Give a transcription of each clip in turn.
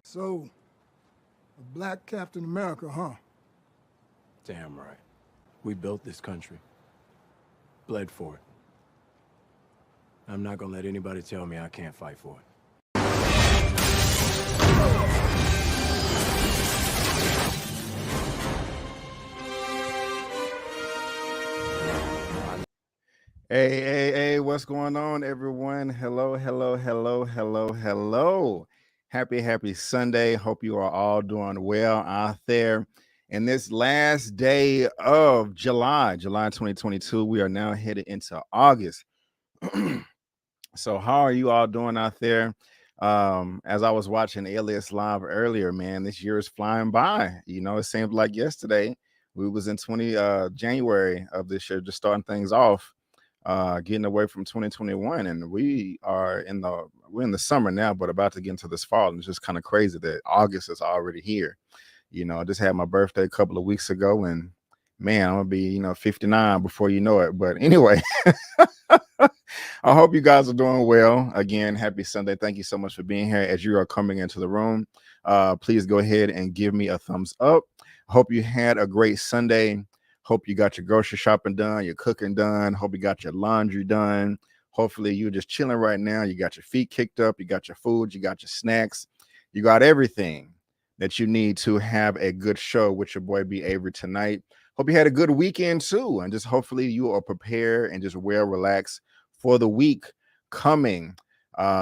So, a black Captain America, huh? Damn right. We built this country. Bled for it. I'm not gonna let anybody tell me I can't fight for it. Hey, what's going on, everyone? Hello. Happy Sunday. Hope you are all doing well out there. In this last day of July 2022, we are now headed into August. So how are you all doing out there? As I was watching Elliot's live earlier, man, this year is flying by. You know, it seemed like yesterday we was in January of this year, just starting things off. Getting away from 2021, and we're in the summer now, but about to get into this fall. And it's just kind of crazy that August is already here. You know, I just had my birthday a couple of weeks ago, and man, I'm gonna be 59 before you know it. But anyway, I hope you guys are doing well. Again, happy Sunday. Thank you so much for being here. As you are coming into the room, please go ahead and give me a thumbs up. I hope you had a great Sunday. Hope you got your grocery shopping done, your cooking done. Hope you got your laundry done. Hopefully you're just chilling right now. You got your feet kicked up. You got your food. You got your snacks. You got everything that you need to have a good show with your boy B. Avery tonight. Hope you had a good weekend too. And just hopefully you are prepared and just well relaxed for the week coming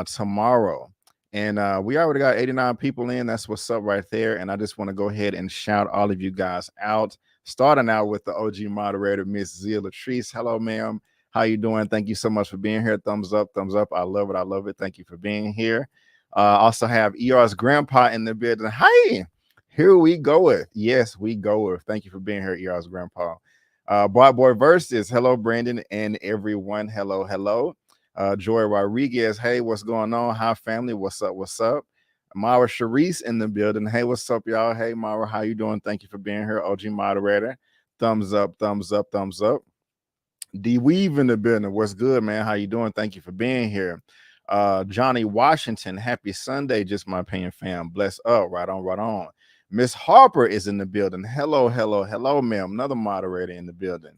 tomorrow. And we already got 89 people in. That's what's up right there. And I just want to go ahead and shout all of you guys out. Starting out with the OG moderator, Miss Zia Latrice. Hello, ma'am. How you doing? Thank you so much for being here. Thumbs up, thumbs up. I love it. Thank you for being here. Also have ER's grandpa in the building. Hi. Here we go with. Yes, we go with. Thank you for being here, ER's grandpa. Boy Versus. Hello, Brandon and everyone. Hello, hello. Joy Rodriguez. Hey, what's going on? Hi, family. What's up? What's up? Mara Sharice in the building. Hey, what's up, y'all? Hey, Mara, how you doing? Thank you for being here. OG moderator. Thumbs up, thumbs up, thumbs up. D Weave in the building. What's good, man? How you doing? Thank you for being here. Johnny Washington, happy Sunday. Just my opinion, fam. Bless up. Right on, right on. Miss Harper is in the building. Hello, hello, hello, ma'am. Another moderator in the building.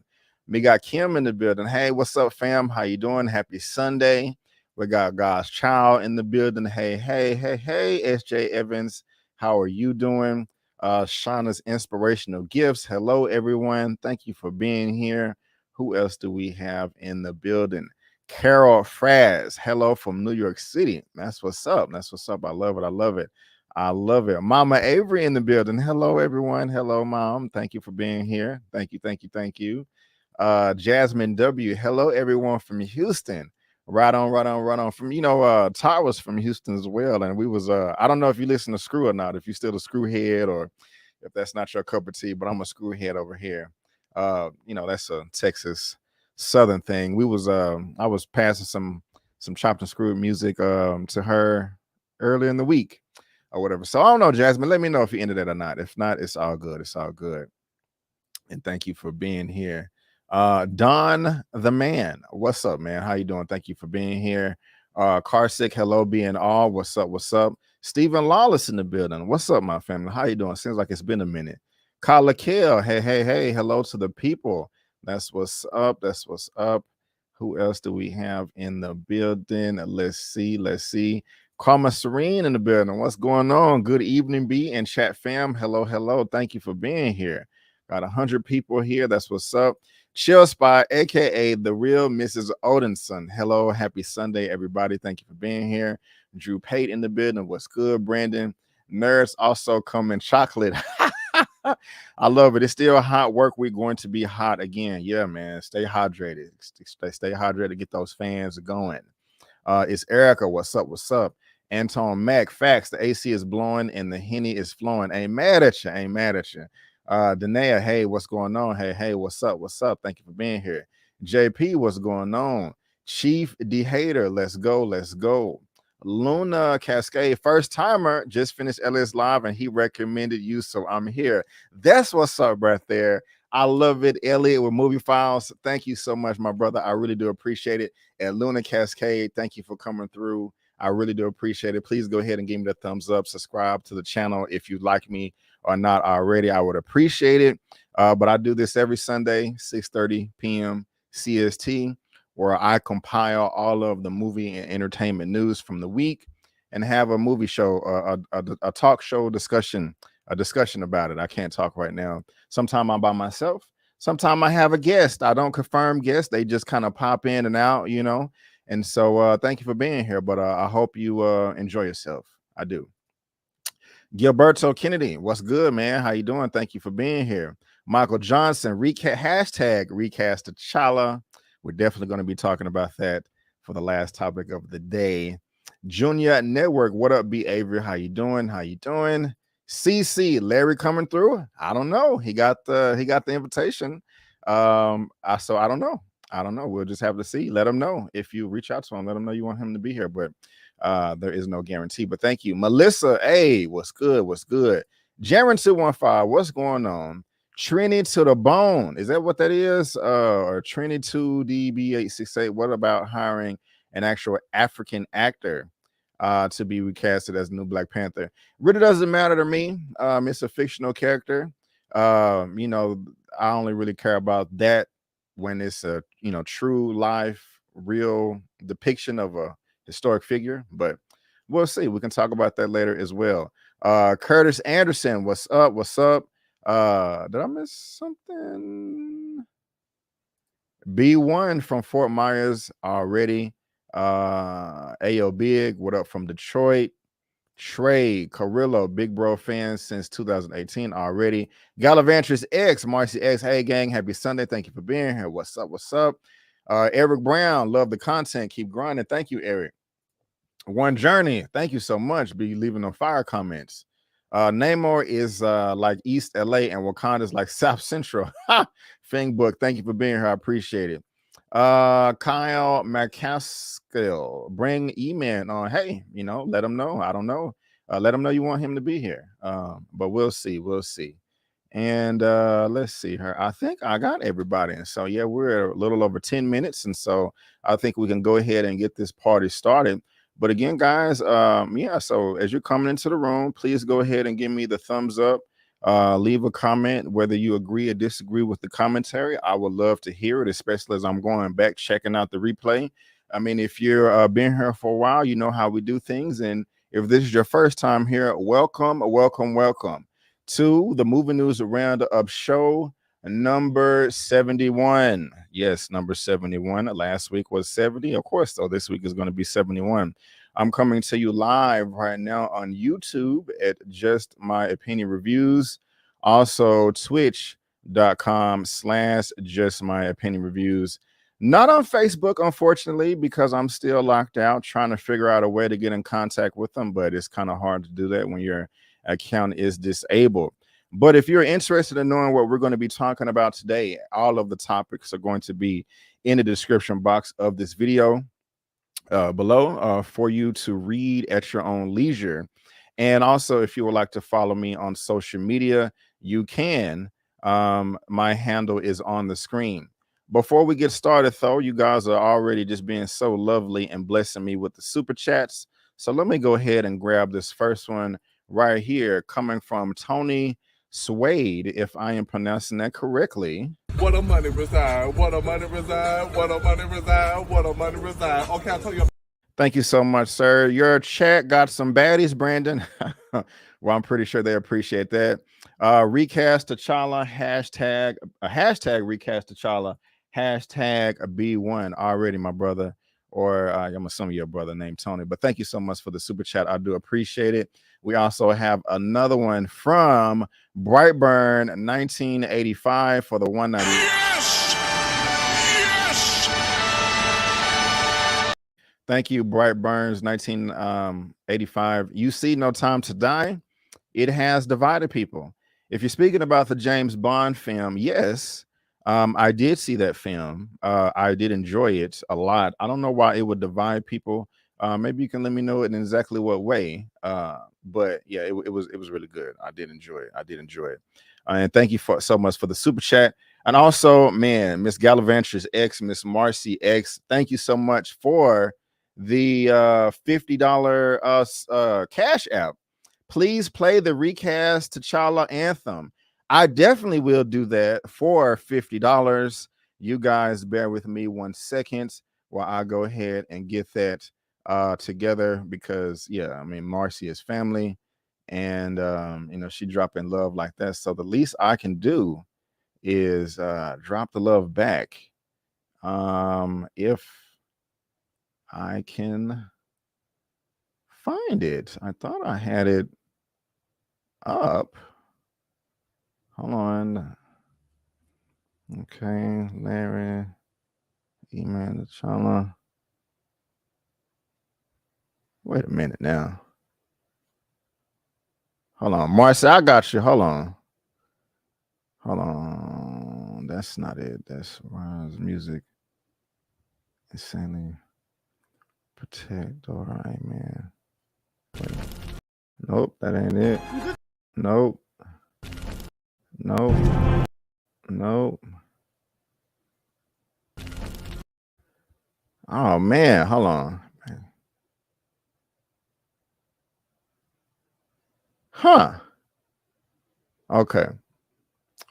We got Kim in the building. Hey, what's up, fam? How you doing? Happy Sunday. We got God's Child in the building. Hey, hey, hey, hey, SJ Evans. How are you doing? Shauna's Inspirational Gifts. Hello, everyone. Thank you for being here. Who else do we have in the building? Carol Fraz. Hello from New York City. That's what's up. That's what's up. I love it. I love it. I love it. Mama Avery in the building. Hello, everyone. Hello, Mom. Thank you for being here. Thank you, thank you, thank you. Jasmine W. Hello, everyone from Houston. Right on, right on, right on. From, Ty was from Houston as well. And we was, I don't know if you listen to Screw or not, if you're still a screwhead or if that's not your cup of tea, but I'm a screwhead over here. That's a Texas Southern thing. We was, I was passing some chopped and screwed music to her earlier in the week or whatever. So I don't know, Jasmine, let me know if you ended it or not. If not, it's all good. It's all good. And thank you for being here. Don the Man, what's up, man? How you doing? Thank you for being here. Carsick, hello, being all. What's up? What's up? Stephen Lawless in the building. What's up, my family? How you doing? Seems like it's been a minute. Kala Kill, hey, hey, hey, hello to the people. That's what's up. That's what's up. Who else do we have in the building? Let's see. Karma Serene in the building. What's going on? Good evening, B and chat fam. Hello, hello. Thank you for being here. Got 100 people here. That's what's up. Chill Spy, aka the real Mrs. Odinson. Hello, happy Sunday, everybody. Thank you for being here. Drew Pate in the building. What's good, Brandon? Nerds also come in chocolate. I love it. It's still a hot work week, going to be hot again. Yeah, man. Stay hydrated. Stay hydrated. Get those fans going. It's Erica. What's up? What's up? Anton Mac. Facts. The AC is blowing and the Henny is flowing. Ain't mad at you. Ain't mad at you. Danae, hey, what's going on? Hey, what's up? What's up? Thank you for being here. JP, what's going on? Chief D Hater, let's go. Let's go. Luna Cascade, first timer, just finished Elliot's live and he recommended you, so I'm here. That's what's up right there. I love it. Elliot with Movie Files. Thank you so much, my brother. I really do appreciate it. And Luna Cascade, thank you for coming through. I really do appreciate it. Please go ahead and give me the thumbs up. Subscribe to the channel if you like me or not already. I would appreciate it. But I do this every Sunday, 6:30 p.m. CST, where I compile all of the movie and entertainment news from the week and have a movie show, a talk show discussion, a discussion about it. I can't talk right now. Sometime I'm by myself. Sometime I have a guest. I don't confirm guests. They just kind of pop in and out, And so thank you for being here. But I hope you enjoy yourself. I do. Gilberto Kennedy, what's good, man? How you doing? Thank you for being here. Michael Johnson, hashtag Recast Tchalla. We're definitely going to be talking about that for the last topic of the day. Junior Network, what up, B. Avery? How you doing? How you doing? CC, Larry coming through? I don't know. He got the invitation. So I don't know. We'll just have to see. Let him know. If you reach out to him, let him know you want him to be here. But there is no guarantee. But thank you. Melissa, hey, what's good? What's good? Jaren 215, what's going on? Trini to the bone. Is that what that is? Or Trini 2DB868. What about hiring an actual African actor to be recasted as the new Black Panther? Really doesn't matter to me. It's a fictional character. I only really care about that when it's a true life, real depiction of a historic figure. But we'll see. We can talk about that later as well. Curtis Anderson, what's up? What's up? Did I miss something? B1 from Fort Myers already. Ayo Big, what up from Detroit? Trey Carrillo, big bro fan since 2018 already. Gallivantress X, Marcy X, hey gang, happy Sunday. Thank you for being here. What's up? What's up? Eric Brown, love the content. Keep grinding. Thank you, Eric. One Journey, thank you so much. Be leaving on fire comments. Namor is like East LA and Wakanda is like South Central. Fing Book, thank you for being here. I appreciate it. Kyle McCaskill, bring Eman on. Hey, you know, let him know. I don't know. Let him know you want him to be here. But we'll see. We'll see. And let's see her. I think I got everybody. And so, yeah, we're a little over 10 minutes. And so I think we can go ahead and get this party started. But again, guys, yeah, so as you're coming into the room, please go ahead and give me the thumbs up. Leave a comment, whether you agree or disagree with the commentary. I would love to hear it, especially as I'm going back, checking out the replay. I mean, if you're been here for a while, you know how we do things. And if this is your first time here, welcome, welcome, welcome to the Movie News Roundup show number 71. Yes, number 71. Last week was 70. Of course, so this week is going to be 71. I'm coming to you live right now on YouTube at Just My Opinion Reviews. Also, twitch.com/Just My Opinion Reviews. Not on Facebook, unfortunately, because I'm still locked out trying to figure out a way to get in contact with them. But it's kind of hard to do that when your account is disabled. But if you're interested in knowing what we're going to be talking about today, all of the topics are going to be in the description box of this video below for you to read at your own leisure. And also, if you would like to follow me on social media, you can. My handle is on the screen. Before we get started, though, you guys are already just being so lovely and blessing me with the super chats. So let me go ahead and grab this first one right here, coming from Tony Suede, if I am pronouncing that correctly. What a money reside, what a money reside, what a money reside, what a money reside. Okay, I'll tell you. Thank you so much, sir. Your chat got some baddies, Brandon. Well, I'm pretty sure they appreciate that. Recast Tchalla, hashtag Recast Tchalla, hashtag B1 already, my brother. Or I'm assuming your brother named Tony, but thank you so much for the super chat. I do appreciate it. We also have another one from Brightburn 1985 for the 190. Yes! Yes! Thank you, Brightburns 1985. You see No Time to Die. It has divided people. If you're speaking about the James Bond film, yes. I did see that film. I did enjoy it a lot. I don't know why it would divide people. Maybe you can let me know in exactly what way. But yeah, it was really good. I did enjoy it. And thank you so much for the super chat. And also, man, Miss Gallivantress X, Miss Marcy X, thank you so much for the $50 Cash App. Please play the Recast Tchalla anthem. I definitely will do that for $50. You guys bear with me 1 second while I go ahead and get that together, because yeah, I mean, Marcy is family, and you know, she dropping love like that. So the least I can do is drop the love back. If I can find it. I thought I had it up. Hold on. Okay, Larry, Eman, Tchalla. Wait a minute now. Hold on, Marcy, I got you. Hold on. That's not it. That's Ron's music. Insanely protect. All right, man. Wait. Nope, that ain't it. Nope. Oh man, hold on. Huh. Okay.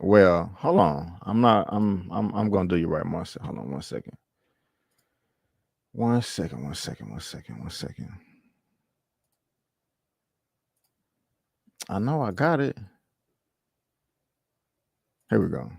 Well, hold on. I'm gonna do you right, Marcia. Hold on 1 second. 1 second. I know I got it. Here we go.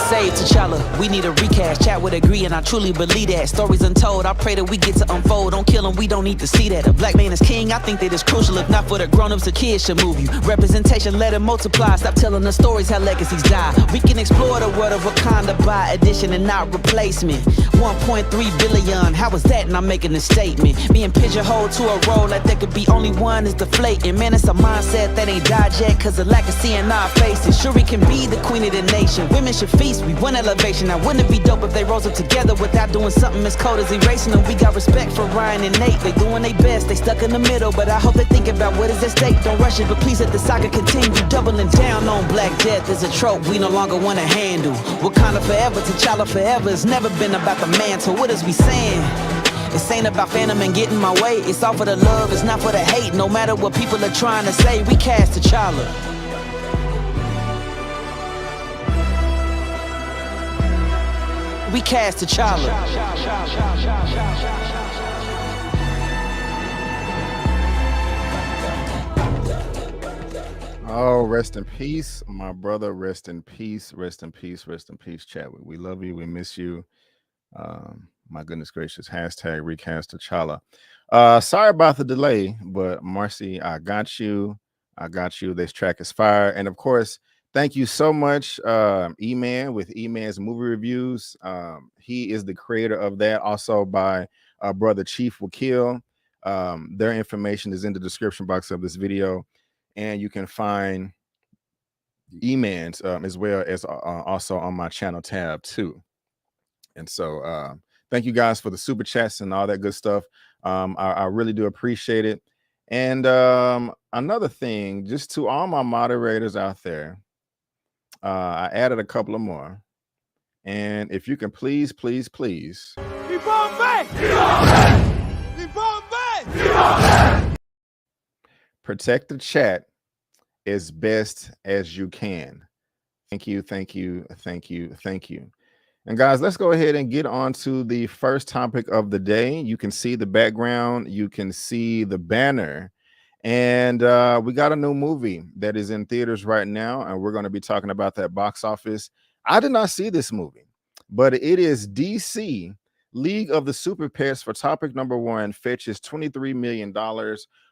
save T'Challa. We need a recast. Chat would agree, and I truly believe that. Stories untold, I pray that we get to unfold. Don't kill him, we don't need to see that. A black man is king, I think that is crucial. If not for the grown-ups, the kids should move you. Representation, let it multiply. Stop telling the stories how legacies die. We can explore the world of Wakanda by addition and not replacement. 1.3 billion, how was that? And I'm making a statement. Being pigeonholed to a role like there could be only one is deflating. Man, it's a mindset that ain't died yet, cause the lack of seeing our faces. Sure, we can be the queen of the nation. Women should feast, we want elevation. Now, wouldn't it be dope if they rose up together without doing something as cold as erasing them? We got respect for Ryan and Nate. They doing their best, they stuck in the middle, but I hope they think about what is at stake. Don't rush it, but please let the saga continue. Doubling down on Black Death is a trope we no longer want to handle. Wakanda forever, T'Challa forever. It's never been about the mantle. What is we saying? This ain't about fandom and getting my way. It's all for the love, it's not for the hate. No matter what people are trying to say, recast T'Challa. Recast Tchalla. Oh, rest in peace, my brother. Rest in peace. Rest in peace. Rest in peace, Chadwick. We love you. We miss you. My goodness gracious. Hashtag recast Tchalla. Sorry about the delay, but Marcy, I got you. I got you. This track is fire. And of course, thank you so much, Eman with Eman's movie reviews. He is the creator of that. Also by brother Chiefwakil. Their information is in the description box of this video. And you can find Eman's as well as also on my channel tab too. And so thank you guys for the super chats and all that good stuff. I really do appreciate it. And another thing, just to all my moderators out there, I added a couple of more. And if you can please protect the chat as best as you can. Thank you. And guys, let's go ahead and get on to the first topic of the day. You can see the background, you can see the banner, and we got a new movie that is in theaters right now, and we're going to be talking about that box office. I did not see this movie, but it is DC League of the Super Pets for topic number 1, fetches $23 million,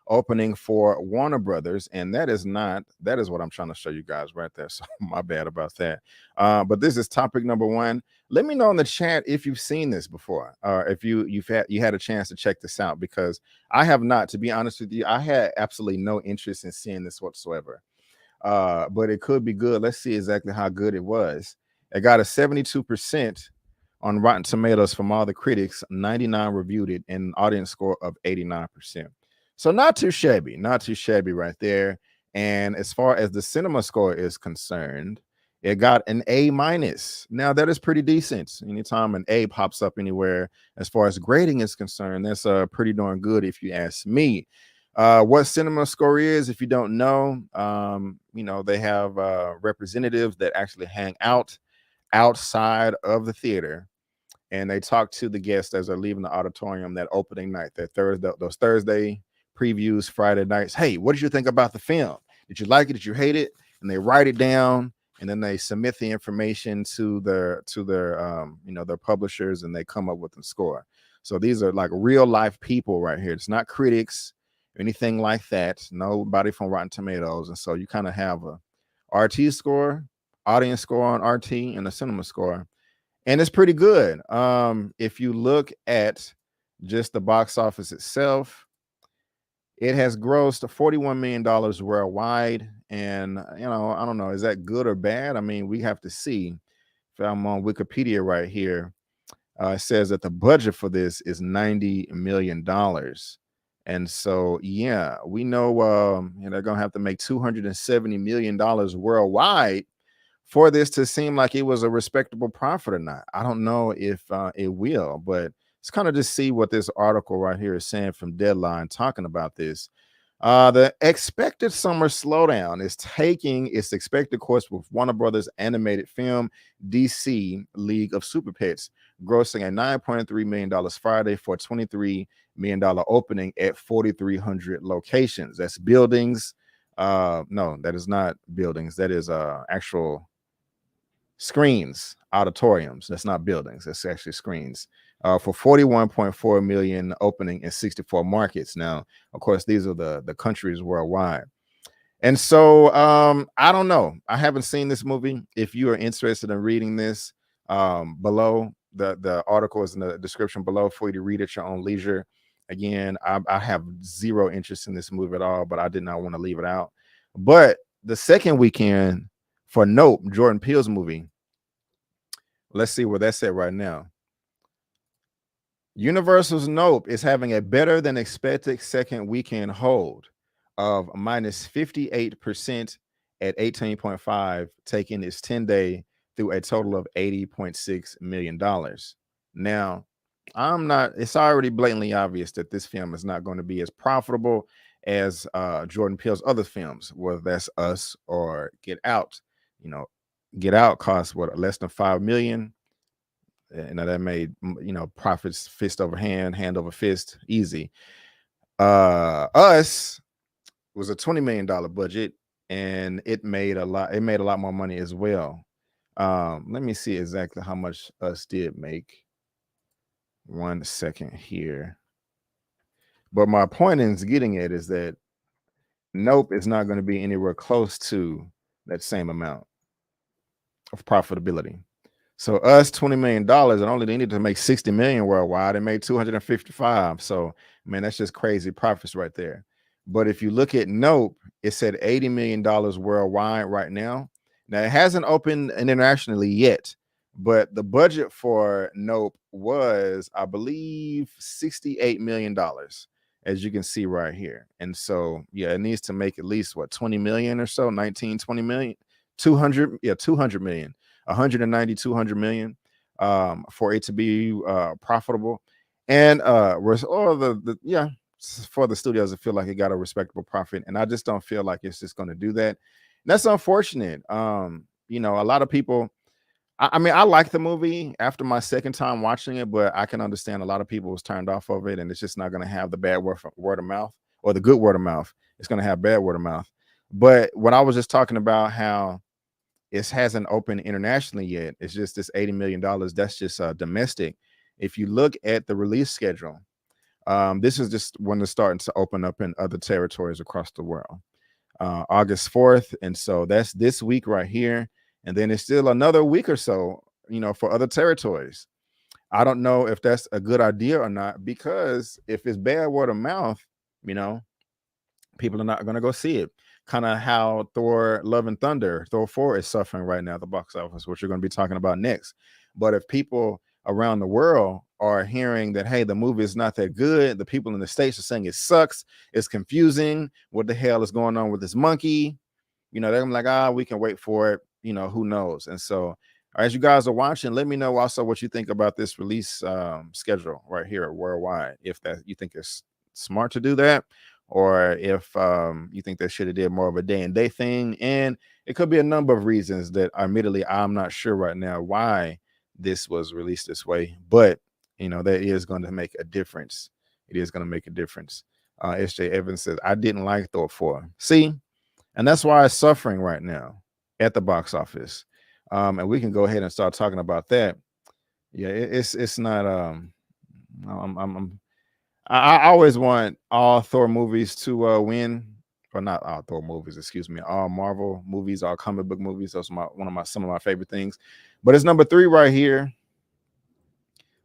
opening for Warner Brothers. And that is what I'm trying to show you guys right there. So my bad about that. But this is topic number 1. Let me know in the chat if you've seen this before, or if you had a chance to check this out, because I have not. To be honest with you, I had absolutely no interest in seeing this whatsoever. But it could be good. Let's see exactly how good it was. It got a 72% on Rotten Tomatoes from all the critics, 99 reviewed it, and an audience score of 89%. So not too shabby right there. And as far as the cinema score is concerned, it got an A-. Now that is pretty decent. Anytime an A pops up anywhere as far as grading is concerned, that's pretty darn good if you ask me. What cinema score is, if you don't know, they have representatives that actually hang out outside of the theater, and they talk to the guests as they're leaving the auditorium that opening night, those Thursday previews, Friday nights. Hey, what did you think about the film? Did you like it? Did you hate it? And they write it down, and then they submit the information to their publishers, and they come up with the score. So these are like real life people right here. It's not critics or anything like that. Nobody from Rotten Tomatoes. And so you kind of have a RT score, audience score on RT, and a cinema score. And it's pretty good. If you look at just the box office itself, it has grossed $41 million worldwide. And, I don't know, is that good or bad? I mean, we have to see. If I'm on Wikipedia right here, it says that the budget for this is $90 million. And so, yeah, we know they're going to have to make $270 million worldwide for this to seem like it was a respectable profit or not. I don't know if it will, but let's kind of just see what this article right here is saying from Deadline talking about this. The expected summer slowdown is taking its expected course with Warner Brothers animated film DC League of Super Pets, grossing a $9.3 million Friday for a $23 million opening at 4,300 locations. That's buildings. No, that is not buildings. That is actual screens, auditoriums. That's not buildings. That's actually screens. For 41.4 million, opening in 64 markets. Now, of course, these are the countries worldwide. And so I don't know. I haven't seen this movie. If you are interested in reading this, below the article is in the description below for you to read at your own leisure. Again, I have zero interest in this movie at all, but I did not want to leave it out. But the second weekend for Nope, Jordan Peele's movie, let's see where that's at right now. Universal's Nope is having a better than expected second weekend hold of minus 58% at 18.5, taking its 10-day through a total of $80.6 million. Now, it's already blatantly obvious that this film is not going to be as profitable as Jordan Peele's other films, whether that's Us or Get Out. You know, Get Out cost less than $5 million. And that made, profits fist over hand over fist, easy. Us was a $20 million budget, and it made a lot more money as well. Let me see exactly how much Us did make. 1 second here. But my point in getting at is that Nope is not going to be anywhere close to that same amount of profitability. So Us, $20 million, and only they needed to make 60 million worldwide. They made 255. So, man, that's just crazy profits right there. But if you look at Nope, it's at $80 million worldwide right now. Now, it hasn't opened internationally yet, but the budget for Nope was, I believe, $68 million, as you can see right here. And so, yeah, it needs to make at least, 20 million or so, 19, 20 million, 200 million. 190, 200 million for it to be profitable. And for the studios to feel like it got a respectable profit. And I just don't feel like it's just going to do that. And that's unfortunate. A lot of people, I mean, I like the movie after my second time watching it, but I can understand a lot of people was turned off of it, and it's just not going to have the bad word of mouth or the good word of mouth. It's going to have bad word of mouth. But when I was just talking about how it hasn't opened internationally yet, it's just this $80 million. That's just domestic. If you look at the release schedule, this is just when it's starting to open up in other territories across the world. August 4th. And so that's this week right here. And then it's still another week or so, for other territories. I don't know if that's a good idea or not, because if it's bad word of mouth, people are not going to go see it. Kind of how Thor Love and Thunder, Thor 4 is suffering right now at the box office, which we're going to be talking about next. But if people around the world are hearing that, hey, the movie is not that good, the people in the States are saying it sucks, it's confusing, what the hell is going on with this monkey? They're like, we can wait for it, who knows? And so as you guys are watching, let me know also what you think about this release schedule right here worldwide, if that you think it's smart to do that, or if you think they should have did more of a day-and-day thing. And it could be a number of reasons that admittedly I'm not sure right now why this was released this way, but that is going to make a difference. It is going to make a difference. SJ Evans says, I didn't like Thor 4. See, and that's why it's suffering right now at the box office. And we can go ahead and start talking about that. Yeah, it's not I always want all Thor movies to win, or not all Thor movies, excuse me, all Marvel movies, all comic book movies. Those are some of my favorite things. But it's number 3 right here.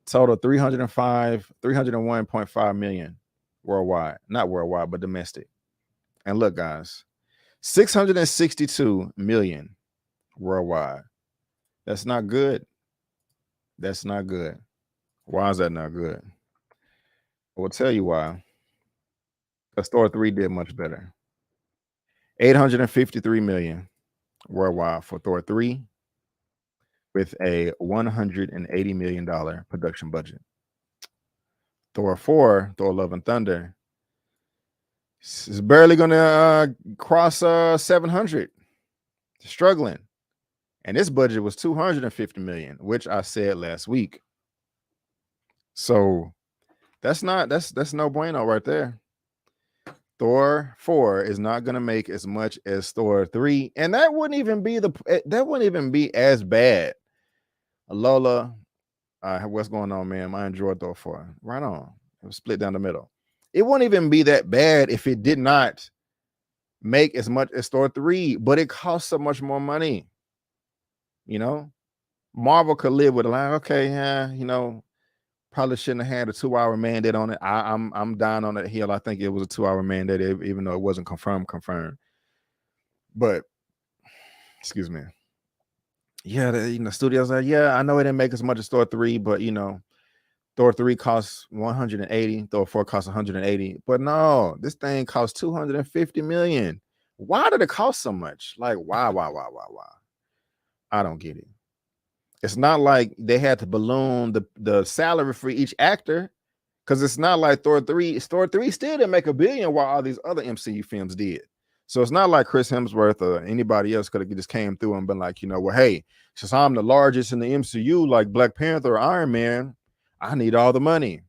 Total 301.5 million worldwide, not worldwide, but domestic. And look, guys, 662 million worldwide. That's not good. That's not good. Why is that not good? I will tell you why. Because Thor 3 did much better. 853 million worldwide for Thor 3, with a $180 million production budget. Thor 4, Thor Love and Thunder, is barely going to cross 700. Struggling. And this budget was 250 million, which I said last week. So that's no bueno right there. Thor 4 is not going to make as much as Thor 3, and that wouldn't even be as bad. Lola, what's going on, man? I enjoyed Thor 4. Right on. It was split down the middle. It wouldn't even be that bad if it did not make as much as Thor 3, but it costs so much more money. You know, Marvel could live with it. Like, okay, yeah, you know, probably shouldn't have had a 2-hour mandate on it. I'm dying on that hill. I think it was a 2-hour mandate, even though it wasn't confirmed. But excuse me. Yeah, the studios are, yeah, I know it didn't make as much as Thor 3, but you know, Thor 3 costs 180, Thor 4 costs 180. But no, this thing costs 250 million. Why did it cost so much? Like, why? I don't get it. It's not like they had to balloon the salary for each actor, because it's not like Thor 3 still didn't make $1 billion while all these other MCU films did. So it's not like Chris Hemsworth or anybody else could have just came through and been like, you know, well, hey, since I'm the largest in the MCU, like Black Panther or Iron Man, I need all the money.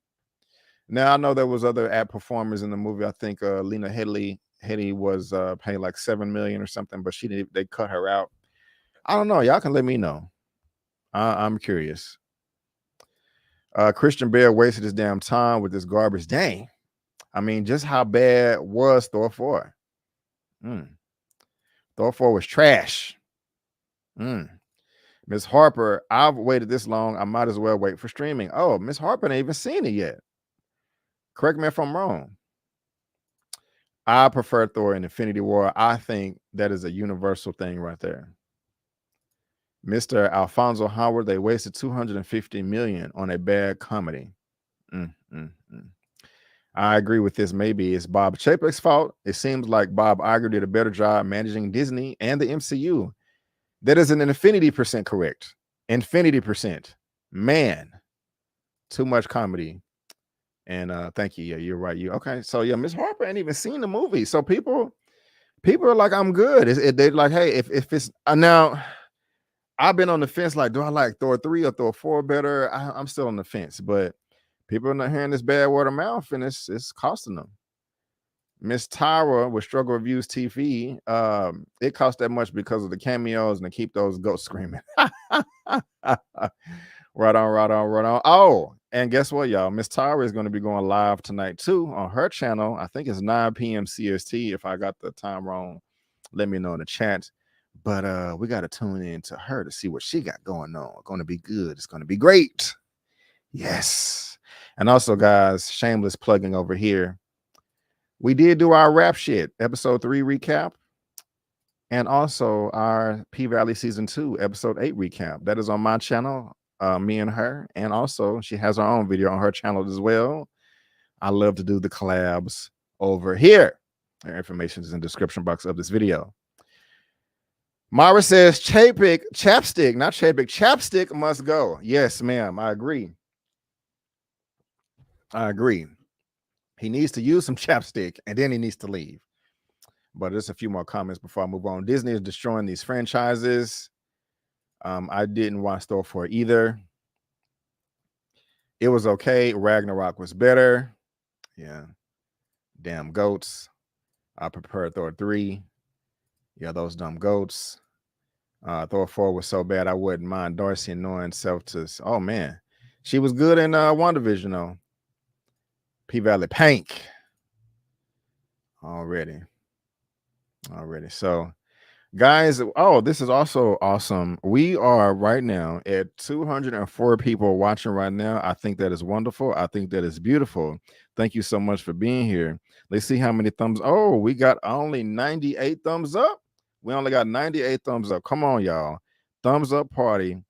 Now, I know there was other app performers in the movie. I think Lena Headey was paid like $7 million or something, but they cut her out. I don't know. Y'all can let me know. I'm curious. Christian Bale wasted his damn time with this garbage. Dang. I mean, just how bad was Thor 4? Thor 4 was trash. Miss Harper, I've waited this long. I might as well wait for streaming. Oh, Miss Harper ain't even seen it yet. Correct me if I'm wrong. I prefer Thor in Infinity War. I think that is a universal thing right there. Mr. Alfonso Howard, they wasted $250 million on a bad comedy. I agree with this. Maybe it's Bob Chapek's fault. It seems like Bob Iger did a better job managing Disney and the MCU. That is an infinity percent correct. Infinity%. Man, too much comedy. And thank you. Yeah, you're right. Okay? So yeah, Miss Harper ain't even seen the movie. So people are like, I'm good. They're like, hey, if it's now. I've been on the fence. Like, do I like Thor 3 or Thor 4 better? I'm still on the fence, but people are not hearing this bad word of mouth, and it's costing them. Miss Tyra with Struggle Reviewz TV. It cost that much because of the cameos and to keep those goats screaming. Right on. Oh, and guess what, y'all? Miss Tyra is going to be going live tonight too on her channel. I think it's 9 p.m. CST. If I got the time wrong, let me know in the chat. But we got to tune in to her to see what she got going on. It's going to be good. It's going to be great. Yes. And also, guys, shameless plugging over here. We did do our rap shit, episode 3 recap. And also our P-Valley season 2, episode 8 recap. That is on my channel, me and her. And also she has her own video on her channel as well. I love to do the collabs over here. Their information is in the description box of this video. Myra says chapstick must go. Yes, ma'am. I agree. He needs to use some chapstick and then he needs to leave. But there's a few more comments before I move on. Disney is destroying these franchises. I didn't watch Thor 4 either. It was okay. Ragnarok was better. Yeah. Damn goats. I prefer Thor 3. Yeah, those dumb goats. Thor 4 was so bad I wouldn't mind Darcy annoying self to. Oh man, she was good in WandaVision though. P-Valley Pank. Already. So, guys, oh, this is also awesome. We are right now at 204 people watching right now. I think that is wonderful. I think that is beautiful. Thank you so much for being here. Let's see how many thumbs. Oh, we got only 98 thumbs up. We only got 98 thumbs up. Come on, y'all. Thumbs up party.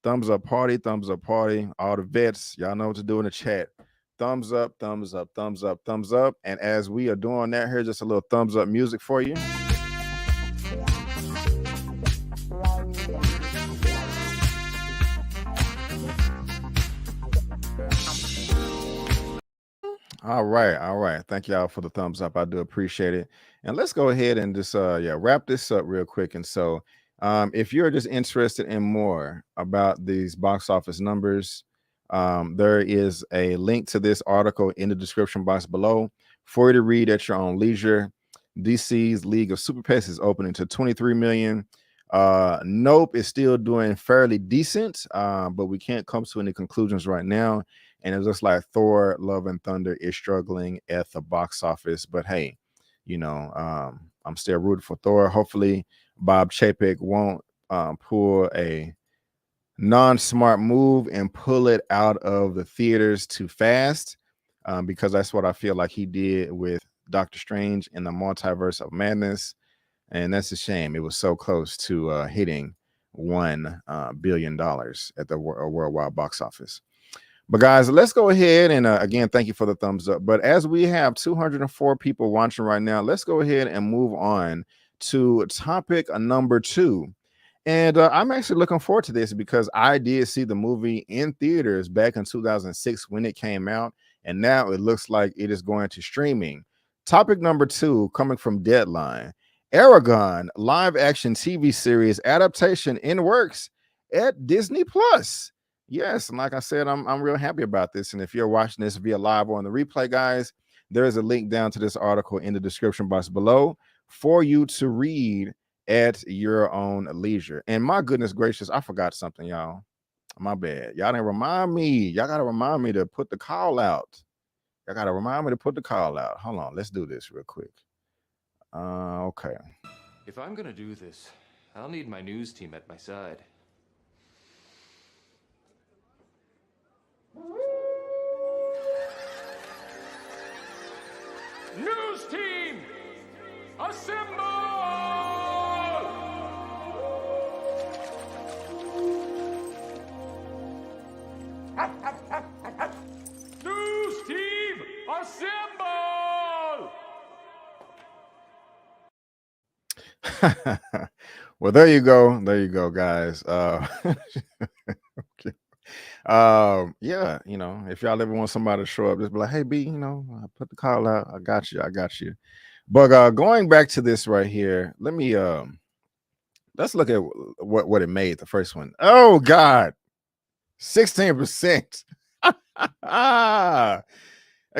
Thumbs up party. Thumbs up party. All the vets, y'all know what to do in the chat. Thumbs up, thumbs up, thumbs up, thumbs up. And as we are doing that, here's just a little thumbs up music for you. All right. Thank y'all for the thumbs up. I do appreciate it. And let's go ahead and just wrap this up real quick. And so if you're just interested in more about these box office numbers, there is a link to this article in the description box below for you to read at your own leisure. DC's League of Super Pets is opening to 23 million. Nope is still doing fairly decent, but we can't come to any conclusions right now. And it looks like Thor: Love and Thunder is struggling at the box office. But hey, you know, I'm still rooting for Thor. Hopefully, Bob Chapek won't pull a non-smart move and pull it out of the theaters too fast, because that's what I feel like he did with Doctor Strange in the Multiverse of Madness. And that's a shame. It was so close to hitting $1 billion at the worldwide box office. But guys, let's go ahead and again, thank you for the thumbs up. But as we have 204 people watching right now, let's go ahead and move on to topic number 2. And I'm actually looking forward to this because I did see the movie in theaters back in 2006 when it came out. And now it looks like it is going to streaming. Topic number 2 coming from Deadline. Eragon live action TV series adaptation in works at Disney Plus. Yes, and like I said, I'm real happy about this. And if you're watching this via live or on the replay, guys, there is a link down to this article in the description box below for you to read at your own leisure. And my goodness gracious, I forgot something, y'all. My bad. Y'all didn't remind me. Y'all gotta remind me to put the call out. Y'all gotta remind me to put the call out. Hold on, let's do this real quick. Okay. If I'm gonna do this, I'll need my news team at my side. News team, assemble! News team, assemble! Well, there you go. There you go, guys. Okay. Yeah, you know, if y'all ever want somebody to show up, just be like, hey B, you know, I put the call out. I got you. But going back to this right here, let me let's look at what it made, the first one. Oh God, 16%. I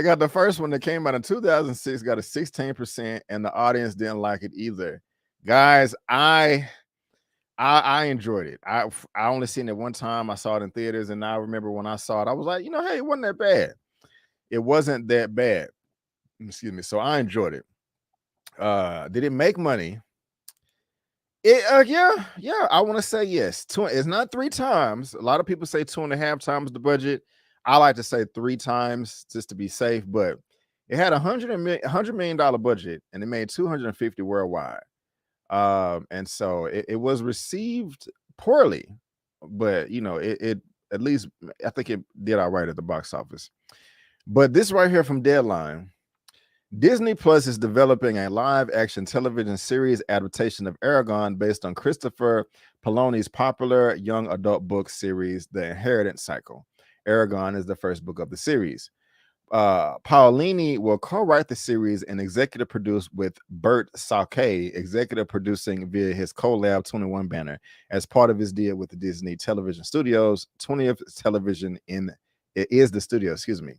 got the first one that came out in 2006, got a 16%, and the audience didn't like it either. Guys, I enjoyed it. I only seen it one time. I saw it in theaters, and I remember when I saw it, I was like, you know, hey, it wasn't that bad. It wasn't that bad. Excuse me. So I enjoyed it. Did it make money? Yeah. I want to say yes. It's not 3 times. A lot of people say 2.5 times the budget. I like to say 3 times just to be safe, but it had $100 million budget, and it made 250 worldwide. And so it was received poorly, but you know, it at least I think it did all right at the box office. But this right here from Deadline: Disney Plus is developing a live action television series adaptation of Eragon based on Christopher Paolini's popular young adult book series, The Inheritance Cycle. Eragon is the first book of the series. Paolini will co-write the series and executive produce with Bert Salkey, executive producing via his collab 21 banner as part of his deal with the Disney Television Studios. 20th Television is the studio, excuse me.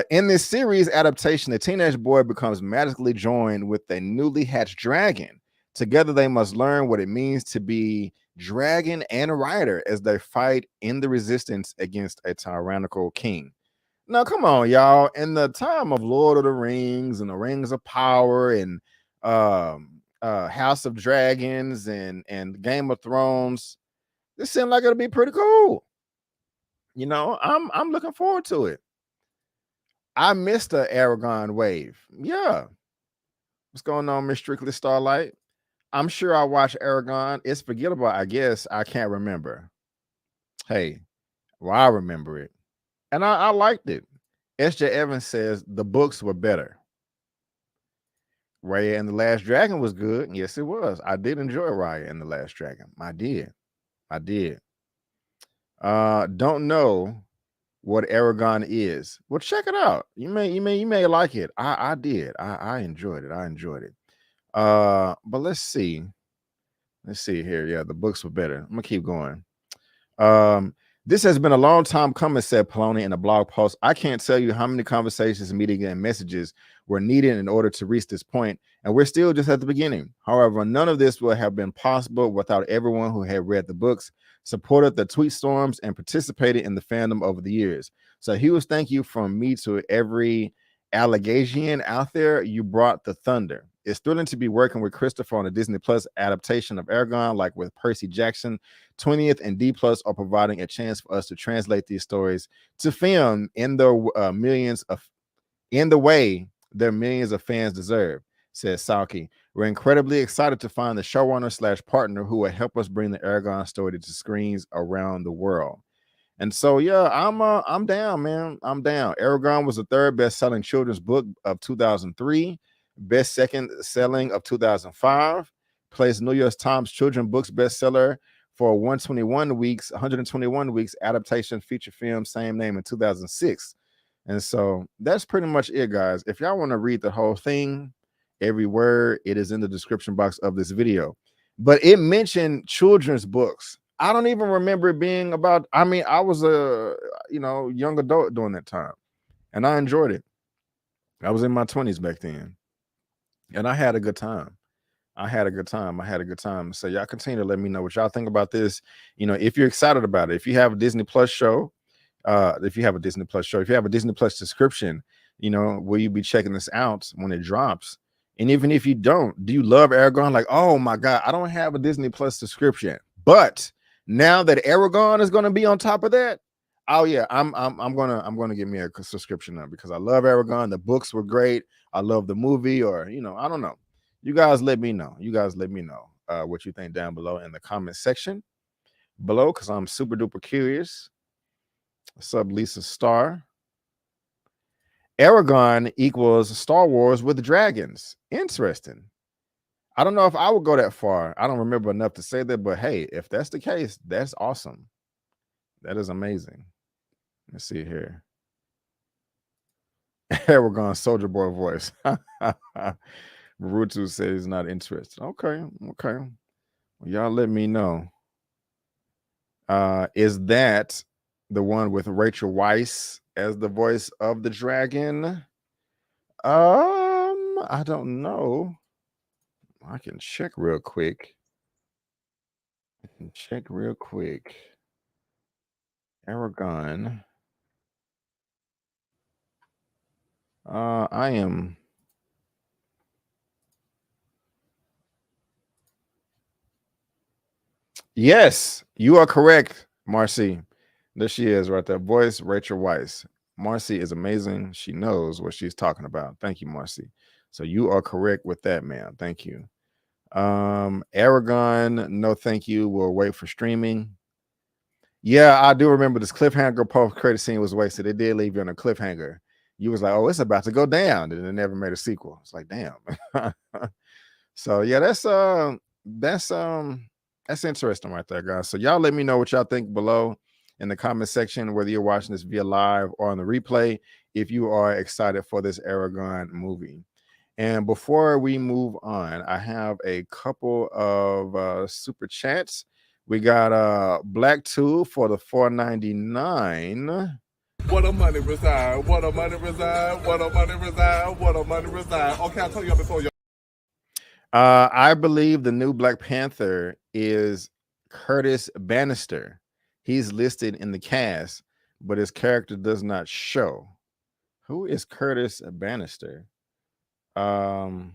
In this series adaptation, a teenage boy becomes magically joined with a newly hatched dragon. Together, they must learn what it means to be dragon and rider as they fight in the resistance against a tyrannical king. Now, come on, y'all. In the time of Lord of the Rings and the Rings of Power and House of Dragons and Game of Thrones, this seemed like it'll be pretty cool. You know, I'm looking forward to it. I missed the Eragon wave. Yeah. What's going on, Miss Strictly Starlight? I'm sure I watched Eragon. It's forgettable, I guess. I can't remember. Hey, well, I remember it. And I liked it. S.J. Evans says the books were better. Raya and the Last Dragon was good. Yes, it was. I did enjoy Raya and the Last Dragon. I did. Don't know what Eragon is. Well, check it out. You may like it. I did. I enjoyed it. But let's see here. Yeah, the books were better. I'm gonna keep going. This has been a long time coming, said Poloni in a blog post. I can't tell you how many conversations, meetings, and messages were needed in order to reach this point, and we're still just at the beginning. However, none of this would have been possible without everyone who had read the books, supported the tweet storms, and participated in the fandom over the years. So huge thank you from me to every Alleghenian out there. You brought the thunder. It's thrilling to be working with Christopher on a Disney Plus adaptation of Eragon, like with Percy Jackson. 20th and D Plus are providing a chance for us to translate these stories to film in the way their millions of fans deserve, says Salki. We're incredibly excited to find the showrunner / partner who will help us bring the Eragon story to screens around the world. And so, yeah, I'm down, man. I'm down. Eragon was the 3rd best-selling children's book of 2003, best second selling of 2005, placed New York Times Children's Books bestseller for 121 weeks adaptation feature film, same name, in 2006. And so that's pretty much it, guys. If y'all want to read the whole thing, every word, it is in the description box of this video. But it mentioned children's books. I don't even remember it being about, I mean, I was a young adult during that time, and I enjoyed it. I was in my 20s back then, and I had a good time. So y'all continue to let me know what y'all think about this. If you're excited about it, if you have a Disney Plus show, if you have a Disney Plus subscription, will you be checking this out when it drops? And even if you don't, do you love Eragon? Like, oh my God, I don't have a Disney Plus subscription, but now that Eragon is going to be on top of that, oh yeah, I'm gonna get me a subscription now because I love Eragon. The books were great. I love the movie, or I don't know. You guys let me know. What you think down below in the comment section below, because I'm super duper curious. What's up, Lisa Star? Eragon equals Star Wars with dragons. Interesting. I don't know if I would go that far. I don't remember enough to say that, but hey, if that's the case, that's awesome. That is amazing. Let's see here. Eragon Soldier Boy voice. Rutu says he's not interested. Okay. Well, y'all let me know. Is that the one with Rachel Weisz as the voice of the dragon? I don't know. I can check real quick. Eragon. I am. Yes, you are correct, Marcy. There she is right there. Voice Rachel Weisz. Marcy is amazing. She knows what she's talking about. Thank you, Marcy. So you are correct with that, man. Thank you. Eragon, no thank you. We'll wait for streaming. Yeah, I do remember this cliffhanger post-credit scene was wasted. It did leave you on a cliffhanger. You was like, oh, it's about to go down, and it never made a sequel. It's like, damn. So yeah, that's interesting right there, guys. So y'all let me know what y'all think below in the comment section, whether you're watching this via live or on the replay, if you are excited for this Eragon movie. And before we move on, I have a couple of super chats. We got Black 2 for the $4.99. What a money reside, what a money reside, what a money reside, what a money reside. Okay, I'll tell you before you. I believe the new Black Panther is Curtis Bannister. He's listed in the cast, but his character does not show. Who is Curtis Bannister? And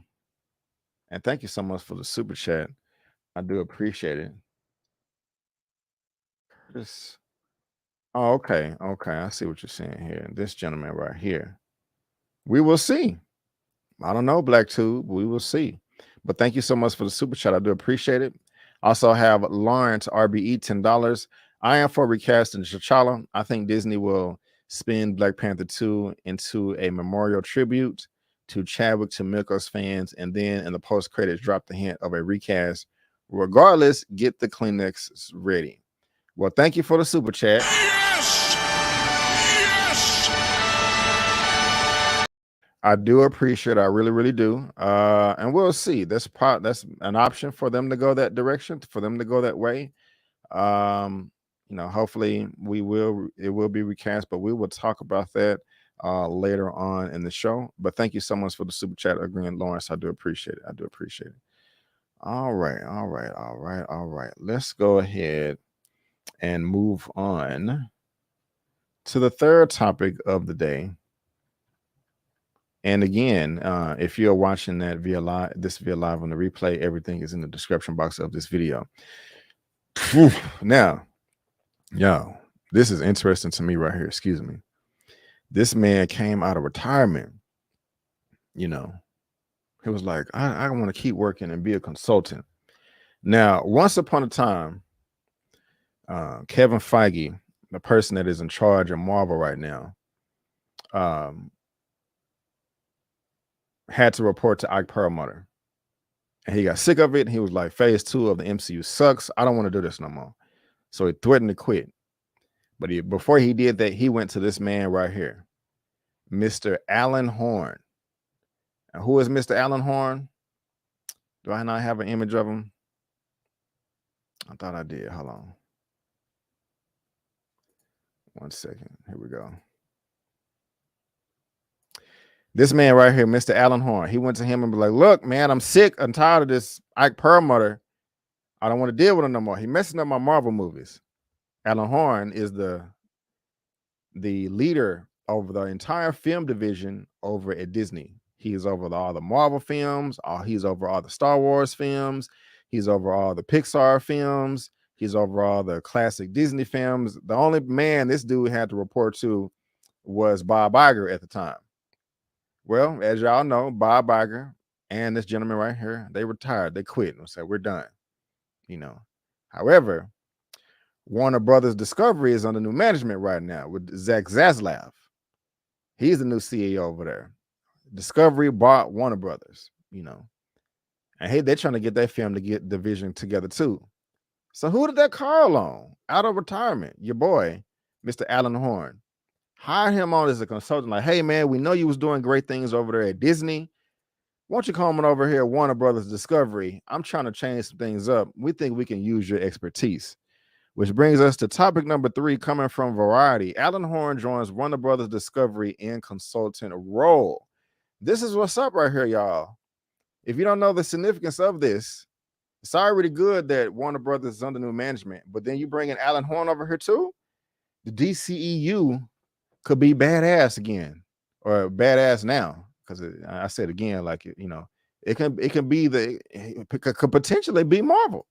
thank you so much for the super chat. I do appreciate it. Curtis. Oh, okay. I see what you're saying here. This gentleman right here. We will see. I don't know, Black Tube. We will see. But thank you so much for the super chat. I do appreciate it. Also have Lawrence RBE $10. I am for recasting Tchalla. I think Disney will spin Black Panther 2 into a memorial tribute to Chadwick to milk us fans, and then in the post credits drop the hint of a recast. Regardless, get the Kleenex ready. Well, thank you for the super chat. Yes! I do appreciate it. I really, really do. And we'll see. That's an option for them to go that direction, for them to go that way. hopefully it will be recast, but we will talk about that later on in the show. But thank you so much for the super chat again, Lawrence. I do appreciate it. All right. Let's go ahead and move on to the third topic of the day. And again, if you're watching that via live on the replay, everything is in the description box of this video. Now, yo, this is interesting to me right here. Excuse me. This man came out of retirement. He was like, I want to keep working and be a consultant. Now, once upon a time, Kevin Feige, the person that is in charge of Marvel right now, had to report to Ike Perlmutter. And he got sick of it. He was like, phase 2 of the MCU sucks. I don't want to do this no more. So he threatened to quit. But before he did that, he went to this man right here, Mr. Alan Horn. And who is Mr. Alan Horn? Do I not have an image of him? I thought I did. Hold on. 1 second. Here we go. This man right here, Mr. Alan Horn, he went to him and was like, look, man, I'm sick. I'm tired of this Ike Perlmutter. I don't want to deal with him no more. He messing up my Marvel movies. Alan Horn is the leader over the entire film division over at Disney. He's over all the Marvel films. He's over all the Star Wars films. He's over all the Pixar films. He's over all the classic Disney films. The only man this dude had to report to was Bob Iger at the time. Well, as y'all know, Bob Iger and this gentleman right here, they retired. They quit and said, we're done. However, Warner Brothers Discovery is under new management right now with Zach Zaslav. He's the new CEO over there. Discovery bought Warner Brothers, and hey, they're trying to get that film to get division together too. So who did that call on out of retirement? Your boy, Mr. Alan Horn. Hire him on as a consultant. Like, hey man, we know you was doing great things over there at Disney. Why don't you come on over here at Warner Brothers Discovery? I'm trying to change some things up. We think we can use your expertise. Which brings us to topic number 3, coming from Variety. Alan Horn joins Warner Brothers Discovery in consultant role. This is what's up right here, y'all. If you don't know the significance of this, it's already good that Warner Brothers is under new management, but then you bring in Alan Horn over here too. The DCEU could be badass again, or badass now, because I said again, like it can be it could potentially be Marvel.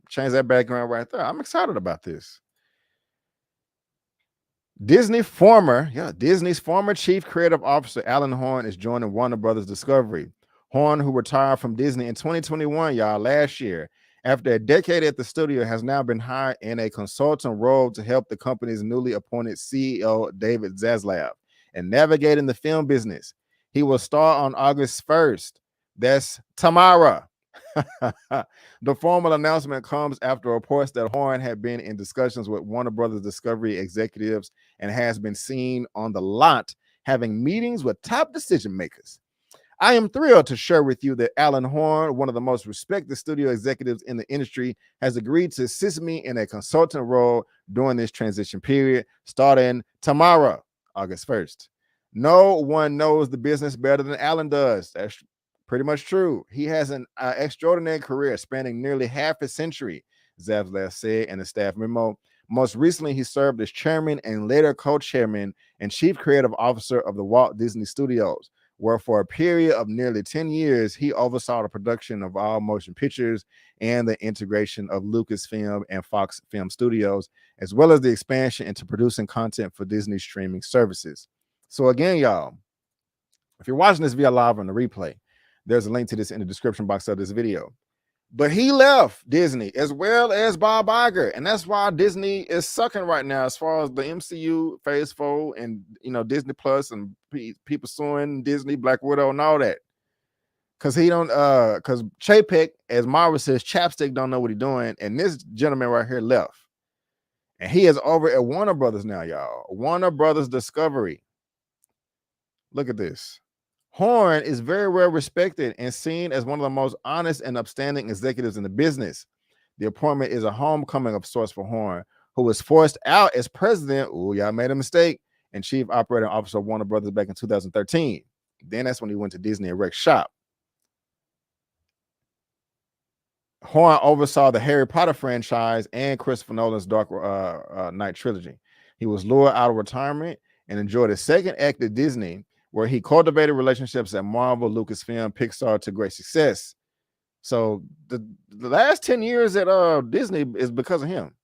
Change that background right there. I'm excited about this. Disney's former chief creative officer, Alan Horn, is joining Warner Brothers Discovery. Horn, who retired from Disney in 2021, last year, after a decade at the studio, has now been hired in a consultant role to help the company's newly appointed CEO, David Zaslav, in navigating the film business. He will star on August 1st. That's tomorrow. The formal announcement comes after reports that Horn had been in discussions with Warner Brothers Discovery executives and has been seen on the lot having meetings with top decision makers. I am thrilled to share with you that Alan Horn, one of the most respected studio executives in the industry, has agreed to assist me in a consultant role during this transition period, starting tomorrow, August 1st. No one knows the business better than Alan does. That's pretty much true. He has an extraordinary career spanning nearly half a century, Zaslav said in a staff memo. Most recently, he served as chairman and later co-chairman and chief creative officer of the Walt Disney Studios, where for a period of nearly 10 years, he oversaw the production of all motion pictures and the integration of Lucasfilm and Fox Film Studios, as well as the expansion into producing content for Disney streaming services. So again, y'all, if you're watching this via live on the replay, there's a link to this in the description box of this video. But he left Disney as well as Bob Iger, and that's why Disney is sucking right now as far as the MCU Phase 4 and Disney Plus and people suing Disney, Black Widow, and all that. Because because Chapek, as Marvel says, Chapstick don't know what he's doing, and this gentleman right here left, and he is over at Warner Brothers now, y'all. Warner Brothers Discovery. Look at this. Horn is very well respected and seen as one of the most honest and upstanding executives in the business. The appointment is a homecoming of sorts for Horn, who was forced out as president. Oh, y'all made a mistake. And chief operating officer of Warner Brothers back in 2013. Then that's when he went to Disney and wrecked shop. Horn oversaw the Harry Potter franchise and Christopher Nolan's Dark Knight trilogy. He was lured out of retirement and enjoyed a second act at Disney, where he cultivated relationships at Marvel, Lucasfilm, Pixar to great success. So the last 10 years at Disney is because of him.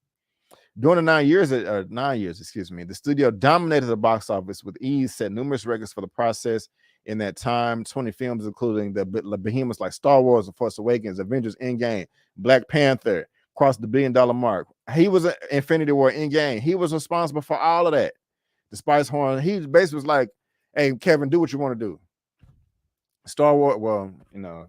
During the 9 years, the studio dominated the box office with ease, set numerous records for the process in that time. 20 films, including the behemoths like Star Wars, The Force Awakens, Avengers Endgame, Black Panther, crossed the $1 billion mark. He was an Infinity War Endgame. He was responsible for all of that. Despite Horn, he basically was like, hey, Kevin, do what you want to do. Star Wars, well, you know,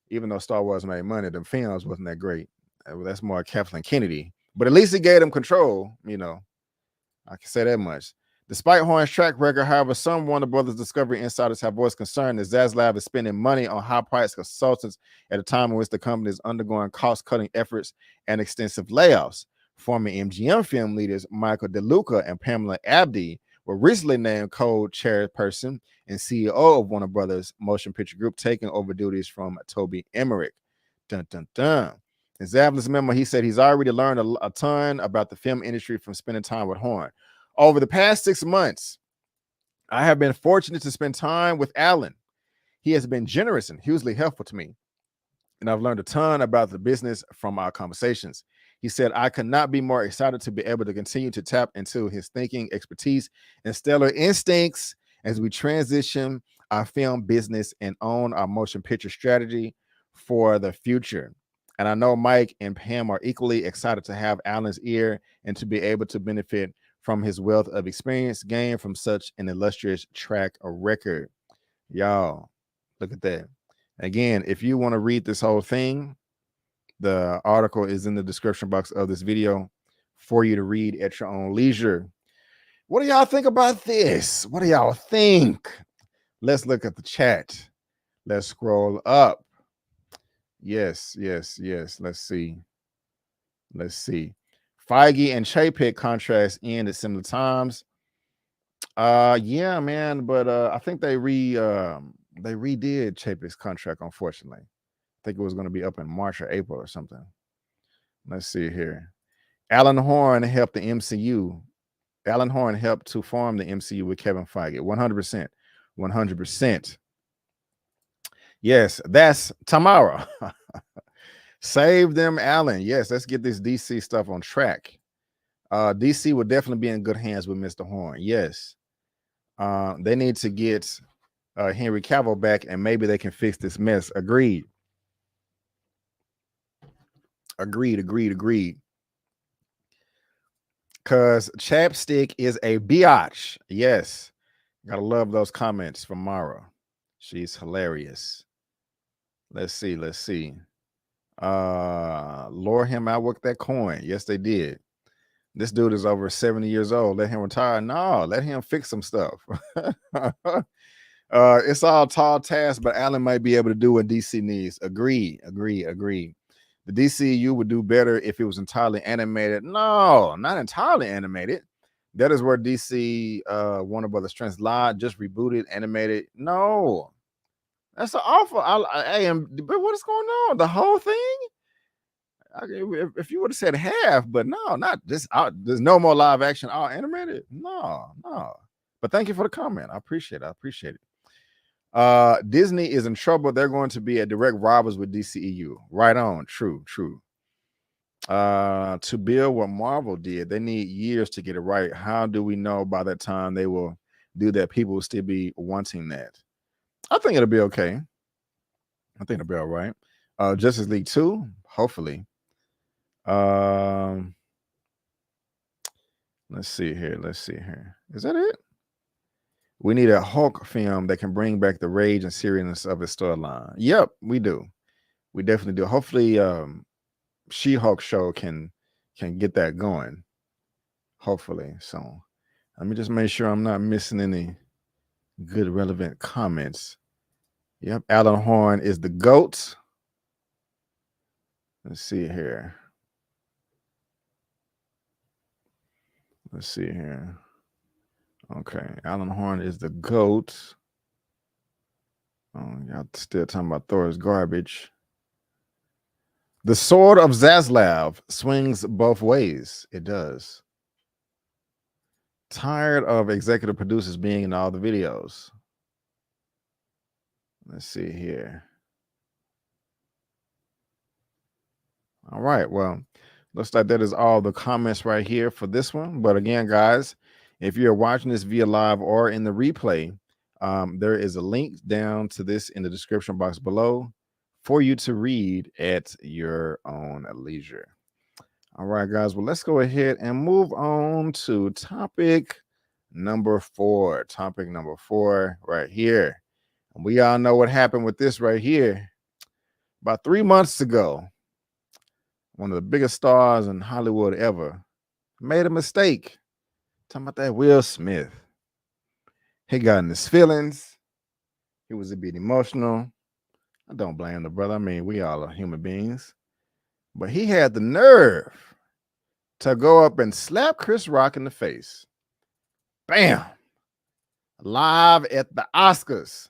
even though Star Wars made money, the films wasn't that great. That's more Kathleen Kennedy. But at least he gave them control, you know. I can say that much. Despite Horn's track record, however, some Warner Brothers Discovery insiders have voiced concern that Zaslav is spending money on high-priced consultants at a time in which the company is undergoing cost-cutting efforts and extensive layoffs. Former MGM film leaders Michael DeLuca and Pamela Abdi were recently named co-chairperson and CEO of Warner Brothers Motion Picture Group, taking over duties from Toby Emmerich. Dun, dun, dun. In Zavlin's memo, he said he's already learned a ton about the film industry from spending time with Horn. Over the past 6 months, I have been fortunate to spend time with Alan. He has been generous and hugely helpful to me, and I've learned a ton about the business from our conversations. He said, I could not be more excited to be able to continue to tap into his thinking, expertise, and stellar instincts as we transition our film business and own our motion picture strategy for the future. And I know Mike and Pam are equally excited to have Alan's ear and to be able to benefit from his wealth of experience gained from such an illustrious track record. Y'all, look at that. Again, if you want to read this whole thing, the article is in the description box of this video for you to read at your own leisure. What do y'all think about this? What do y'all think? Let's look at the chat. Let's scroll up. Yes. Let's see. Feige and Chapek contracts end at similar times. Yeah, man, but I think they redid Chapek's contract, unfortunately. I think it was going to be up in March or April or something. Let's see here. Alan Horn helped the MCU. Alan Horn helped to form the MCU with Kevin Feige. 100%. 100%. Yes, that's tomorrow. Save them, Alan. Yes, let's get this DC stuff on track. DC will definitely be in good hands with Mr. Horn. Yes. They need to get Henry Cavill back, and maybe they can fix this mess. Agreed. Because chapstick is a biatch. Yes. Gotta love those comments from Mara. She's hilarious. Let's see. Lure him out with that coin. Yes, they did. This dude is over 70 years old. Let him retire. No, let him fix some stuff. It's all tall tasks, but Alan might be able to do what DC needs. Agree. The DCU would do better if it was entirely animated. No, not entirely animated. That is where DC Warner Brothers strengths lie. Just rebooted, animated. No. That's an awful. But what is going on? The whole thing? If you would have said half, but no, not this. There's no more live action, all animated. No. But thank you for the comment. I appreciate it. Disney is in trouble. They're going to be at direct rivals with DCEU. Right on. True. To build what Marvel did, they need years to get it right. How do we know by that time they will do that? People will still be wanting that. I think it'll be okay. I think it'll be all right. Justice League 2, hopefully. Let's see here. Is that it? We need a Hulk film that can bring back the rage and seriousness of his storyline. Yep, we do. We definitely do. Hopefully, She-Hulk show can get that going. Hopefully. So let me just make sure I'm not missing any good relevant comments. Yep, Alan Horn is the GOAT. Let's see here. Let's see here. Okay, Alan Horn is the GOAT. Oh, y'all still talking about Thor's garbage. The sword of Zaslav swings both ways. It does. Tired of executive producers being in all the videos. Let's see here. All right, well, looks like that is all the comments right here for this one. But again, guys, if you're watching this via live or in the replay, there is a link down to this in the description box below for you to read at your own leisure. All right, guys, well, let's go ahead and move on to topic number 4. Topic number 4 right here. And we all know what happened with this right here. About 3 months ago, one of the biggest stars in Hollywood ever made a mistake. Talking about that Will Smith. He got in his feelings. He was a bit emotional. I don't blame the brother. I mean, we all are human beings. But he had the nerve to go up and slap Chris Rock in the face. Bam! Live at the Oscars.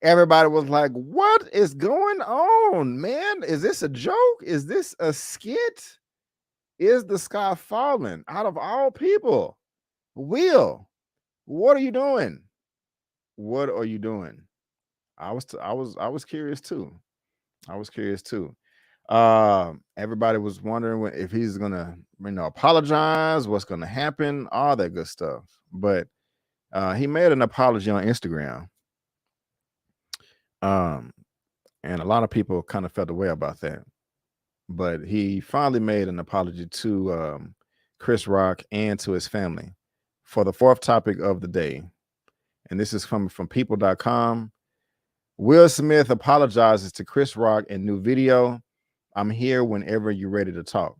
Everybody was like, what is going on, man? Is this a joke? Is this a skit? Is the sky falling? Out of all people, Will, what are you doing? What are you doing? I was curious too. I was curious too. Everybody was wondering if he's gonna, apologize, what's gonna happen, all that good stuff. But he made an apology on Instagram. And a lot of people kind of felt the way about that. But he finally made an apology to Chris Rock and to his family for the 4th topic of the day. And this is coming from people.com. Will Smith apologizes to Chris Rock in new video. I'm here whenever you're ready to talk.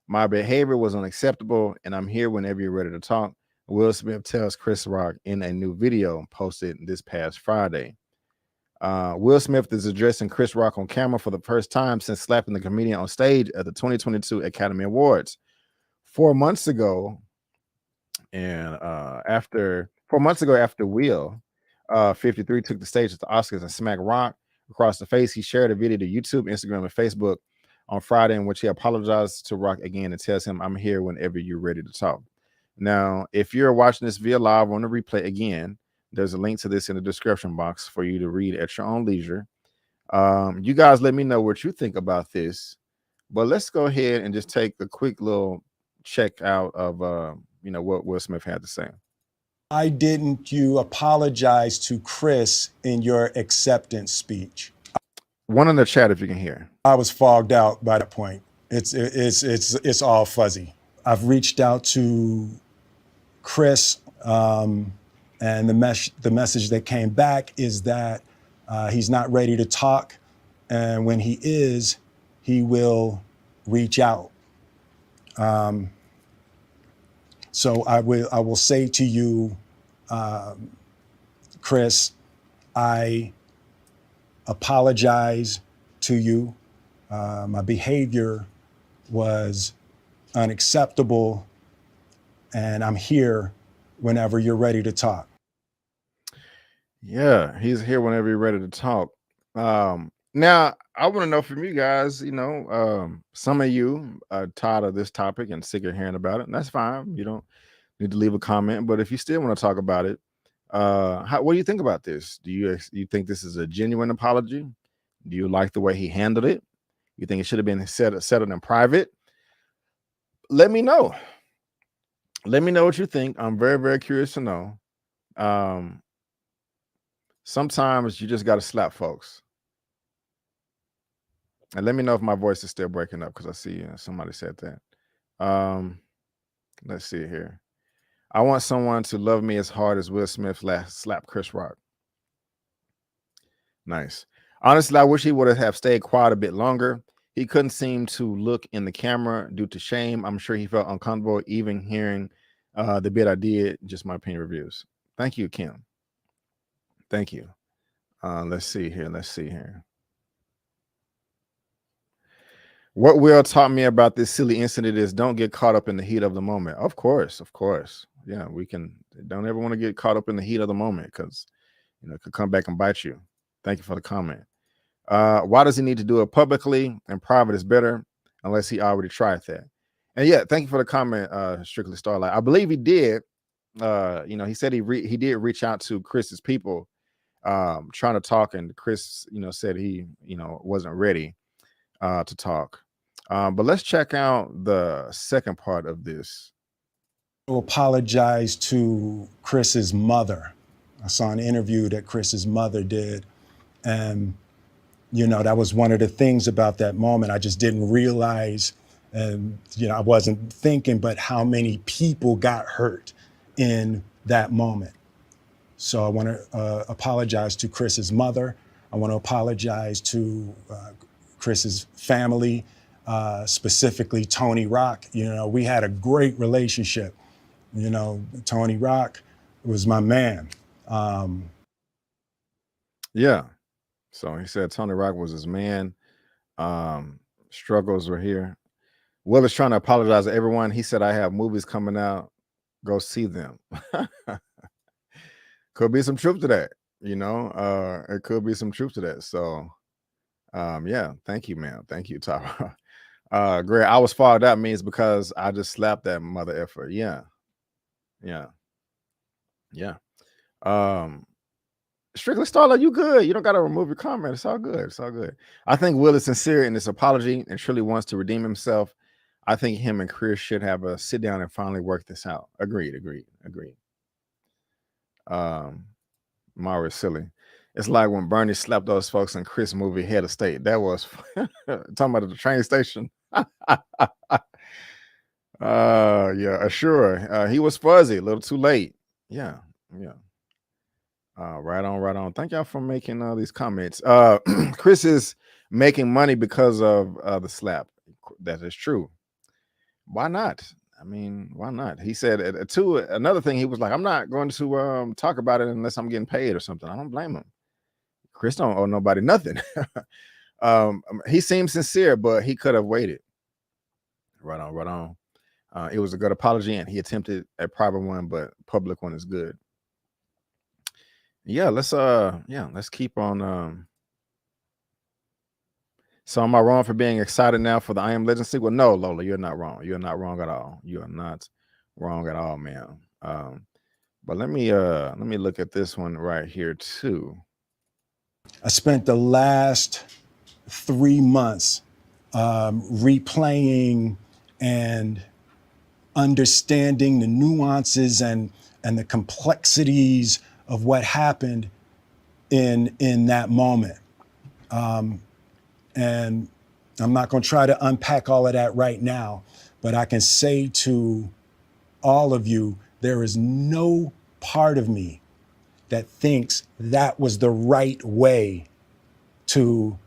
My behavior was unacceptable, and I'm here whenever you're ready to talk. Will Smith tells Chris Rock in a new video posted this past Friday. Will Smith is addressing Chris Rock on camera for the first time since slapping the comedian on stage at the 2022 Academy Awards. 4 months ago, and after Will 53 took the stage at the Oscars and smacked Rock across the face, he shared a video to YouTube, Instagram, and Facebook on Friday in which he apologized to Rock again and tells him, I'm here whenever you're ready to talk. Now, if you're watching this via live on the replay, again, there's a link to this in the description box for you to read at your own leisure. You guys let me know what you think about this. But let's go ahead and just take a quick little check out of what Will Smith had to say. Why didn't you apologize to Chris in your acceptance speech? One in the chat if you can hear. I was fogged out by that point. It's all fuzzy. I've reached out to Chris, and the message that came back is that he's not ready to talk, and when he is, he will reach out. So I will say to you, Chris, I apologize to you. My behavior was unacceptable, and I'm here whenever you're ready to talk. Yeah, he's here whenever you're ready to talk. Now, I want to know from you guys, some of you are tired of this topic and sick of hearing about it, and that's fine. You don't need to leave a comment, but if you still want to talk about it, what do you think about this? Do you think this is a genuine apology? Do you like the way he handled it? You think it should have been settled in private? Let me know. Let me know what you think. I'm very, very curious to know. Sometimes you just got to slap folks. And let me know if my voice is still breaking up, because I see somebody said that. Let's see here. I want someone to love me as hard as Will Smith slapped Chris Rock. Nice. Honestly, I wish he would have stayed quiet a bit longer. He couldn't seem to look in the camera due to shame. I'm sure he felt uncomfortable even hearing the bit I did. Just my opinion reviews. Thank you, Kim. Thank you. Let's see here. What Will taught me about this silly incident is don't get caught up in the heat of the moment. Of course. Yeah, we can. Don't ever want to get caught up in the heat of the moment because, it could come back and bite you. Thank you for the comment. Why does he need to do it publicly and private is better unless he already tried that? And yeah, thank you for the comment, Strictly Starlight. I believe he did. He said he did reach out to Chris's people, trying to talk, and Chris, said he, wasn't ready to talk. But let's check out the second part of this. To apologize to Chris's mother. I saw an interview that Chris's mother did, and that was one of the things about that moment. I just didn't realize, and I wasn't thinking, but how many people got hurt in that moment. So I want to apologize to Chris's mother. I want to apologize to Chris's family, specifically Tony Rock. We had a great relationship. Tony Rock was my man. Yeah. So he said Tony Rock was his man. Struggles were here. Will is trying to apologize to everyone. He said, I have movies coming out. Go see them. Could be some truth to that. It could be some truth to that. So, yeah, thank you, man. Thank you, Tara. Great. I was fogged out means because I just slapped that mother effer. Yeah. Strictly Starlight, you good. You don't got to remove your comment. It's all good. I think Will is sincere in this apology and truly wants to redeem himself. I think him and Chris should have a sit down and finally work this out. Agreed. Mara silly. It's like when Bernie slapped those folks in Chris movie Head of State. That was talking about the train station. Yeah, sure. He was fuzzy, a little too late. Yeah. Right on. Thank y'all for making these comments. Chris is making money because of the slap. That is true. Why not? I mean, why not? He said another thing. He was like, I'm not going to talk about it unless I'm getting paid or something. I don't blame him. Chris don't owe nobody nothing. He seems sincere, but he could have waited. Right on. It was a good apology, and he attempted a private one, but public one is good. Yeah, let's keep on. So am I wrong for being excited now for the I Am Legend sequel? No, Lola, you're not wrong. You're not wrong at all. You are not wrong at all, man. But let me look at this one right here too. I spent the last 3 months replaying and understanding the nuances and the complexities of what happened in that moment. And I'm not going to try to unpack all of that right now, but I can say to all of you, there is no part of me that thinks that was the right way to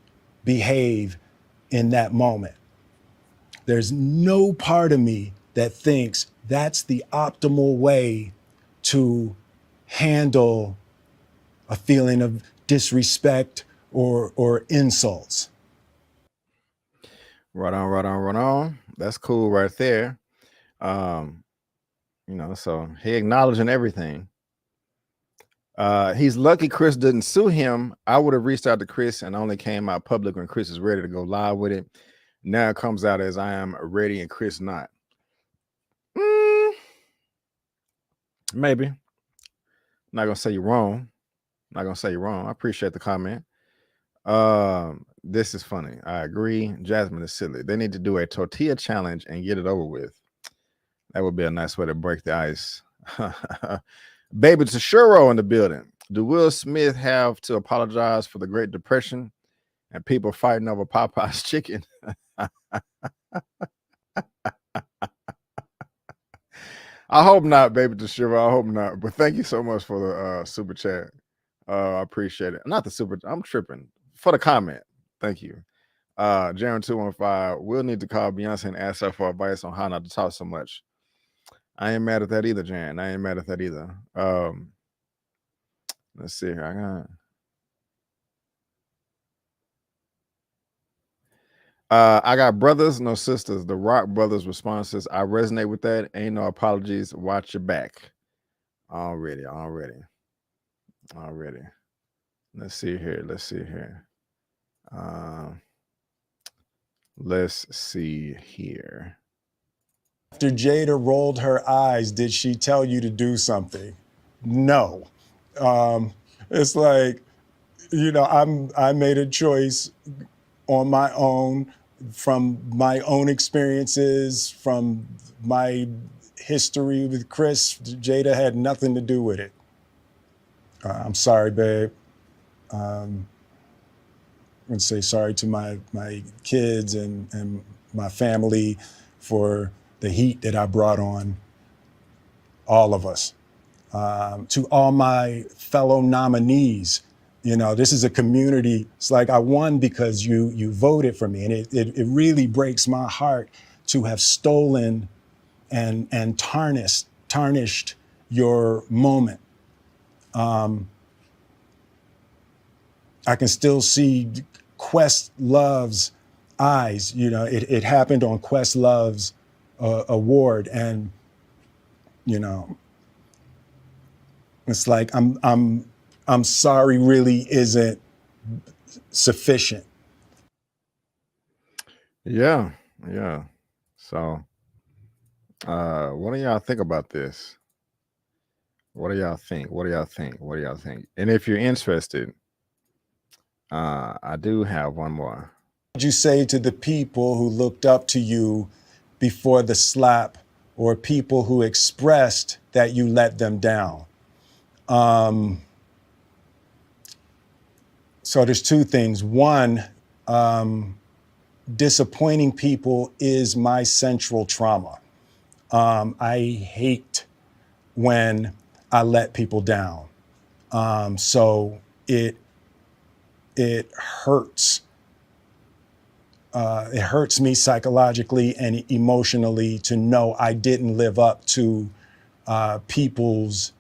behave in that moment. There's no part of me that thinks that's the optimal way to handle a feeling of disrespect or insults. Right on. That's cool right there. So he acknowledging everything. He's lucky Chris didn't sue him. I would have reached out to Chris and only came out public when Chris is ready to go live with it. Now it comes out as I am ready and Chris not. Maybe. Not gonna say you're wrong. I appreciate the comment. This is funny. I agree. Jasmine is silly. They need to do a tortilla challenge and get it over with. That would be a nice way to break the ice. Baby Tashuro in the building. Do Will Smith have to apologize for the Great Depression and people fighting over Popeye's chicken? I hope not, Baby Tashiro. I hope not. But thank you so much for the super chat. I appreciate it. Not the super. I'm tripping for the comment. Thank you. Jaron 215. We'll need to call Beyonce and ask her for advice on how not to talk so much. I ain't mad at that either, Jan. I ain't mad at that either. Let's see here. I got brothers, no sisters. The Rock Brothers responses. I resonate with that. Ain't no apologies. Watch your back. Already. Let's see here. Let's see here. After Jada rolled her eyes, did she tell you to do something? No. It's like, you know, I made a choice on my own, from my own experiences, from my history with Chris. Jada had nothing to do with it. I'm sorry, babe. I'm gonna say sorry to my kids and my family for the heat that I brought on all of us. To all my fellow nominees, you know, this is a community. It's like I won because you voted for me, and it really breaks my heart to have stolen and tarnished your moment. I can still see Questlove's eyes. You know, it happened on Questlove's award, and you know, it's like I'm sorry really isn't sufficient. Yeah. So, what do y'all think about this? What do y'all think? And if you're interested, I do have one more. What would you say to the people who looked up to you before the slap, or people who expressed that you let them down? So there's two things. One, disappointing people is my central trauma. I hate when I let people down. So it hurts. It hurts me psychologically and emotionally to know I didn't live up to people's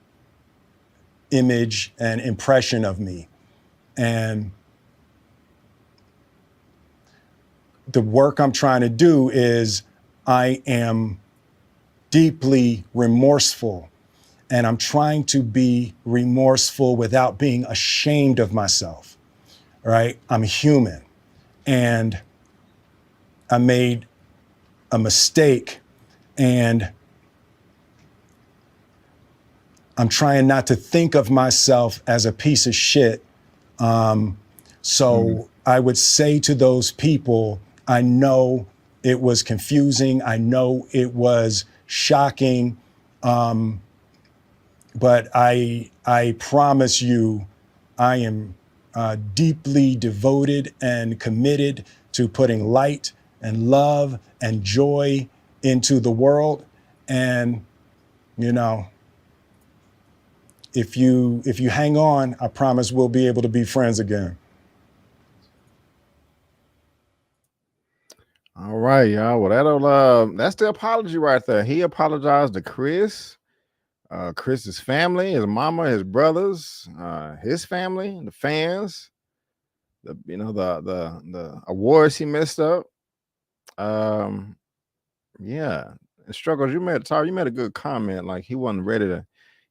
image and impression of me. And the work I'm trying to do is I am deeply remorseful, and I'm trying to be remorseful without being ashamed of myself, right? I'm human, and I made a mistake, and I'm trying not to think of myself as a piece of shit. So I would say to those people, I know it was confusing. I know it was shocking. But I promise you, I am deeply devoted and committed to putting light and love and joy into the world. And, you know, if you hang on, I promise we'll be able to be friends again. All right, y'all. Well, that's the apology right there. He apologized to Chris, Chris's family, his mama, his brothers, his family, the fans, the awards he messed up. Yeah. And Struggles, you made a good comment. Like he wasn't ready to.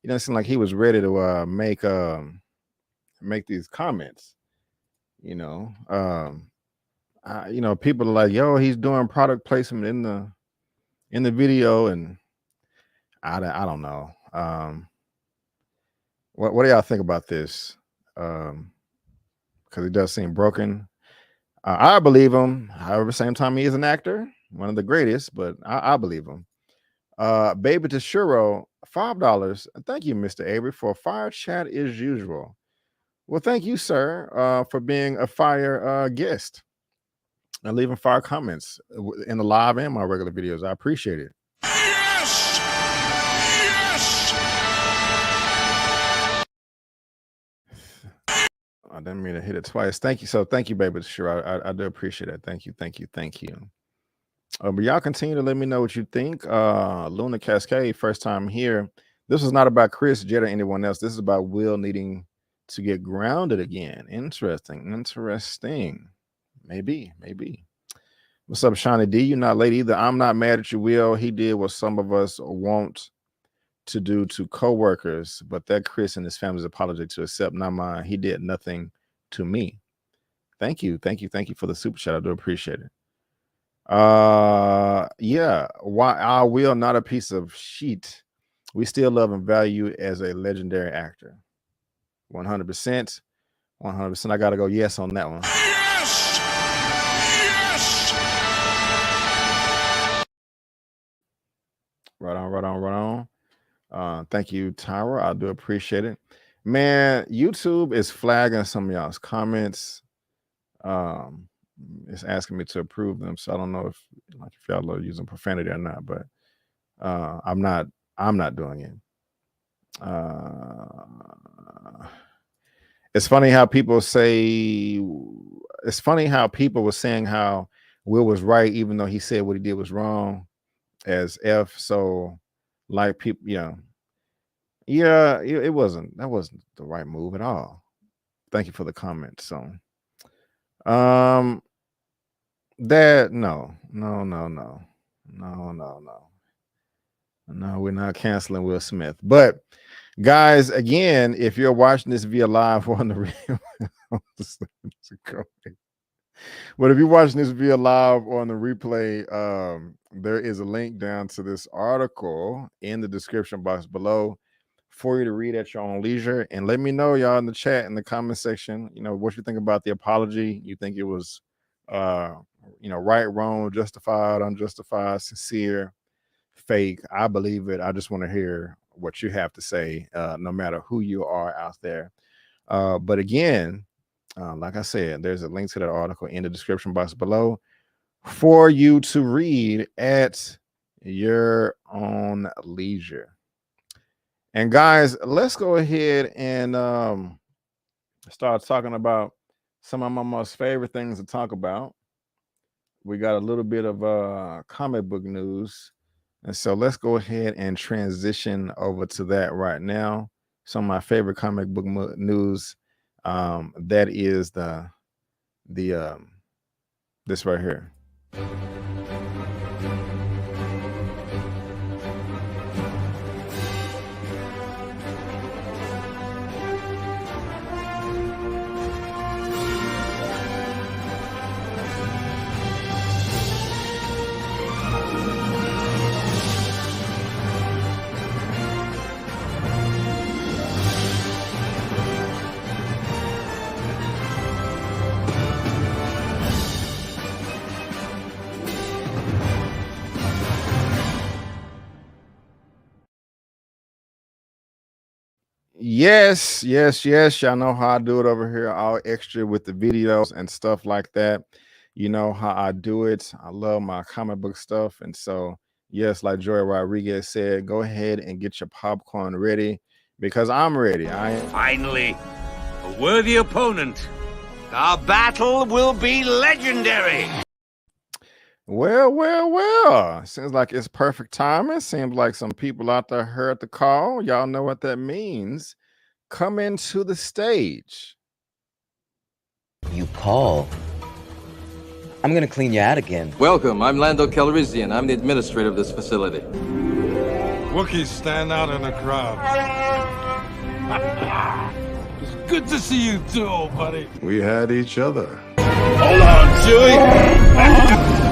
He doesn't seem like he was ready to make these comments. You know, people are like, "Yo, he's doing product placement in the video," and I don't know. What do y'all think about this? Because it does seem broken. I believe him. However, same time he is an actor, one of the greatest, but I believe him. Baby to Shuro, $5. Thank you, Mr. Avery, for a fire chat as usual. Well, thank you, sir, for being a fire guest and leaving fire comments in the live and my regular videos. I appreciate it. Yes! Yes! I didn't mean to hit it twice. Thank you. So thank you, baby. Sure, I do appreciate it. Thank you. But y'all continue to let me know what you think. Luna Cascade, first time here. This is not about Chris, Jed, or anyone else. This is about Will needing to get grounded again. Interesting. Maybe. What's up, Shawnee D? You're not late either. I'm not mad at you, Will. He did what some of us want to do to co-workers, but that Chris and his family's apology to accept, not mine. He did nothing to me. Thank you for the super chat. I do appreciate it. Yeah, why I will not a piece of shit. We still love and value as a legendary actor. 100%. I gotta go yes on that one. Yes! Yes! Right on. Thank you, Tyra. I do appreciate it. Man, YouTube is flagging some of y'all's comments. It's asking me to approve them, so I don't know if y'all are using profanity or not, but I'm not doing it. It's funny how people were saying how Will was right, even though he said what he did was wrong as F. So like people, that wasn't the right move at all. Thank you for the comment. So that no, we're not canceling Will Smith. But guys, again, if you're watching this via live on the but if you're watching this via live on the replay, there is a link down to this article in the description box below for you to read at your own leisure. And let me know, y'all, in the chat, in the comment section, what you think about the apology. You think it was right, wrong, justified, unjustified, sincere, fake? I believe it. I just want to hear what you have to say, no matter who you are out there. But again, like I said, there's a link to that article in the description box below for you to read at your own leisure. And guys, let's go ahead and start talking about some of my most favorite things to talk about. We got a little bit of comic book news, and so let's go ahead and transition over to that right now. Some of my favorite comic book news. That is this right here. Yes. Y'all know how I do it over here, all extra with the videos and stuff like that. You know how I do it. I love my comic book stuff. And so, yes, like Joy Rodriguez said, go ahead and get your popcorn ready because I'm ready. Finally, a worthy opponent. Our battle will be legendary. Well. Seems like it's perfect timing. Seems like some people out there heard the call. Y'all know what that means. Come into the stage. You call. I'm going to clean you out again. Welcome. I'm Lando Calrissian. I'm the administrator of this facility. Wookiees stand out in the crowd. It's good to see you too, old buddy. We had each other. Hold on, Chewie.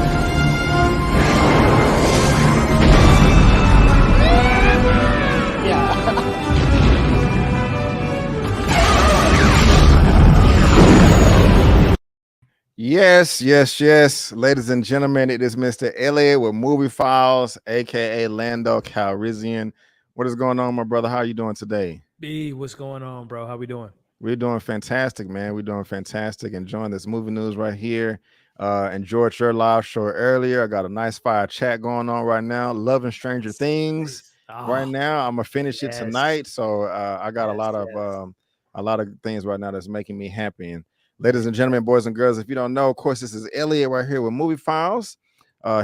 Yes. Ladies and gentlemen, it is Mr. Elliot with Movie Files, aka Lando Calrissian. What is going on, my brother? How are you doing today? B, what's going on, bro? How we doing? We're doing fantastic, man. We're doing fantastic. Enjoying this movie news right here. Enjoyed your live show earlier. I got a nice fire chat going on right now. Loving Stranger Things right now. I'm gonna finish it tonight. So I got a lot of things right now that's making me happy. And ladies and gentlemen, boys and girls, if you don't know, of course, this is Elliot right here with Movie Files.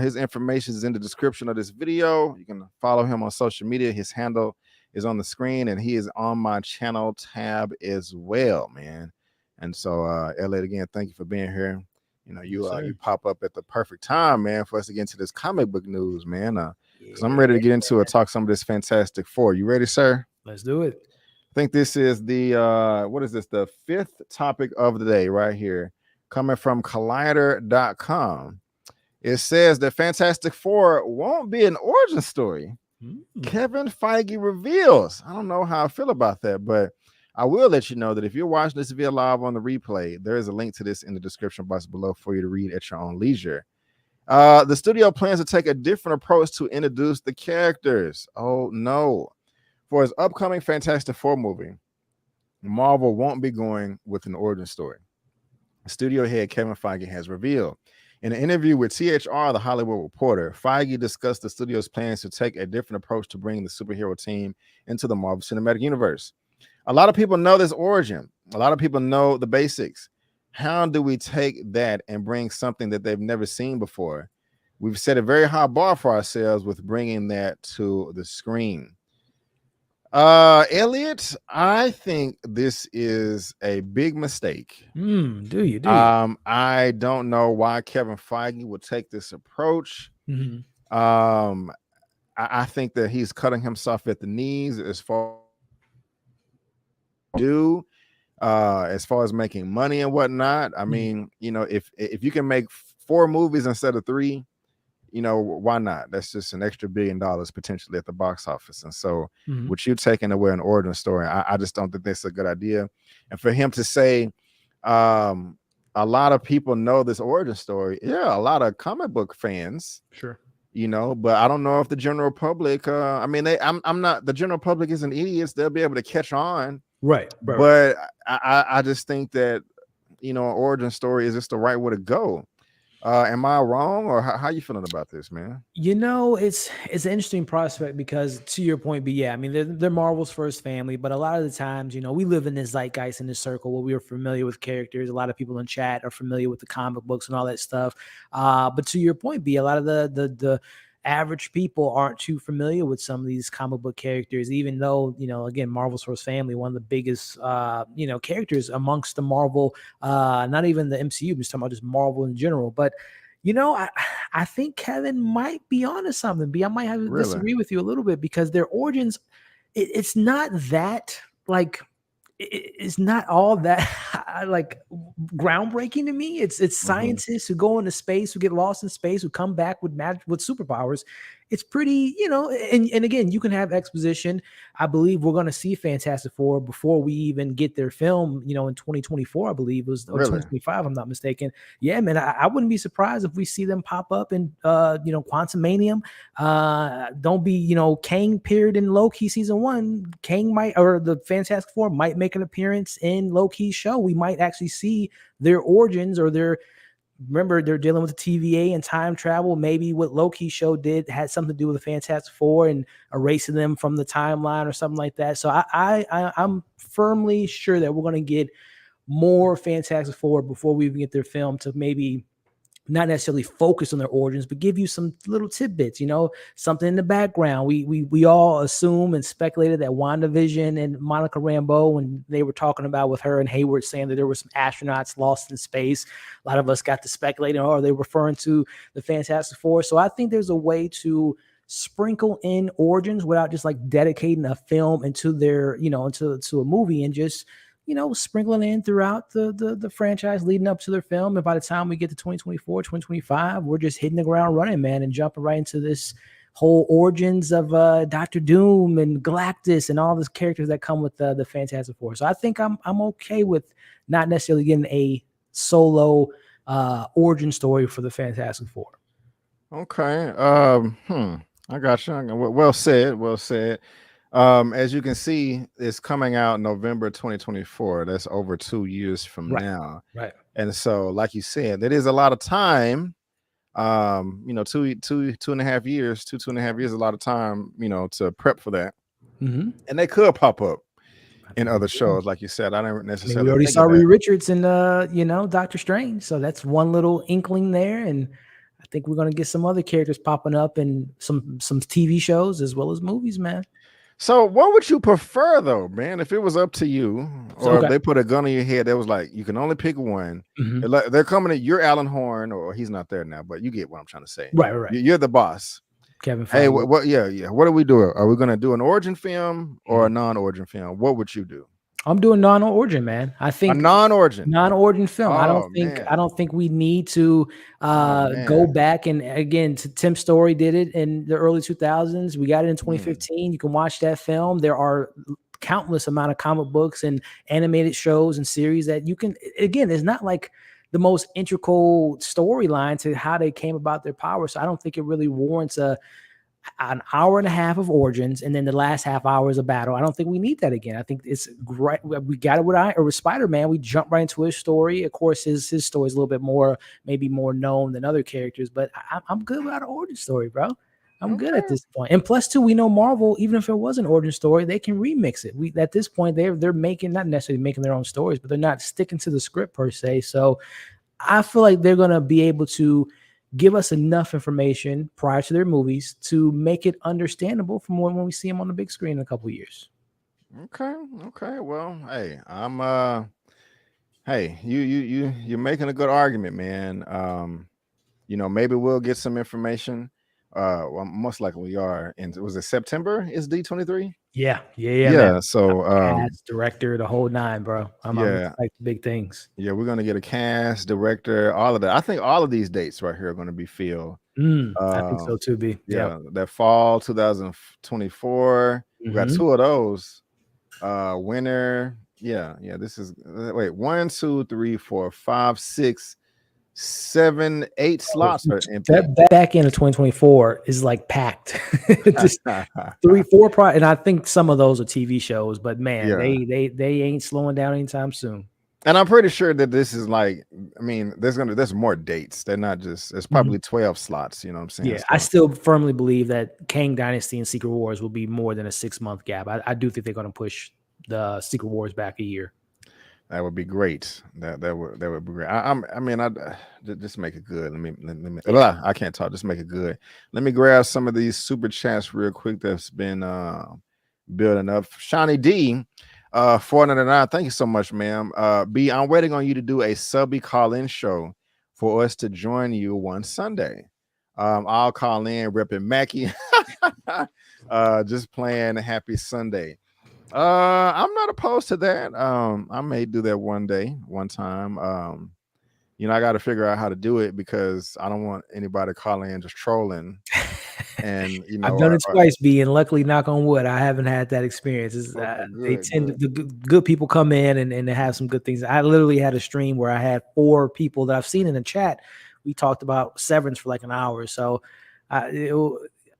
His information is in the description of this video. You can follow him on social media. His handle is on the screen, and he is on my channel tab as well, man. And so, Elliot, again, thank you for being here. You know, you pop up at the perfect time, man, for us to get into this comic book news, man. Because I'm ready to get into it, talk some of this Fantastic Four. You ready, sir? Let's do it. I think this is the what is this? The 5th topic of the day right here, coming from Collider.com. It says that Fantastic Four won't be an origin story. Kevin Feige reveals. I don't know how I feel about that, but I will let you know that if you're watching this via live on the replay, there is a link to this in the description box below for you to read at your own leisure. The studio plans to take a different approach to introduce the characters. Oh no. For his upcoming Fantastic Four movie, Marvel won't be going with an origin story. Studio head Kevin Feige has revealed. In an interview with THR, the Hollywood Reporter, Feige discussed the studio's plans to take a different approach to bringing the superhero team into the Marvel Cinematic Universe. A lot of people know this origin. A lot of people know the basics. How do we take that and bring something that they've never seen before? We've set a very high bar for ourselves with bringing that to the screen. Elliot, I think this is a big mistake. Do you? I don't know why Kevin Feige would take this approach. I think that he's cutting himself at the knees as far as making money and whatnot. I mean, you know, if you can make 4 movies instead of 3, you know, why not? That's just an extra $1 billion potentially at the box office. And so with you taking away an origin story, I just don't think that's a good idea. And for him to say a lot of people know this origin story, yeah, a lot of comic book fans, sure, you know, but I don't know if the general public, I mean, I'm not, the general public isn't idiots. They'll be able to catch on. Right. But I just think that, you know, an origin story is just the right way to go. Am I wrong, or how you feeling about this, man? You know, it's an interesting prospect because, to your point, but yeah, I mean, they're Marvel's first family, but a lot of the times, you know, we live in this zeitgeist, in this circle where we are familiar with characters. A lot of people in chat are familiar with the comic books and all that stuff. But to your point, B, a lot of the average people aren't too familiar with some of these comic book characters, even though, you know, again, Marvel's first family, one of the biggest, you know, characters amongst the Marvel, not even the MCU, I'm just talking about just Marvel in general. But, you know, I think Kevin might be onto something. B, I might have to disagree with you a little bit because their origins, it's not that, like, it's not all that like groundbreaking to me. It's scientists who go into space, who get lost in space, who come back with superpowers. It's pretty, you know, and again, you can have exposition. I believe we're going to see Fantastic Four before we even get their film, you know, in 2024, I believe it was, or 2025, I'm not mistaken. Yeah, man, I wouldn't be surprised if we see them pop up in, you know, Quantumanium. Don't be, you know, Kang appeared in Loki season 1. Kang might, or the Fantastic Four might make an appearance in Loki's show. We might actually see their origins or their, remember, they're dealing with the TVA and time travel. Maybe what Loki's show had something to do with the Fantastic Four and erasing them from the timeline or something like that. So I'm firmly sure that we're going to get more Fantastic Four before we even get their film, to maybe not necessarily focus on their origins, but give you some little tidbits, you know, something in the background. We all assume and speculated that WandaVision and Monica Rambeau, when they were talking about with her and Hayward saying that there were some astronauts lost in space, a lot of us got to speculate, or are they referring to the Fantastic Four? So I think there's a way to sprinkle in origins without just like dedicating a film into their, you know, into a movie, and just, you know, sprinkling in throughout the franchise leading up to their film. And by the time we get to 2024, 2025, we're just hitting the ground running, man, and jumping right into this whole origins of Dr. Doom and Galactus and all these characters that come with the Fantastic Four. So I think I'm okay with not necessarily getting a solo origin story for the Fantastic Four. Okay. I got you. Well said. As you can see, it's coming out November 2024. That's over 2 years from now. Right. And so, like you said, that is a lot of time. You know, 2.5 years, 2.5 years, a lot of time, you know, to prep for that. And they could pop up in other shows, like you said. I don't necessarily. We already saw Reed Richards in you know, Doctor Strange. So that's one little inkling there. And I think we're gonna get some other characters popping up in some TV shows as well as movies, man. So what would you prefer though, man? If it was up to you, or if they put a gun on your head that was like you can only pick one. They're coming at you're Alan Horn, or he's not there now, but you get what I'm trying to say. Right. You're the boss. Kevin Feige. Hey, what? Yeah. What are we doing? Are we gonna do an origin film or a non-origin film? What would you do? I'm doing non-origin, man. I think a non-origin film. Oh, I don't think we need to go back, and again, Tim Story did it in the early 2000s. We got it in 2015. You can watch that film. There are countless amount of comic books and animated shows and series that you can, again, it's not like the most integral storyline to how they came about their power. So I don't think it really warrants an hour and a half of origins and then the last half hour is a battle. I don't think we need that again. I think it's great. We got it with Spider-Man. We jump right into his story. Of course, his story is a little bit more, maybe more known than other characters, but I'm good without an origin story, bro. I'm good at this point. And plus, too, we know Marvel, even if it was an origin story, they can remix it. At this point, they're making, not necessarily making their own stories, but they're not sticking to the script per se. So I feel like they're gonna be able to give us enough information prior to their movies to make it understandable from when we see them on the big screen in a couple of years. Okay. Well, hey, hey, you're making a good argument, man. Maybe we'll get some information. Well, most likely we are. And was it September? Is D23? Yeah. Man. So cast, director, the whole nine, bro. I'm like big things. Yeah, we're gonna get a cast, director, all of that. I think all of these dates right here are gonna be filled. I think so too, B. Yeah, that fall 2024. We got two of those. Winter. Yeah. This is 1, 2, 3, 4, 5, 6, 7, 8 slots are empty. That back end of 2024 is like packed. Just 3, 4 and I think some of those are TV shows, but man, they ain't slowing down anytime soon. And I'm pretty sure that this is like, I mean, there's more dates. They're not just, it's probably 12 slots, you know what I'm saying? Yeah, I still firmly believe that Kang Dynasty and Secret Wars will be more than a 6-month gap. I do think they're going to push the Secret Wars back a year. That would be great. That would be great. I mean, just make it good. Let me. I can't talk. Just make it good. Let me grab some of these super chats real quick. That's been building up. Shawnee D, 499. Thank you so much, ma'am. B, I'm waiting on you to do a subby call-in show for us to join you one Sunday. I'll call in repping Mackie. Just playing a happy Sunday. I'm not opposed to that. I may do that one time. I got to figure out how to do it because I don't want anybody calling in just trolling. And I've done it twice, B, and luckily, knock on wood, I haven't had that experience. The good people come in and they have some good things. I literally had a stream where I had 4 people that I've seen in the chat. We talked about Severance for like an hour, so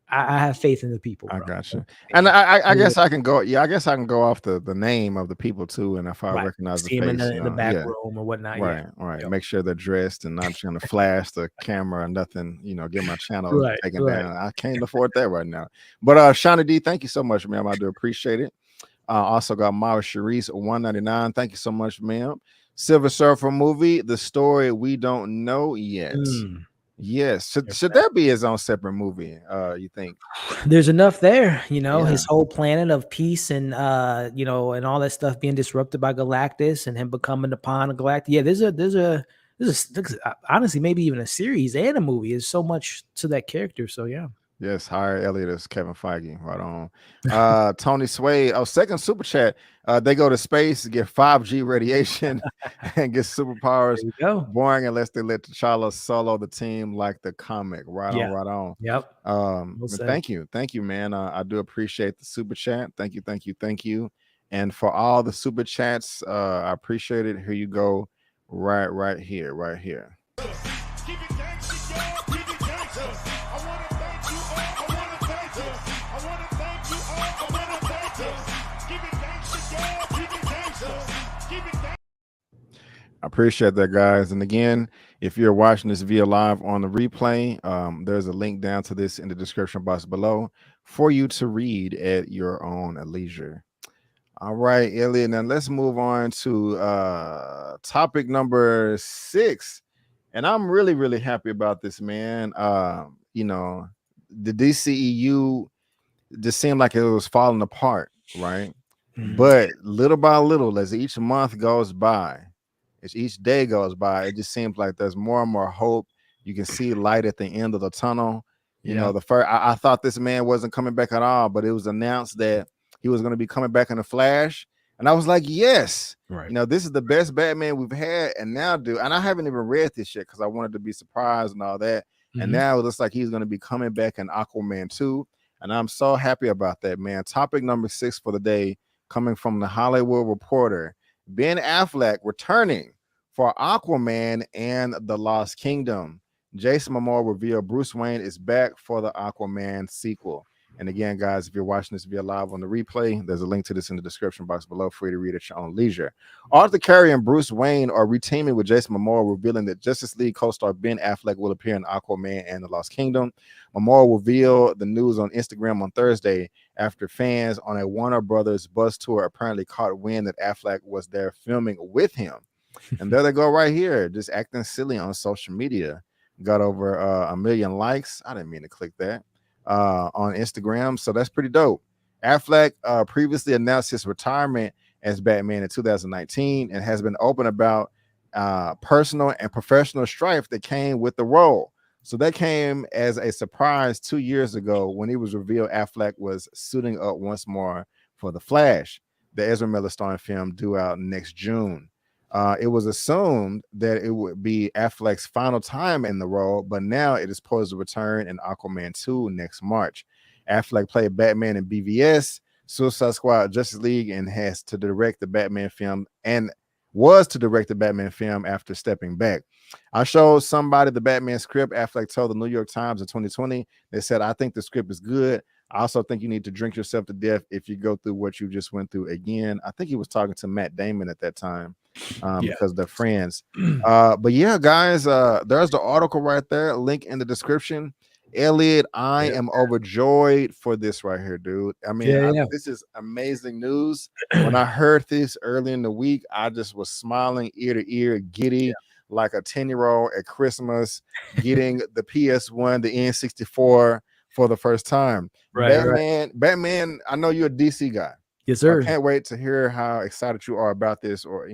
I have faith in the people. Bro. I got you. And I guess I can go. Yeah, I guess I can go off the name of the people too. And if I recognize the face, in the back room or whatnot. Right. Yep. Make sure they're dressed and not trying to flash the camera or nothing. Get my channel taken down. I can't afford that right now. But Shawnee D, thank you so much, ma'am. I do appreciate it. Also got Mara Sharice 199. Thank you so much, ma'am. Silver Surfer movie, the story we don't know yet. Yes. Should that be his own separate movie? You think? There's enough there, his whole planet of peace and and all that stuff being disrupted by Galactus and him becoming the pawn of Galactus. Yeah, there's honestly maybe even a series and a movie. There's so much to that character. So yeah. Yes, hire Elliot as Kevin Feige. Right on. Tony Sway, second super chat. They go to space, get 5G radiation, and get superpowers. Boring unless they let T'Challa solo the team like the comic. Right on. Yep. Thank you, man. I do appreciate the super chat. Thank you. And for all the super chats, I appreciate it. Here you go. Right here. I appreciate that, guys. And again, if you're watching this via live on the replay, there's a link down to this in the description box below for you to read at your own leisure. All right, Elliot. Now let's move on to topic number 6. And I'm really, really happy about this, man. The DCEU just seemed like it was falling apart, right? Mhm. But little by little, as each month goes by, as each day goes by, it just seems like there's more and more hope. You can see light at the end of the tunnel. You know, I thought this man wasn't coming back at all, but it was announced that he was going to be coming back in the Flash. And I was like, yes, Right. you know, this is the best Batman we've had. And now, dude, and I haven't even read this shit because I wanted to be surprised and all that. And now it looks like he's going to be coming back in Aquaman 2. And I'm so happy about that, man. Topic number 6 for the day, coming from the Hollywood Reporter. Ben Affleck returning for Aquaman and the Lost Kingdom. Jason Momoa revealed Bruce Wayne is back for the Aquaman sequel. And again, guys, if you're watching this via live on the replay, there's a link to this in the description box below for you to read at your own leisure. Arthur Curry and Bruce Wayne are reteaming with Jason Momoa, revealing that Justice League co-star Ben Affleck will appear in Aquaman and the Lost Kingdom. Momoa revealed the news on Instagram on Thursday after fans on a Warner Brothers bus tour apparently caught wind that Affleck was there filming with him. And there they go right here, just acting silly on social media. Got over 1 million likes. I didn't mean to click that. On Instagram, so that's pretty dope. Affleck previously announced his retirement as Batman in 2019 and has been open about personal and professional strife that came with the role. So that came as a surprise 2 years ago when it was revealed Affleck was suiting up once more for The Flash, the Ezra Miller starring film due out next June. It was assumed that it would be Affleck's final time in the role, but now it is poised to return in Aquaman 2 next March. Affleck played Batman in BVS, Suicide Squad, Justice League, and has to direct the Batman film and was to direct the Batman film after stepping back. I showed somebody the Batman script. Affleck told the New York Times in 2020, they said, I think the script is good. I also think you need to drink yourself to death if you go through what you just went through again. I think he was talking to Matt Damon at that time. Because they're friends. But yeah, guys, there's the article right there, link in the description. Elliot, I am overjoyed for this right here, dude. I mean, this is amazing news. When I heard this early in the week, I just was smiling ear to ear, giddy like a 10-year-old at Christmas getting the PS1, the N64 for the first time. Batman, I know you're a DC guy. Yes, sir. I can't wait to hear how excited you are about this, or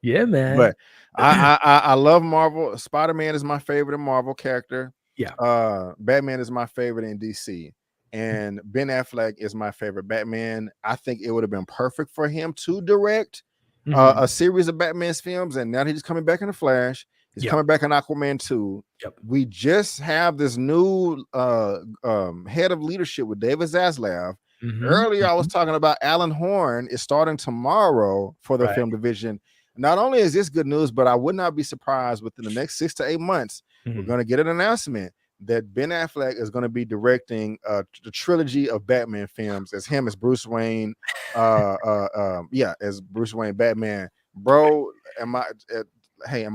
yeah, man. But I love Marvel. Spider-Man is my favorite Marvel character. Batman is my favorite in DC, and Ben Affleck is my favorite Batman. I think it would have been perfect for him to direct a series of Batman's films, and now he's coming back in the Flash. He's coming back in Aquaman 2. We just have this new head of leadership with David Zaslav. Earlier, I was talking about Alan Horn is starting tomorrow for the film division. Not only is this good news, but I would not be surprised within the next 6 to 8 months, we're going to get an announcement that Ben Affleck is going to be directing the trilogy of Batman films as him as Bruce Wayne. As Bruce Wayne Batman. Bro, am I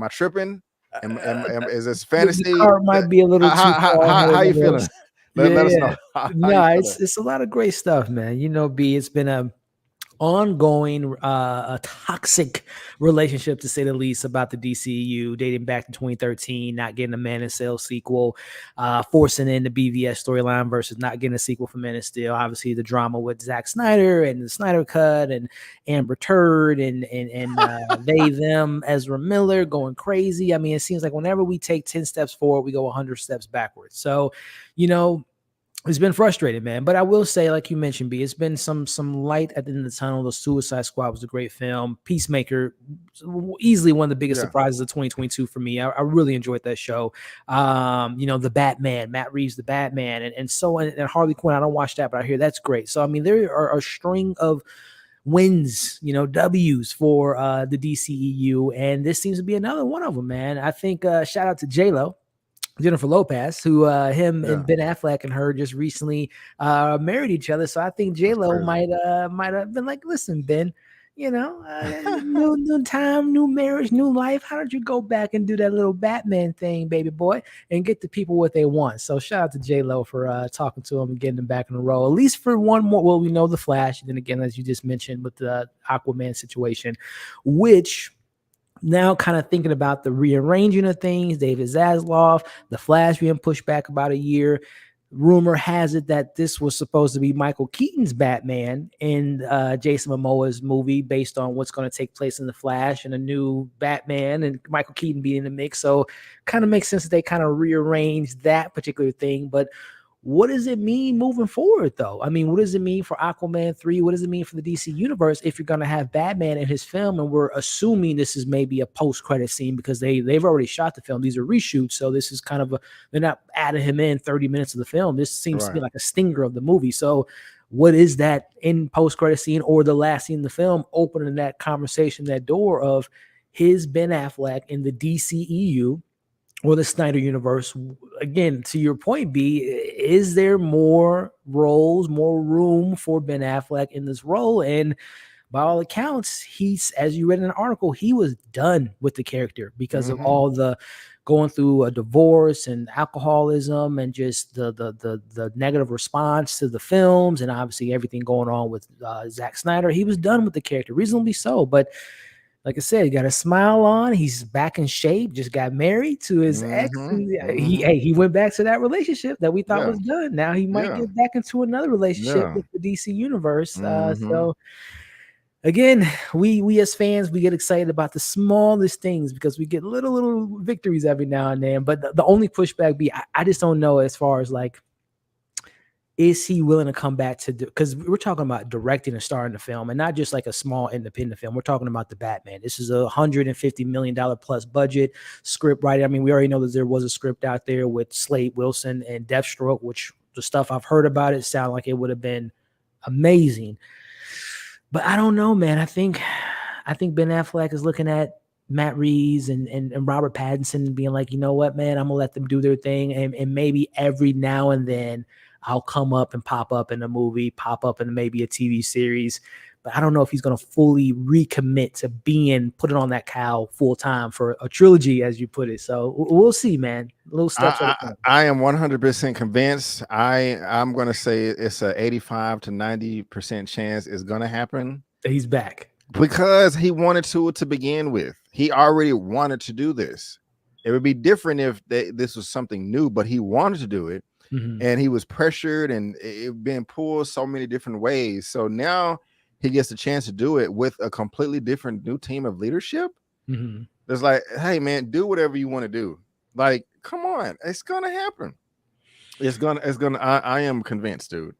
tripping? Is this fantasy? The car might be a little too how you feeling? Let us know. No, it's a lot of great stuff, man. B, it's been a ongoing a toxic relationship, to say the least, about the DCEU, dating back to 2013, not getting a Man of Steel sequel, forcing in the BVS storyline versus not getting a sequel for Man of Steel. Obviously the drama with Zack Snyder and the Snyder Cut and Amber Turd and they, them, Ezra Miller going crazy. I mean, it seems like whenever we take 10 steps forward, we go 100 steps backwards. So, it's been frustrating, man. But I will say, like you mentioned, B, it's been some light at the end of the tunnel. The Suicide Squad was a great film. Peacemaker, easily one of the biggest surprises of 2022 for me. I really enjoyed that show. The Batman, Matt Reeves, the Batman, and Harley Quinn. I don't watch that, but I hear that's great. So I mean, there are a string of wins, W's for the DCEU, and this seems to be another one of them, man. I think shout out to J-Lo, Jennifer Lopez, who and Ben Affleck and her just recently married each other. So I think J-Lo might have been like, listen, Ben, new time, new marriage, new life. How did you go back and do that little Batman thing, baby boy, and get the people what they want? So shout out to J-Lo for talking to him and getting them back in the role, at least for one more. Well, we know the Flash. And then again, as you just mentioned with the Aquaman situation, which now kind of thinking about the rearranging of things, David Zaslav, the Flash being pushed back about a year. rumor has it that this was supposed to be Michael Keaton's Batman in Jason Momoa's movie, based on what's going to take place in the Flash and a new Batman and Michael Keaton being in the mix. So kind of makes sense that they kind of rearranged that particular thing. But what does it mean moving forward, though? I mean, what does it mean for Aquaman 3? What does it mean for the DC universe if you're going to have Batman in his film? And we're assuming this is maybe a post-credit scene because they've already shot the film. These are reshoots. So this is kind of they're not adding him in 30 minutes of the film. This seems to be like a stinger of the movie. So what is that in post-credit scene or the last scene in the film opening that conversation, that door of his Ben Affleck in the DCEU or the Snyder universe? Again, to your point, B, is there more roles, more room for Ben Affleck in this role? And by all accounts, he's, as you read in an article, he was done with the character because of all the going through a divorce and alcoholism and just the negative response to the films and obviously everything going on with Zack Snyder. He was done with the character, reasonably so. But like I said, he got a smile on. He's back in shape. Just got married to his ex. He went back to that relationship that we thought was done. Now he might get back into another relationship with the DC universe. So again, we as fans, we get excited about the smallest things because we get little victories every now and then. But the only pushback be, I just don't know as far as like, is he willing to come back to do, because we're talking about directing and starring the film and not just like a small independent film. We're talking about the Batman. This is $150 million plus budget script writing. I mean, we already know that there was a script out there with Slade Wilson and Deathstroke, which the stuff I've heard about it sound like it would have been amazing. But I don't know, man. I think Ben Affleck is looking at Matt Reeves and Robert Pattinson being like, you know what, man, I'm gonna let them do their thing. And maybe every now and then I'll come up and pop up in a movie, pop up in maybe a TV series. But I don't know if he's going to fully recommit to put it on that cow full time for a trilogy, as you put it. So we'll see, man. Little steps. I am 100% convinced. I'm going to say it's a 85 to 90% chance it's going to happen. He's back because he wanted to begin with. He already wanted to do this. It would be different if this was something new, but he wanted to do it. And he was pressured and it been pulled so many different ways. So now he gets a chance to do it with a completely different new team of leadership. It's like, hey man, do whatever you want to do. Like, come on, it's gonna happen. It's gonna. I am convinced, dude.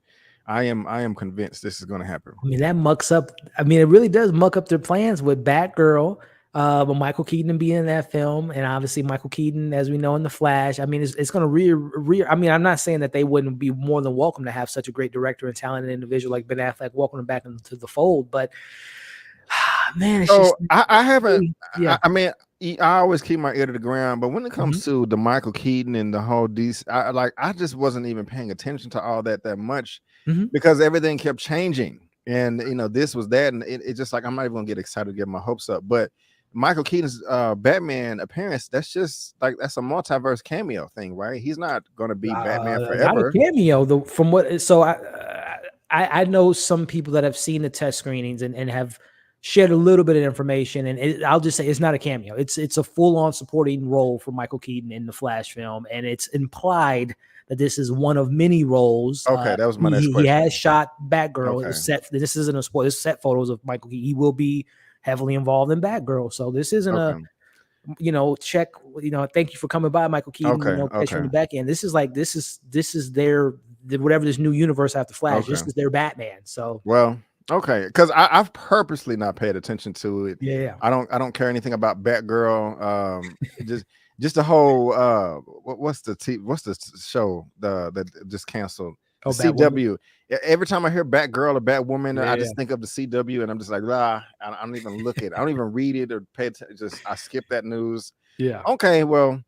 I am convinced this is gonna happen. I mean, that mucks up. I mean, it really does muck up their plans with Batgirl. But Michael Keaton being in that film, and obviously Michael Keaton, as we know, in The Flash. I mean, it's going to I mean, I'm not saying that they wouldn't be more than welcome to have such a great director and talented individual like Ben Affleck welcome him back into the fold. But man, it's just I haven't. Yeah. I mean, I always keep my ear to the ground, but when it comes to the Michael Keaton and the whole DC, I just wasn't even paying attention to all that much because everything kept changing, and you know, this was that, and it just like I'm not even gonna get excited to get my hopes up, but Michael Keaton's Batman appearance, that's just like that's a multiverse cameo thing, right? He's not going to be Batman forever. Not a cameo, from what. So I know some people that have seen the test screenings and have shared a little bit of information, and I'll just say it's not a cameo. It's a full-on supporting role for Michael Keaton in the Flash film, and it's implied that this is one of many roles. Okay, that was my next question. He has shot Batgirl. Okay. This isn't a spoiler. This is set photos of Michael Keaton. He will be heavily involved in Batgirl, so this isn't check. Thank you for coming by, Michael Keaton. From the back end. This is their whatever this new universe after Flash. This is their Batman. So okay, because I've purposely not paid attention to it. Yeah. I don't care anything about Batgirl. Just the whole what's the show that just canceled? Oh, CW. Every time I hear Batgirl or Batwoman, I just think of the CW, and I'm just like, I don't even look at it. I don't even read it or pay attention. I skip that news. Yeah. Okay, well,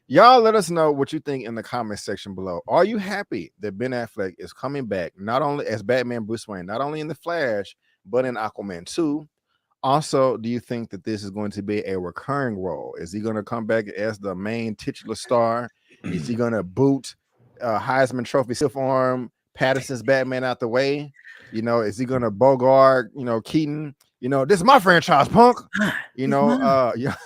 y'all let us know what you think in the comment section below. Are you happy that Ben Affleck is coming back, not only as Batman Bruce Wayne, not only in The Flash, but in Aquaman 2? Also, do you think that this is going to be a recurring role? Is he going to come back as the main titular star? Is he going to boot Heisman Trophy stiff arm Pattinson's Batman out the way? Is he gonna Bogart Keaton? This is my franchise, punk. Yeah,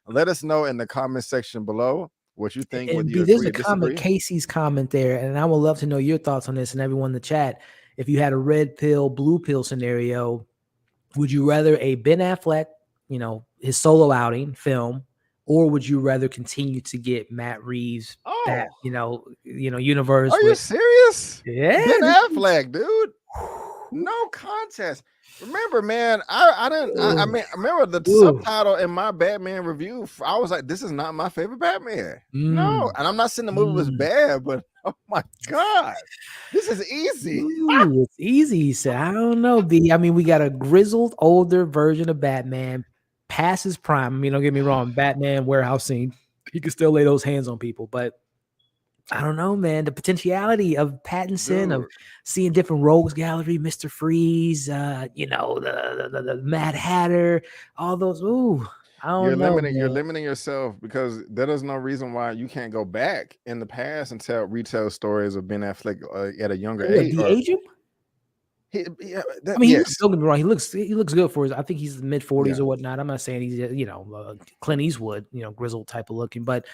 let us know in the comment section below. what you think, And whether B, you there's agree a or comment, disagree. Casey's comment there, and I would love to know your thoughts on this and everyone in the chat. If you had a red pill, blue pill scenario, would you rather a Ben Affleck, his solo outing film, or would you rather continue to get Matt Reeves that, universe Are you with serious? Yeah, Ben Affleck, dude. No contest. Remember, man, I remember the subtitle in my Batman review. I was like, this is not my favorite Batman. No, and I'm not saying the movie was bad, but oh my God, this is easy. Ooh, it's easy, he said. I don't know, B. I mean, we got a grizzled, older version of Batman, past his prime. I mean, don't get me wrong, Batman warehouse scene, he can still lay those hands on people, but I don't know, man. The potentiality of Pattinson, of seeing different rogues gallery, Mr. Freeze, the Mad Hatter, all those. Ooh, I don't know. You're limiting yourself because there is no reason why you can't go back in the past and retell stories of Ben Affleck at a younger age. De-age him? Don't get me wrong. He looks good for his. I think he's mid 40s or whatnot. I'm not saying he's Clint Eastwood, grizzled type of looking, but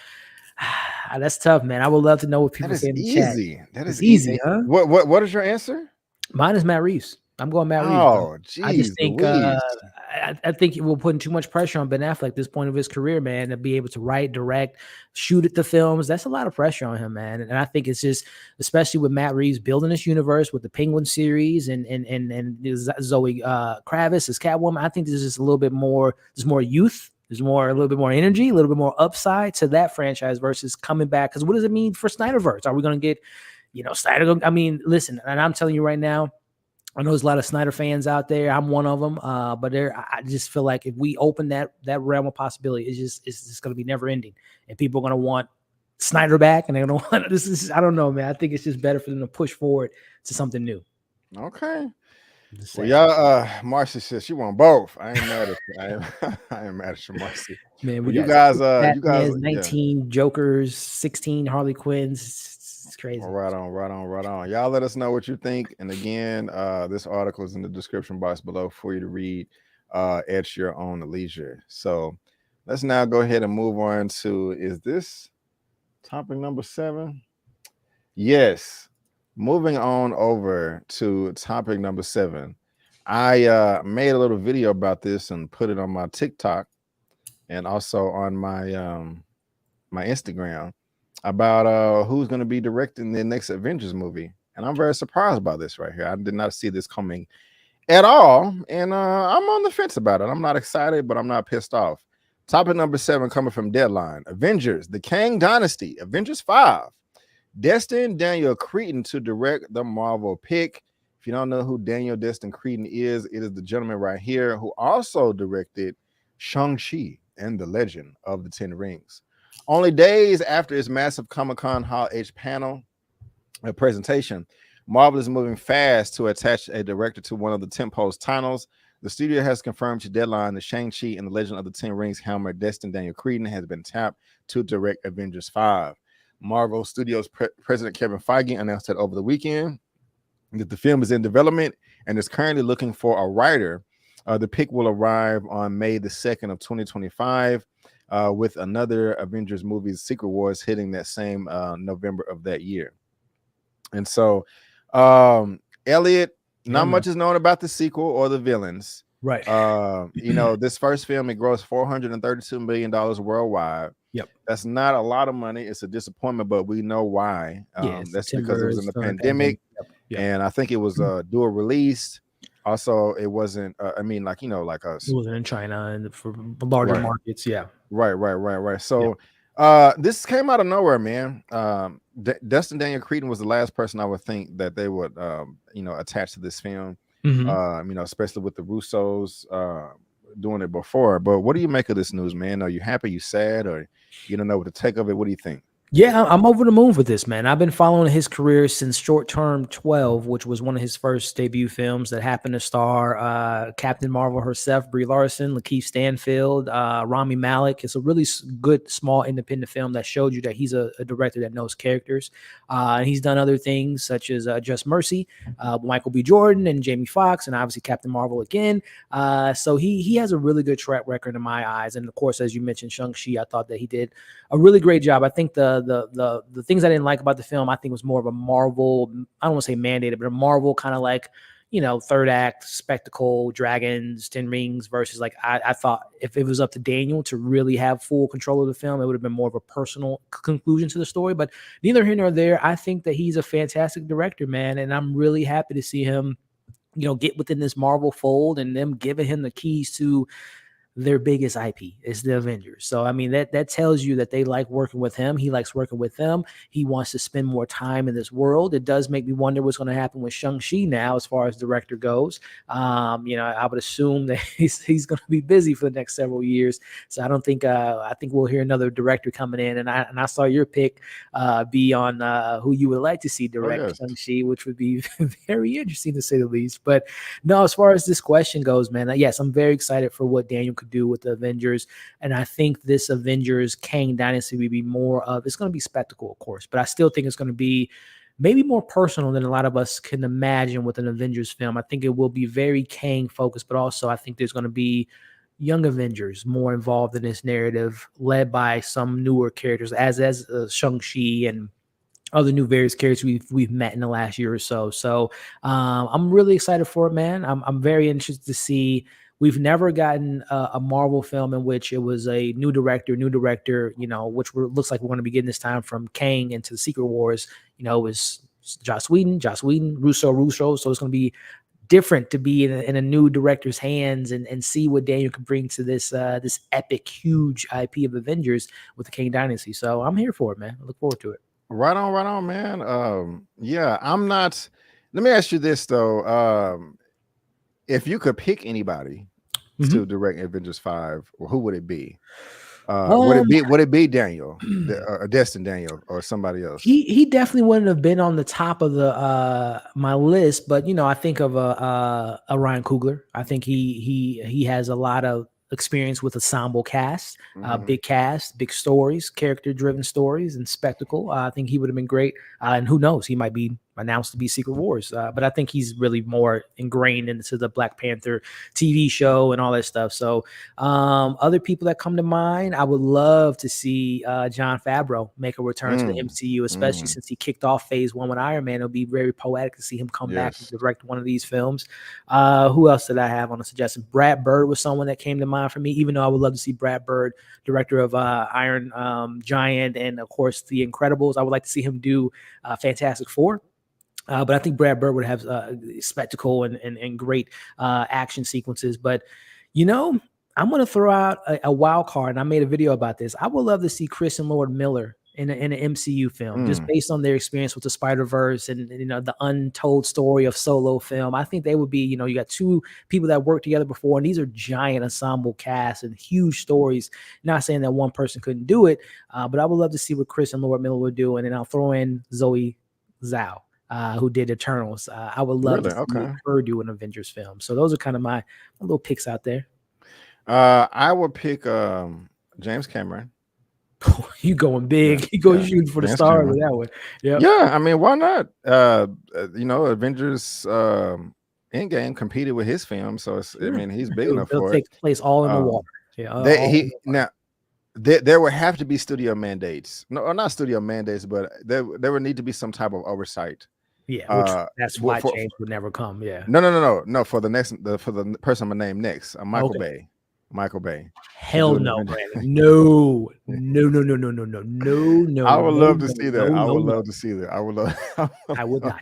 that's tough, man. I would love to know what people say in the chat. That is easy, huh? What is your answer? Mine is Matt Reeves. I'm going Matt Reeves. Oh, geez, I just think I think it will put too much pressure on Ben Affleck at this point of his career, man, to be able to write, direct, shoot at the films. That's a lot of pressure on him, man. And I think it's just, especially with Matt Reeves building this universe with the Penguin series and Zoe Kravitz as Catwoman. I think there's just a little bit more. There's more youth. There's a little bit more energy, a little bit more upside to that franchise versus coming back. Because what does it mean for Snyderverse? Are we going to get, Snyder? I mean, listen, and I'm telling you right now, I know there's a lot of Snyder fans out there. I'm one of them. But I just feel like if we open that realm of possibility, it's just going to be never ending, and people are going to want Snyder back, and they're going to want this. I don't know, man. I think it's just better for them to push forward to something new. Okay. Well, y'all, Marcy says she want both. I ain't mad at you. I ain't mad at you, Marcy. Man, you guys, 19 Jokers, 16 Harley Quinns. It's crazy. Right on. Y'all let us know what you think. And again, this article is in the description box below for you to read at your own leisure. So let's now go ahead and move on to, is this topic number 7? Yes. Moving on over to topic number 7. I made a little video about this and put it on my TikTok and also on my my Instagram about who's going to be directing the next Avengers movie. And I'm very surprised by this right here. I did not see this coming at all. And I'm on the fence about it. I'm not excited, but I'm not pissed off. Topic number 7 coming from Deadline. Avengers, the Kang Dynasty, Avengers 5. Destin Daniel Cretton to direct the Marvel pick. If you don't know who Destin Cretton is, it is the gentleman right here who also directed Shang-Chi and the Legend of the Ten Rings. Only days after its massive Comic-Con Hall H panel presentation, Marvel is moving fast to attach a director to one of the tentpole titles. The studio has confirmed to Deadline that Shang-Chi and the Legend of the Ten Rings helmet Destin Daniel Cretton has been tapped to direct Avengers 5. Marvel Studios President Kevin Feige announced that over the weekend that the film is in development and is currently looking for a writer. The pick will arrive on May the 2nd of 2025 with another Avengers movie, Secret Wars, hitting that same November of that year. And so, Elliot, not much is known about the sequel or the villains. Right. This first film, it grossed $432 million worldwide. Yep. That's not a lot of money. It's a disappointment, but we know why. That's because it was in the pandemic. Yep. And I think it was dual released. Also, it wasn't, it wasn't in China and for larger markets. Yeah. Right. So this came out of nowhere, man. Destin Daniel Cretton was the last person I would think that they would, attach to this film. Especially with the Russos doing it before. But what do you make of this news, man? Are you happy? You sad? Or you don't know what to take of it? What do you think? Yeah, I'm over the moon for this, man. I've been following his career since Short Term 12, which was one of his first debut films that happened to star Captain Marvel herself, Brie Larson, Lakeith Stanfield, Rami Malek. It's a really good, small, independent film that showed you that he's a director that knows characters. And he's done other things such as Just Mercy, Michael B. Jordan, and Jamie Foxx, and obviously Captain Marvel again. So he has a really good track record in my eyes. And of course, as you mentioned, Shang-Chi, I thought that he did a really great job. I think the things I didn't like about the film, I think was more of a Marvel, I don't want to say mandated, but a Marvel kind of like, third act spectacle, dragons, 10 rings versus like, I thought if it was up to Daniel to really have full control of the film, it would have been more of a personal conclusion to the story. But neither here nor there, I think that he's a fantastic director, man. And I'm really happy to see him, get within this Marvel fold and them giving him the keys to their biggest IP is the Avengers. So, I mean, that tells you that they like working with him. He likes working with them. He wants to spend more time in this world. It does make me wonder what's going to happen with Shang-Chi now, as far as director goes. I would assume that he's going to be busy for the next several years. So I don't think, I think we'll hear another director coming in. And I saw your pick be on who you would like to see direct Shang-Chi, which would be very interesting to say the least. But no, as far as this question goes, man, yes, I'm very excited for what Daniel could do with the Avengers. And I think this Avengers Kang Dynasty will be more of, it's going to be spectacle, of course, but I still think it's going to be maybe more personal than a lot of us can imagine with an Avengers film. I think it will be very Kang focused, but also I think there's going to be young Avengers more involved in this narrative, led by some newer characters as Shang-Chi and other new various characters we've met in the last year or so. So I'm really excited for it, man. I'm very interested to see. We've never gotten a Marvel film in which it was a new director, which looks like we're going to be getting this time from Kang into the Secret Wars. It was Joss Whedon, Russo. So it's going to be different to be in a new director's hands and see what Daniel can bring to this this epic, huge IP of Avengers with the Kang Dynasty. So I'm here for it, man. I look forward to it. Right on, man. Yeah, I'm not. Let me ask you this though. If you could pick anybody to direct Avengers 5, who would it be? Would it be Daniel, Destin Daniel, or somebody else? He definitely wouldn't have been on the top of the my list, but I think of a Ryan Coogler. I think he has a lot of experience with ensemble cast, big cast, big stories, character-driven stories, and spectacle. I think he would have been great. And who knows, he might be announced to be Secret Wars. But I think he's really more ingrained into the Black Panther TV show and all that stuff. So other people that come to mind, I would love to see Jon Favreau make a return to the MCU, especially since he kicked off phase 1 with Iron Man. It'll be very poetic to see him come back and direct one of these films. Who else did I have on a suggestion? Brad Bird was someone that came to mind for me, even though I would love to see Brad Bird, director of Iron Giant and, of course, The Incredibles. I would like to see him do Fantastic Four. But I think Brad Bird would have spectacle and great action sequences. But, I'm going to throw out a wild card, and I made a video about this. I would love to see Chris and Lord Miller in an MCU film, just based on their experience with the Spider-Verse and the untold story of Solo film. I think they would be, you got two people that worked together before, and these are giant ensemble casts and huge stories. Not saying that one person couldn't do it, but I would love to see what Chris and Lord Miller would do, and then I'll throw in Zoe Zhao, who did Eternals. I would love to see her do an Avengers film. So those are kind of my little picks out there. I would pick James Cameron. You going big? You go shooting for the stars with that one. Yeah, I mean, why not? Avengers Endgame competed with his film, so I mean, he's big enough for it. Take place all in the water. There would have to be studio mandates. No, not studio mandates, but there would need to be some type of oversight. Yeah, that's why James would never come. Yeah. No. For the person I'm gonna name next, Michael Bay. Hell no, Brandon. No. I would love to see that. I would love to see that. I would not.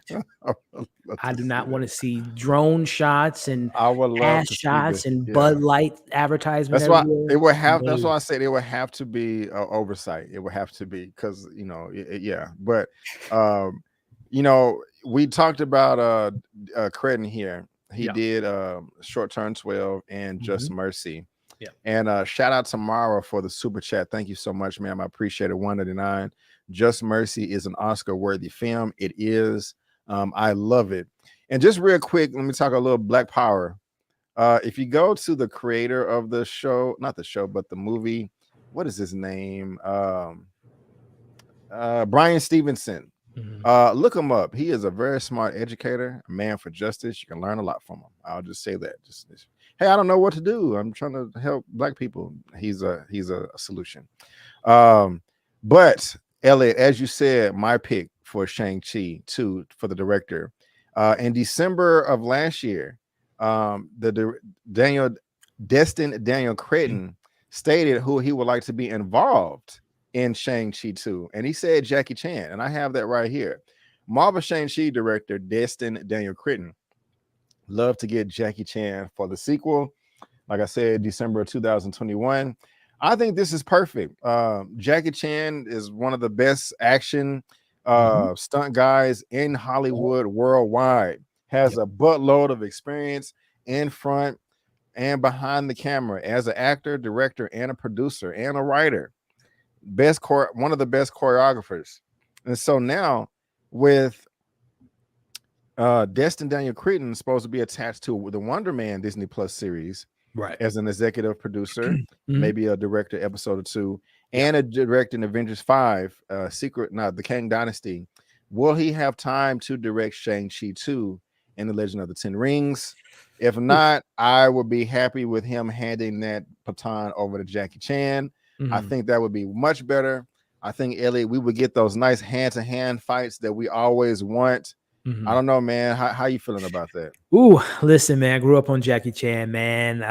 I do not want to see drone shots and ass shots and Bud Light advertisements. That's why it would have. That's why I said it would have to be oversight. It would have to be because But we talked about Cretton here. He did Short Term 12 and Just Mercy. Yeah. And shout out to Mara for the super chat. Thank you so much, ma'am. I appreciate it. 199. Just Mercy is an Oscar-worthy film. It is. I love it. And just real quick, let me talk a little Black Power. If you go to the creator of the show, not the show, but the movie, what is his name? Brian Stevenson. Look him up. He is a very smart educator, a man for justice. You can learn a lot from him. I'll just say that. Hey, I don't know what to do. I'm trying to help Black people. He's a solution. But Elliot, as you said, my pick for Shang-Chi 2 for the director. In December of last year, Destin Daniel Cretton stated who he would like to be involved in Shang-Chi 2, and he said Jackie Chan, and I have that right here. Marvel Shang-Chi director Destin Daniel Cretton love to get Jackie Chan for the sequel. Like I said, December of 2021. I think this is perfect. Jackie Chan is one of the best action stunt guys in Hollywood worldwide. Has a buttload of experience in front and behind the camera as an actor, director, and a producer and a writer. One of the best choreographers. And so now with Destin Daniel Cretton supposed to be attached to the Wonder Man Disney Plus series, right, as an executive producer, maybe a director episode or two, and a director in Avengers 5, the Kang Dynasty. Will he have time to direct Shang-Chi 2 and the Legend of the Ten Rings? If not, I would be happy with him handing that baton over to Jackie Chan. I think that would be much better. I think, Elliot, we would get those nice hand-to-hand fights that we always want. I don't know, man. How you feeling about that? Ooh, listen, man. I grew up on Jackie Chan, man.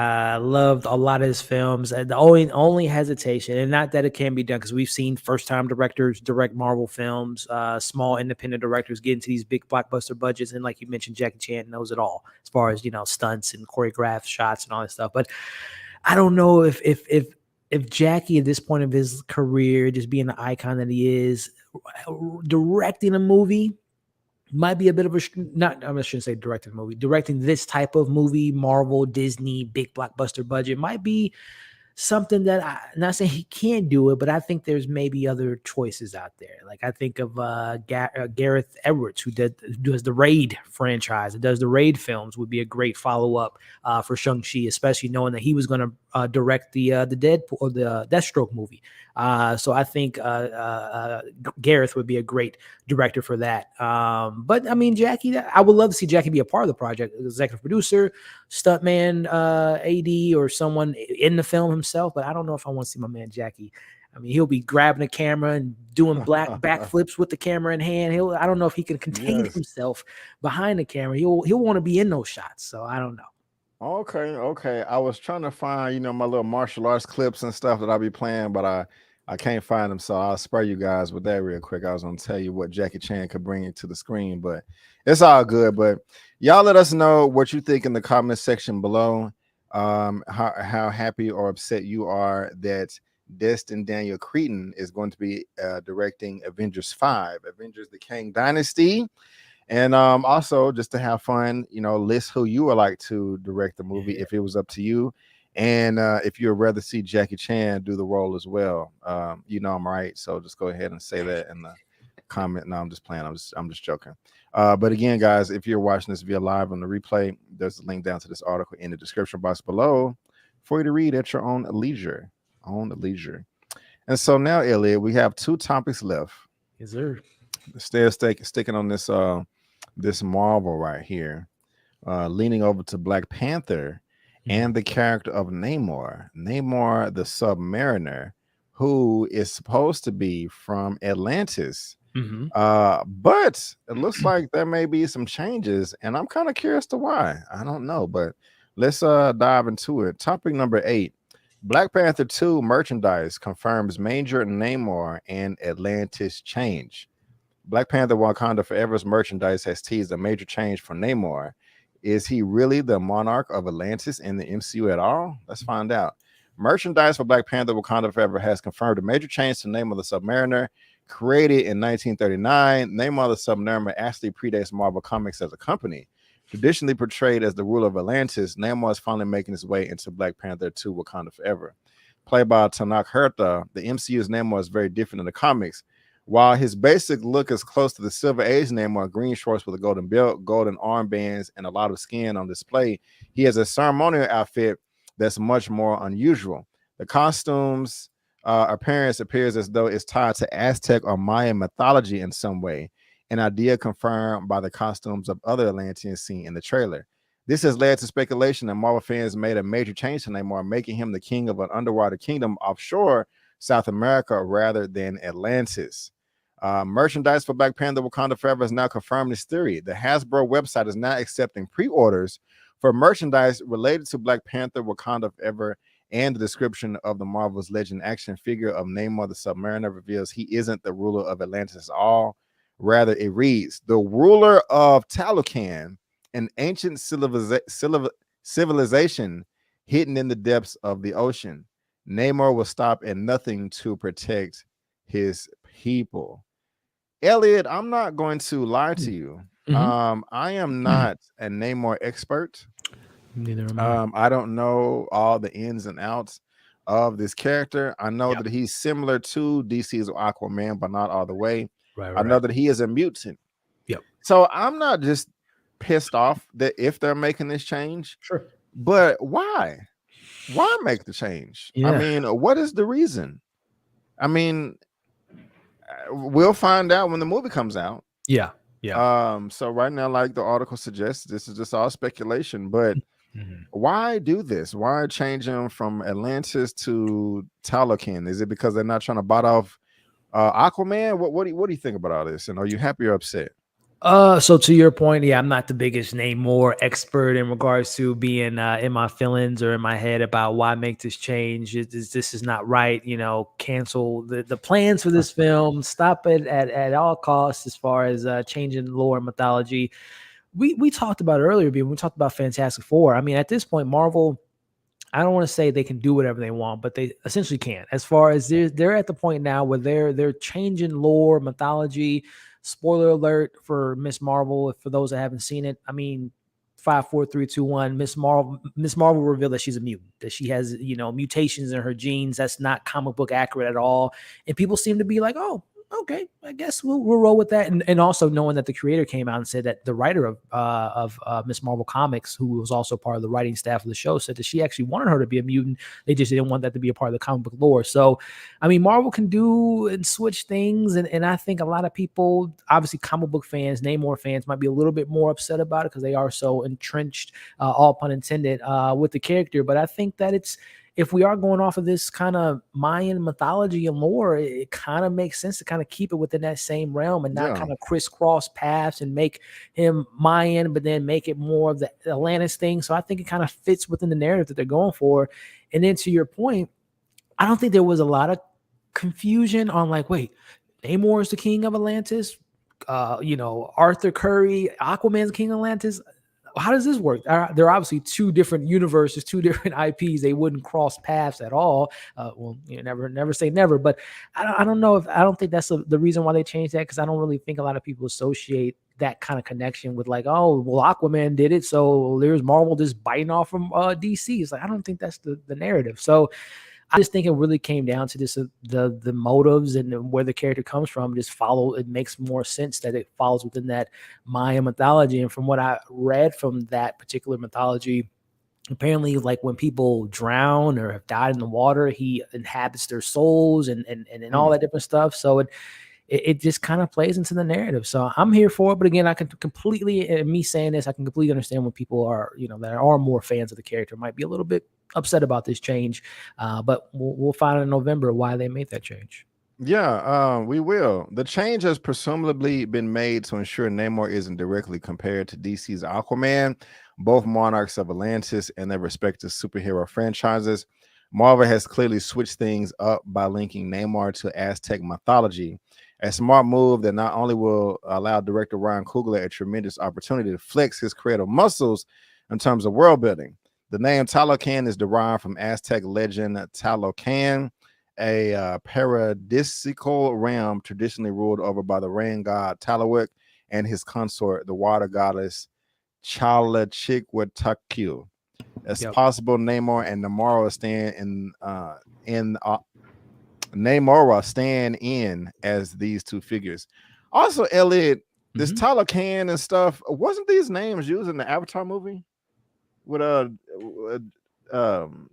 Loved a lot of his films. The only hesitation, and not that it can be done, because we've seen first-time directors direct Marvel films, small independent directors get into these big blockbuster budgets, and like you mentioned, Jackie Chan knows it all as far as stunts and choreographed shots and all that stuff. But I don't know if Jackie at this point of his career, just being the icon that he is, directing a movie might be a bit of I shouldn't say directing a movie, directing this type of movie, Marvel, Disney, big blockbuster budget, might be something that I'm not saying he can't do it, but I think there's maybe other choices out there. Like I think of Gareth Edwards, who does the Raid franchise and does the Raid films, would be a great follow-up for Shang-Chi, especially knowing that he was going to direct the Deadpool or the Deathstroke movie. So I think Gareth would be a great director for that. But I mean, Jackie, I would love to see Jackie be a part of the project, executive producer, stuntman, AD, or someone in the film himself. But I don't know if I want to see my man Jackie. I mean, he'll be grabbing a camera and doing backflips with the camera in hand. I don't know if he can contain himself behind the camera. He'll want to be in those shots. So I don't know. Okay. I was trying to find, my little martial arts clips and stuff that I'll be playing, but I can't find them. So I'll spare you guys with that real quick. I was going to tell you what Jackie Chan could bring to the screen, but it's all good. But y'all let us know what you think in the comment section below. How happy or upset you are that Destin Daniel Cretton is going to be directing Avengers 5, Avengers the Kang Dynasty. And also just to have fun, list who you would like to direct the movie if it was up to you. And if you'd rather see Jackie Chan do the role as well, I'm right. So just go ahead and say that in the comment. No, I'm just playing. I'm just joking. But again, guys, if you're watching this via live on the replay, there's a link down to this article in the description box below for you to read at your own leisure. And so now, Elliot, we have 2 topics left. Yes, sir. Still sticking on this this Marvel right here, leaning over to Black Panther and the character of Namor the Submariner, who is supposed to be from Atlantis. But it looks like there may be some changes, and I'm kind of curious to why. I don't know, but let's dive into it. Topic number 8. Black Panther 2 merchandise confirms major Namor and Atlantis change. Black Panther Wakanda Forever's merchandise has teased a major change for Namor. Is he really the monarch of Atlantis in the MCU at all? Let's find out. Merchandise for Black Panther Wakanda Forever has confirmed a major change to Namor the Submariner. Created in 1939, Namor the Submariner actually predates Marvel Comics as a company. Traditionally portrayed as the ruler of Atlantis, Namor is finally making his way into Black Panther 2 Wakanda Forever. Played by Tanak Hertha, the MCU's Namor is very different in the comics. While his basic look is close to the Silver Age Namor, green shorts with a golden belt, golden armbands, and a lot of skin on display, he has a ceremonial outfit that's much more unusual. The costume's appearance appears as though it's tied to Aztec or Mayan mythology in some way, an idea confirmed by the costumes of other Atlanteans seen in the trailer. This has led to speculation that Marvel fans made a major change to Namor, making him the king of an underwater kingdom offshore South America rather than Atlantis. Merchandise for Black Panther Wakanda Forever has now confirmed this theory. The Hasbro website is now accepting pre-orders for merchandise related to Black Panther Wakanda Forever, and the description of the Marvel's Legend action figure of Namor the Submariner reveals he isn't the ruler of Atlantis at all. Rather, it reads, the ruler of Talokan, an ancient civilization hidden in the depths of the ocean. Namor will stop at nothing to protect his people. Elliot, I'm not going to lie to you. I am not a Namor expert. Neither am I. I don't know all the ins and outs of this character. I know that he's similar to DC's Aquaman, but not all the way. I know that he is a mutant. Yep. So I'm not just pissed off that if they're making this change. Sure. But why? Why make the change? Yeah. I mean, what is the reason? I mean, we'll find out when the movie comes out. Yeah. So right now, like the article suggests, this is just all speculation, but why do this? Why change him from Atlantis to Talokan? Is it because they're not trying to bite off Aquaman? What do you think about all this? And are you happy or upset? So to your point, yeah, I'm not the biggest Namor expert in regards to being in my feelings or in my head about why make this change. This is not right. You know, cancel the plans for this film. Stop it at all costs as far as changing lore and mythology. We talked about it earlier, when we talked about Fantastic Four. I mean, at this point, Marvel, I don't want to say they can do whatever they want, but they essentially can. As far as they're at the point now where they're changing lore, mythology. Spoiler alert for Miss Marvel, for those that haven't seen it. I mean, 5, 4, 3, 2, 1. Miss Marvel revealed that she's a mutant, that she has, mutations in her genes. That's not comic book accurate at all. And people seem to be like, oh, okay, I guess we'll roll with that. And also knowing that the creator came out and said that the writer of Miss Marvel comics, who was also part of the writing staff of the show, said that she actually wanted her to be a mutant. They just didn't want that to be a part of the comic book lore. So, I mean, Marvel can do and switch things. And I think a lot of people, obviously comic book fans, Namor fans, might be a little bit more upset about it because they are so entrenched, all pun intended, with the character. But I think that if we are going off of this kind of Mayan mythology and lore, it kind of makes sense to kind of keep it within that same realm and not kind of crisscross paths and make him Mayan, but then make it more of the Atlantis thing. So I think it kind of fits within the narrative that they're going for. And then to your point, I don't think there was a lot of confusion on like, wait, Namor is the king of Atlantis. Arthur Curry, Aquaman's king of Atlantis. How does this work? There are obviously two different universes, two different IPs. They wouldn't cross paths at all. Never say never. But I don't know I don't think that's the reason why they changed that, because I don't really think a lot of people associate that kind of connection with like, oh, well, Aquaman did it, so there's Marvel just biting off from DC. It's like, I don't think that's the narrative. So I just think it really came down to this, the motives and where the character comes from. Just follow. It makes more sense that it follows within that Maya mythology. And from what I read from that particular mythology, apparently, like when people drown or have died in the water, he inhabits their souls and all that different stuff. So it just kind of plays into the narrative. So I'm here for it. But again, I can completely, me saying this, I can completely understand when people are, that are more fans of the character might be a little bit upset about this change. But we'll find out in November why they made that change. Yeah, we will. The change has presumably been made to ensure Namor isn't directly compared to DC's Aquaman, both monarchs of Atlantis and their respective superhero franchises. Marvel has clearly switched things up by linking Namor to Aztec mythology. A smart move that not only will allow director Ryan Coogler a tremendous opportunity to flex his creative muscles in terms of world building. The name Talokan is derived from Aztec legend Talocan, a paradisical realm traditionally ruled over by the rain god Tlaloc and his consort, the water goddess Chiefwakil. It's possible Namor and Namor are staying Namor stand in as these two figures. Also, Elliot, this Talocan and stuff, wasn't these names used in the Avatar movie with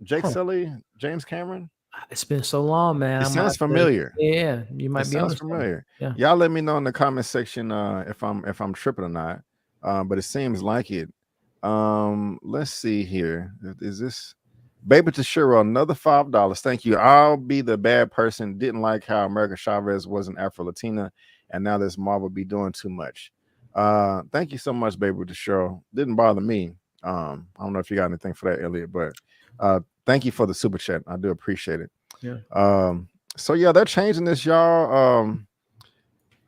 Jake Sully, James Cameron? It's been so long, man. It sounds familiar. Yeah, you might be honest. Familiar. Yeah. Y'all let me know in the comment section if I'm tripping or not. But it seems like it. Let's see here. Is this Baby Tashiro, another $5? Thank you. I'll be the bad person. Didn't like how America Chavez wasn't Afro-Latina, and now this Marvel be doing too much. Thank you so much, Baby Tashiro. Didn't bother me. I don't know if you got anything for that, Elliot, but thank you for the super chat. I do appreciate it. Yeah. So yeah, they're changing this, y'all.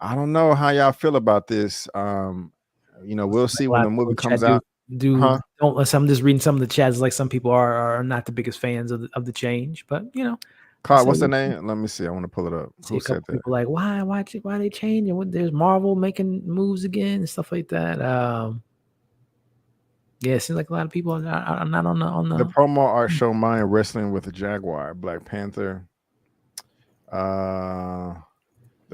I don't know how y'all feel about this. We'll see when the movie comes out. I'm just reading some of the chats. Like some people are not the biggest fans of the change, but Carl, what's the name? Let me see. I want to pull it up. Who said that? People like why are they changing? What, there's Marvel making moves again and stuff like that. Yeah, it seems like a lot of people are not on the promo art show mine wrestling with a jaguar, Black Panther. The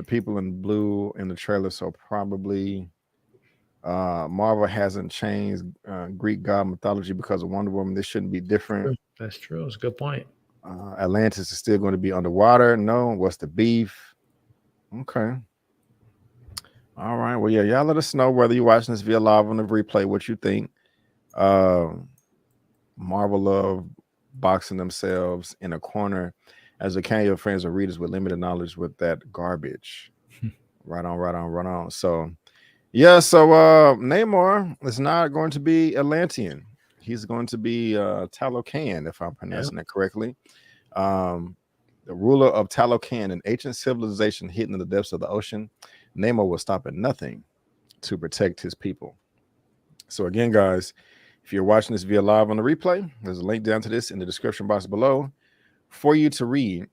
people in blue in the trailer, so probably Marvel hasn't changed Greek god mythology because of Wonder Woman. This shouldn't be different. That's true. It's a good point. Atlantis is still going to be underwater. No, what's the beef? Okay. All right. Well, yeah, y'all let us know whether you're watching this via live on the replay, what you think. Marvel love boxing themselves in a corner as a can of your friends or readers with limited knowledge with that garbage. Right on. So yeah, so Namor is not going to be Atlantean. He's going to be Talocan, if I'm pronouncing it correctly. The ruler of Talocan, an ancient civilization hidden in the depths of the ocean. Namor will stop at nothing to protect his people. So again, guys, if you're watching this via live on the replay, there's a link down to this in the description box below for you to read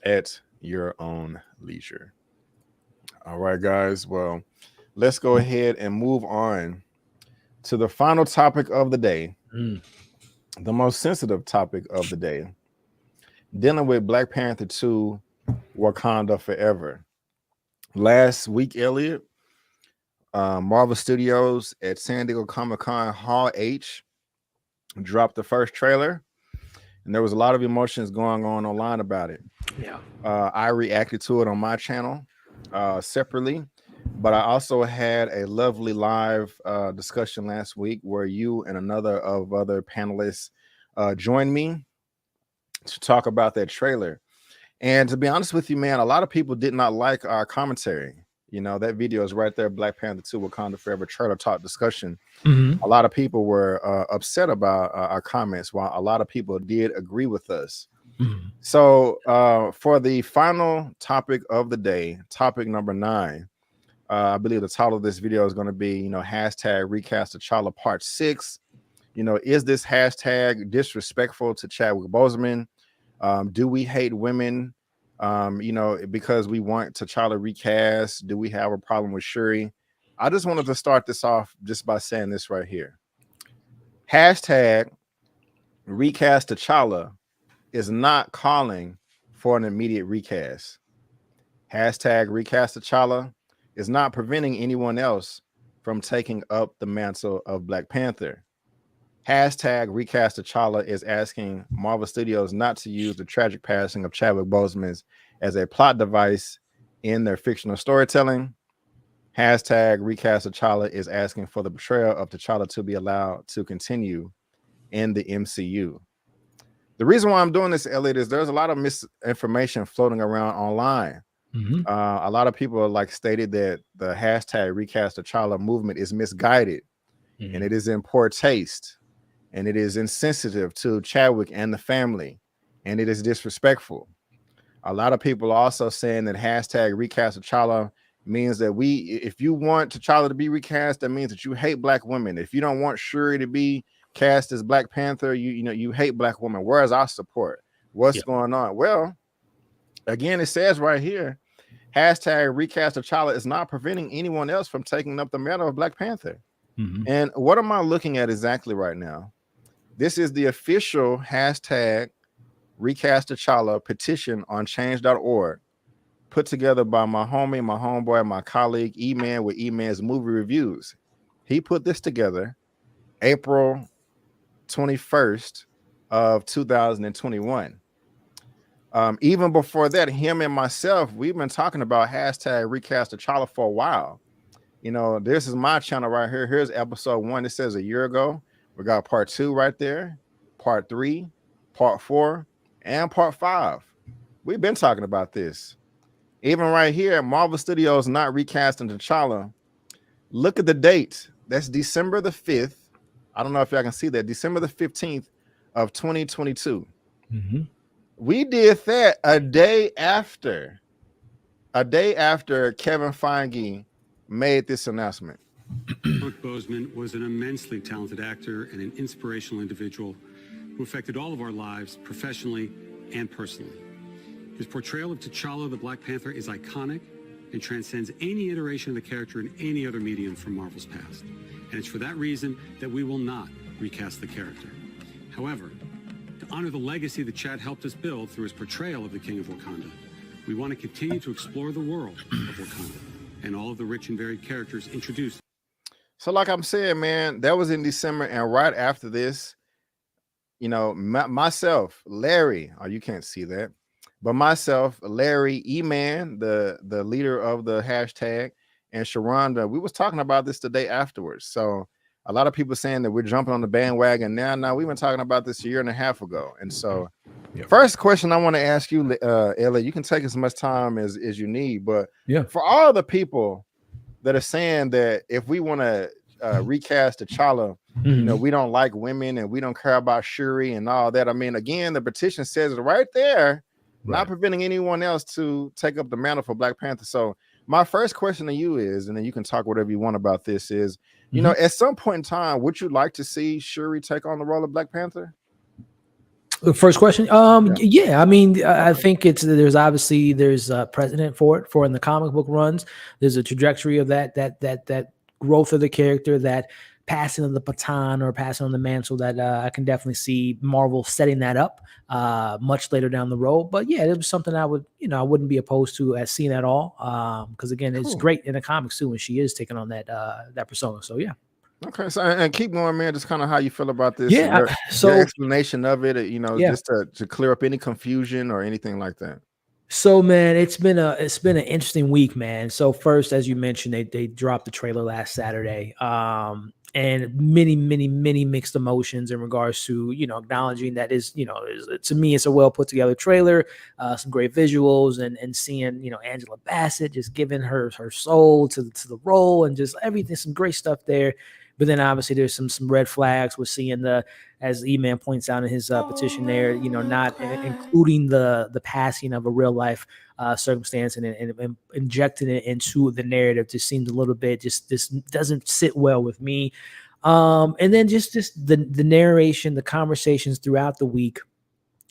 at your own leisure. All right, guys. Well, let's go ahead and move on to the final topic of the day, the most sensitive topic of the day, dealing with Black Panther 2, Wakanda Forever. Last week, Elliot, Marvel Studios at San Diego Comic-Con Hall H dropped the first trailer, and there was a lot of emotions going on online about it. Yeah. I reacted to it on my channel separately, but I also had a lovely live discussion last week where you and another of other panelists joined me to talk about that trailer. And to be honest with you, man, a lot of people did not like our commentary. That video is right there, Black Panther 2 Wakanda Forever trailer talk discussion. A lot of people were upset about our comments, while a lot of people did agree with us. So for the final topic of the day, topic number 9, I believe the title of this video is going to be, hashtag Recast Tchalla Part 6. Is this hashtag disrespectful to Chadwick Boseman? Do we hate women? Because we want T'Challa recast? Do we have a problem with Shuri? I just wanted to start this off just by saying this right here. Hashtag Recast Tchalla is not calling for an immediate recast. Hashtag Recast Tchalla is not preventing anyone else from taking up the mantle of Black Panther. Hashtag Recast Tchalla is asking Marvel Studios not to use the tragic passing of Chadwick Boseman as a plot device in their fictional storytelling. Hashtag Recast Tchalla is asking for the portrayal of T'Challa to be allowed to continue in the MCU. The reason why I'm doing this, Elliot, is there's a lot of misinformation floating around online. A lot of people stated that the hashtag Recast Tchalla movement is misguided, and it is in poor taste. And it is insensitive to Chadwick and the family, and it is disrespectful. A lot of people are also saying that hashtag Recast Tchalla means that if you want T'Challa to be recast, that means that you hate Black women. If you don't want Shuri to be cast as Black Panther, you hate Black women. Where's our support? What's going on? Well, again, it says right here, hashtag Recast Tchalla is not preventing anyone else from taking up the mantle of Black Panther. And what am I looking at exactly right now? This is the official hashtag Recast Tchalla petition on change.org, put together by my homeboy, my colleague Eman with Eman's movie reviews. He put this together April 21st of 2021. Even before that, him and myself, we've been talking about hashtag Recast Tchalla for a while. You know, this is my channel right here. Here's episode 1. It says a year ago. We got part 2 right there, part 3, part 4, and part 5. We've been talking about this. Even right here, Marvel Studios not recasting T'Challa. Look at the date. That's December the 5th. I don't know if y'all can see that. December the 15th of 2022. We did that a day after Kevin Feige made this announcement. Mark Boseman was an immensely talented actor and an inspirational individual who affected all of our lives professionally and personally. His portrayal of T'Challa, the Black Panther, is iconic and transcends any iteration of the character in any other medium from Marvel's past. And it's for that reason that we will not recast the character. However, to honor the legacy that Chad helped us build through his portrayal of the King of Wakanda, we want to continue to explore the world of Wakanda and all of the rich and varied characters introduced. So like I'm saying, man, that was in December, and right after this, you know, myself, Larry, oh, you can't see that, but myself, Larry, Eman, the leader of the hashtag, and Sharronda, we was talking about this the day afterwards. So a lot of people saying that we're jumping on the bandwagon now. Now, we've been talking about this a year and a half ago. And so first question I want to ask you, Elia, you can take as much time as you need, but for all the people that are saying that if we want to recast T'Challa, you know, we don't like women and we don't care about Shuri and all that. I mean, again, the petition says it right there, not preventing anyone else to take up the mantle for Black Panther. So my first question to you is, and then you can talk whatever you want about this, is, you know, at some point in time, would you like to see Shuri take on the role of Black Panther? The first question, yeah. I mean, I think there's obviously a precedent for it. For in the comic book runs, there's a trajectory of that growth of the character, that passing of the baton or passing on the mantle, that I can definitely see Marvel setting that up much later down the road. But yeah, it was something I wouldn't be opposed to seeing at all. Because again, it's great in the comics too, and she is taking on that persona. So yeah. Okay, so and keep going, man. Just kind of how you feel about this. Yeah. So your explanation of it, you know, just to clear up any confusion or anything like that. So man, it's been an interesting week, man. So first, as you mentioned, they dropped the trailer last Saturday. And many mixed emotions in regards to, you know, acknowledging that to me, it's a well put together trailer, some great visuals, and seeing, you know, Angela Bassett just giving her soul to the role, and just everything, some great stuff there. But then obviously there's some red flags. We're seeing as Eman points out in his petition there, you know, not including the passing of a real life circumstance and injecting it into the narrative just seems a little bit just doesn't sit well with me. And then just the narration, the conversations throughout the week,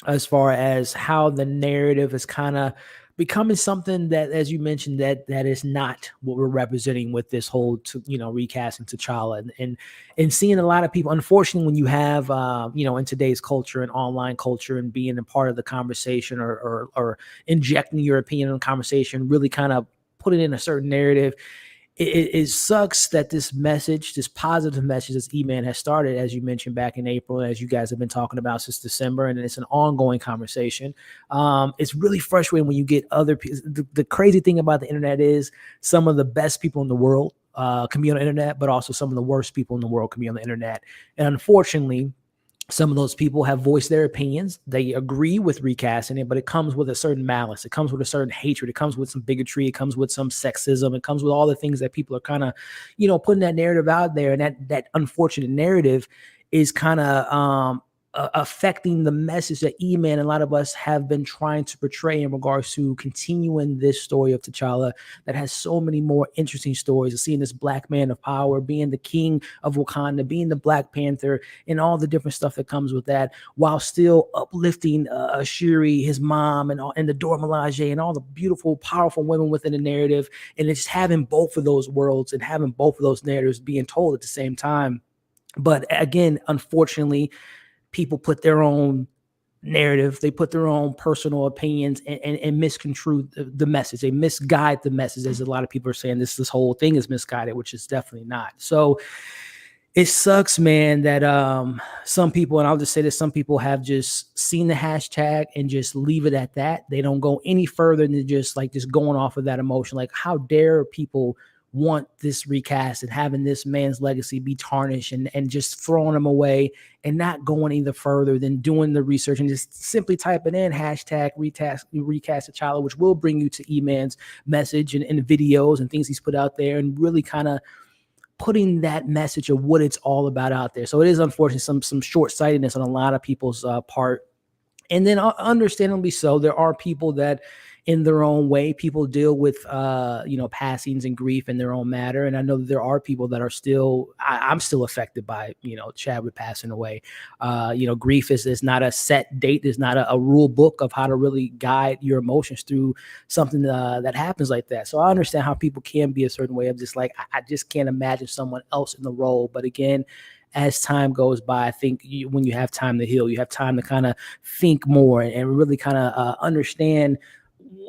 as far as how the narrative is kind of becoming something that, as you mentioned, that is not what we're representing with this whole, recasting T'Challa, and seeing a lot of people, unfortunately, when you have, in today's culture and online culture, and being a part of the conversation or injecting your opinion in the conversation, really kind of put it in a certain narrative. It sucks that this message, this positive message that Eman has started, as you mentioned, back in April, as you guys have been talking about since December, and it's an ongoing conversation. It's really frustrating when you get other people. The crazy thing about the internet is some of the best people in the world can be on the internet, but also some of the worst people in the world can be on the internet. And unfortunately, some of those people have voiced their opinions. They agree with recasting it, but it comes with a certain malice. It comes with a certain hatred. It comes with some bigotry. It comes with some sexism. It comes with all the things that people are kind of, putting that narrative out there. And that unfortunate narrative is kind of affecting the message that Eman and a lot of us have been trying to portray in regards to continuing this story of T'Challa that has so many more interesting stories of seeing this black man of power, being the king of Wakanda, being the Black Panther, and all the different stuff that comes with that, while still uplifting Shuri, his mom, and the Dora Milaje, and all the beautiful, powerful women within the narrative, and it's having both of those worlds and having both of those narratives being told at the same time. But again, unfortunately, people put their own narrative, they put their own personal opinions and misconstrue the message. They misguide the message, as a lot of people are saying this whole thing is misguided, which is definitely not. So it sucks, man, that some people, and I'll just say this, some people have just seen the hashtag and just leave it at that. They don't go any further than just going off of that emotion. Like, how dare people want this recast and having this man's legacy be tarnished and just throwing him away and not going either further than doing the research and just simply typing in hashtag recast Tchalla, which will bring you to Eman's message and videos and things he's put out there, and really kind of putting that message of what it's all about out there. So it is unfortunately some short-sightedness on a lot of people's part. And then understandably so, there are people that in their own way, people deal with, passings and grief in their own matter. And I know that there are people that are still, I'm still affected by, Chadwick passing away. Grief is not a set date. There's not a rule book of how to really guide your emotions through something that happens like that. So I understand how people can be a certain way of just like, I just can't imagine someone else in the role. But again, as time goes by, I think when you have time to heal, you have time to kind of think more and really kind of understand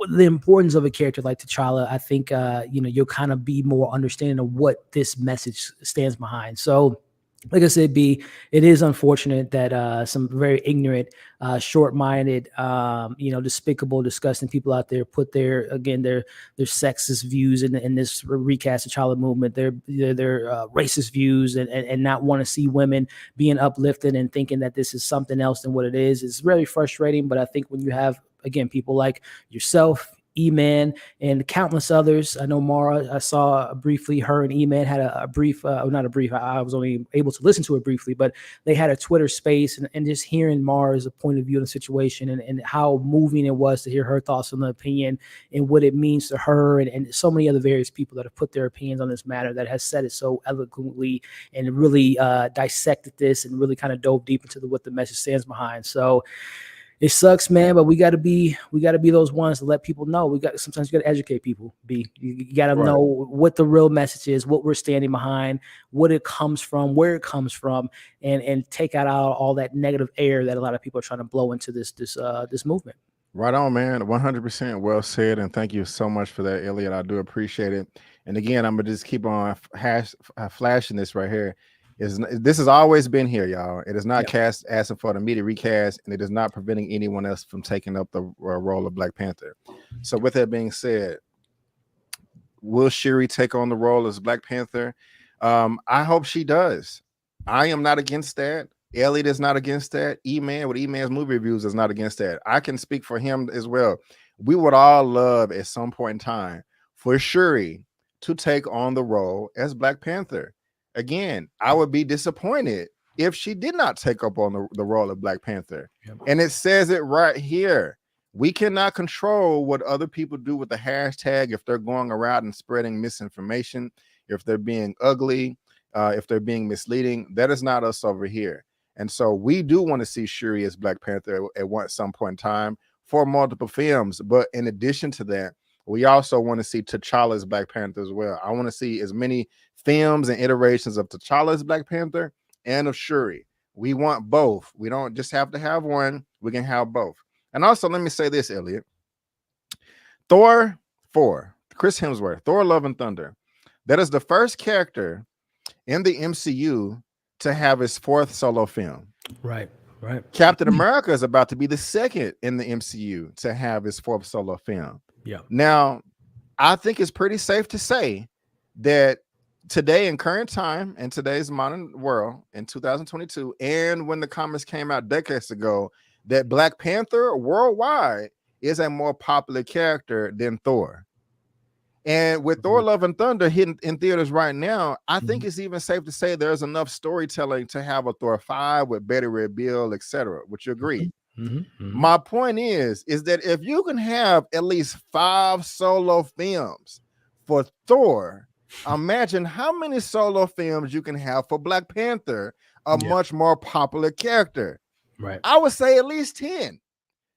the importance of a character like T'Challa. I think, you'll kind of be more understanding of what this message stands behind. So, like I said, B, it is unfortunate that some very ignorant, short-minded, despicable, disgusting people out there put their sexist views in this recast T'Challa movement, their racist views, and not want to see women being uplifted and thinking that this is something else than what it is. It's really frustrating, but I think when you have, again, people like yourself, Eman, and countless others. I know Mara, I saw briefly, her and Eman had a brief, not a brief, I was only able to listen to it briefly, but they had a Twitter space, and just hearing Mara's point of view on the situation and how moving it was to hear her thoughts on the opinion and what it means to her and so many other various people that have put their opinions on this matter, that has said it so eloquently and really dissected this and really kind of dove deep into what the message stands behind. So it sucks, man, but we got to be those ones to let people know. Sometimes you got to educate people. You got to know what the real message is, what we're standing behind, what it comes from, where it comes from, and take out all that negative air that a lot of people are trying to blow into this movement. Right on, man. 100% well said, and thank you so much for that, Elliot. I do appreciate it. And again, I'm gonna just keep on flashing this right here. This has always been here, y'all. It is not cast asking for the immediate recast, and it is not preventing anyone else from taking up the role of Black Panther. So with that being said, will Shuri take on the role as Black Panther? I hope she does. I am not against that. Elliot is not against that. Eman with Eman's movie reviews is not against that. I can speak for him as well. We would all love at some point in time for Shuri to take on the role as Black Panther. Again, I would be disappointed if she did not take up on the role of Black Panther. Yep. And it says it right here. We cannot control what other people do with the hashtag, if they're going around and spreading misinformation, if they're being ugly, if they're being misleading. That is not us over here. And so we do want to see Shuri as Black Panther at some point in time for multiple films. But in addition to that, we also want to see T'Challa as Black Panther as well. I want to see as many films and iterations of T'Challa as Black Panther and of Shuri. We want both. We don't just have to have one. We can have both. And also, let me say this, Elliot. Thor 4, Chris Hemsworth, Thor Love and Thunder. That is the first character in the MCU to have his 4th solo film. Right. Captain America is about to be the second in the MCU to have his 4th solo film. Yeah. Now, I think it's pretty safe to say that today, in current time, in today's modern world, in 2022, and when the comics came out decades ago, that Black Panther worldwide is a more popular character than Thor. And with Thor: Love and Thunder hitting in theaters right now, I think it's even safe to say there's enough storytelling to have a Thor 5 with Betty Red Bill, etc. Would you agree? My point is that if you can have at least 5 solo films for Thor, imagine how many solo films you can have for Black Panther, a much more popular character. Right. I would say at least 10.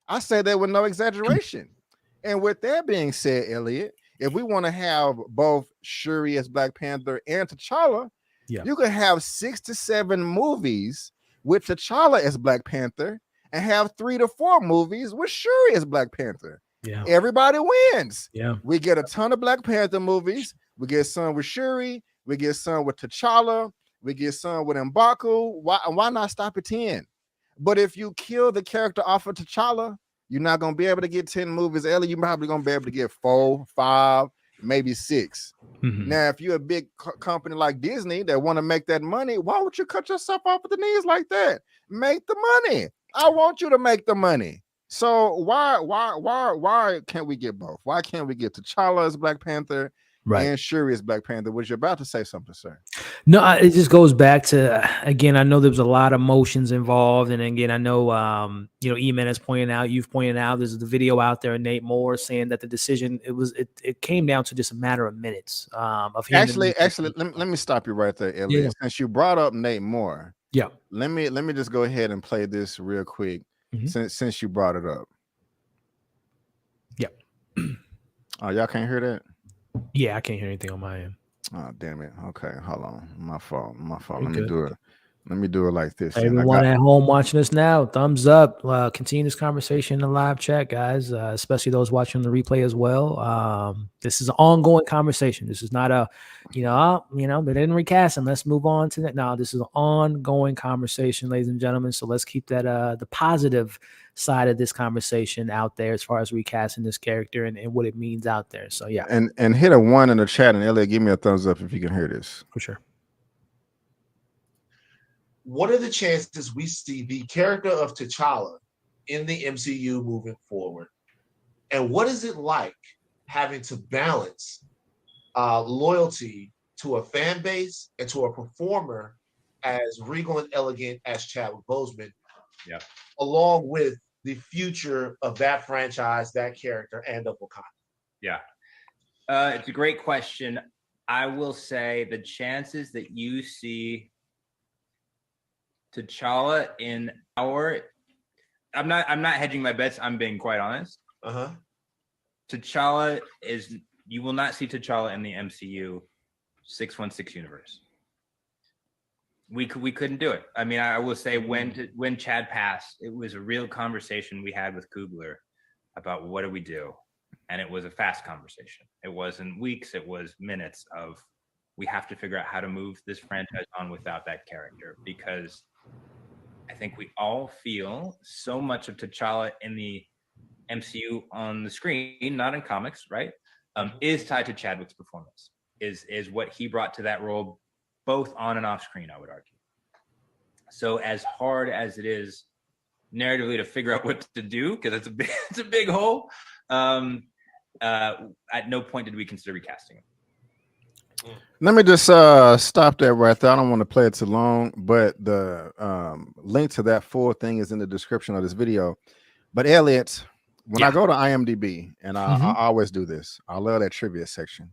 I say that with no exaggeration. And with that being said, Elliot, if we want to have both Shuri as Black Panther and T'Challa, you could have 6 to 7 movies with T'Challa as Black Panther and have 3 to 4 movies with Shuri as Black Panther. Yeah. Everybody wins. Yeah. We get a ton of Black Panther movies. We get some with Shuri. We get some with T'Challa. We get some with M'Baku. Why not stop at 10? But if you kill the character off of T'Challa, you're not going to be able to get 10 movies. Ellie, you're probably going to be able to get 4, 5, maybe 6. Now, if you're a big company like Disney that want to make that money, why would you cut yourself off at the knees like that? Make the money. I want you to make the money. So why can't we get both? Why can't we get T'Challa as Black Panther and Shuri as Black Panther? Was you about to say something, sir? No, it just goes back to, again, I know there was a lot of emotions involved. And again, I know, Eman has pointed out, you've pointed out, there's the video out there, Nate Moore saying that the decision, it came down to just a matter of minutes. Of him actually, let me stop you right there, Elliot. Yeah. Since you brought up Nate Moore, yeah, let me just go ahead and play this real quick since you brought it up. Yep. Oh, y'all can't hear that? Yeah, I can't hear anything on my end. Oh, damn it. Okay, hold on. My fault. You're Let me good. do it. Let me do it like this. Everyone at home watching us now, thumbs up. Continue this conversation in the live chat, guys, especially those watching the replay as well. This is an ongoing conversation. This is not a, they didn't recast him. Let's move on to that. No, this is an ongoing conversation, ladies and gentlemen. So let's keep that the positive side of this conversation out there as far as recasting this character and what it means out there. So yeah. And hit a 1 in the chat, and Elliot, give me a thumbs up if you can hear this. For sure. What are the chances we see the character of T'Challa in the MCU moving forward? And what is it like having to balance loyalty to a fan base and to a performer as regal and elegant as Chadwick Boseman, along with the future of that franchise, that character, and of Wakanda? Yeah. It's a great question. I will say the chances that you see T'Challa in our, I'm not hedging my bets. I'm being quite honest. T'Challa you will not see T'Challa in the MCU 616 universe. We couldn't do it. I mean, I will say when Chad passed, it was a real conversation we had with Coogler about what do we do, and it was a fast conversation. It wasn't weeks. It was minutes of we have to figure out how to move this franchise on without that character, because I think we all feel so much of T'Challa in the MCU on the screen, not in comics, right? Is tied to Chadwick's performance, is what he brought to that role, both on and off screen, I would argue. So as hard as it is narratively to figure out what to do, because it's a big hole, at no point did we consider recasting him. Let me just stop that right there. I don't want to play it too long, but the link to that full thing is in the description of this video. But Elliot, when I go to IMDb, and I always do this, I love that trivia section.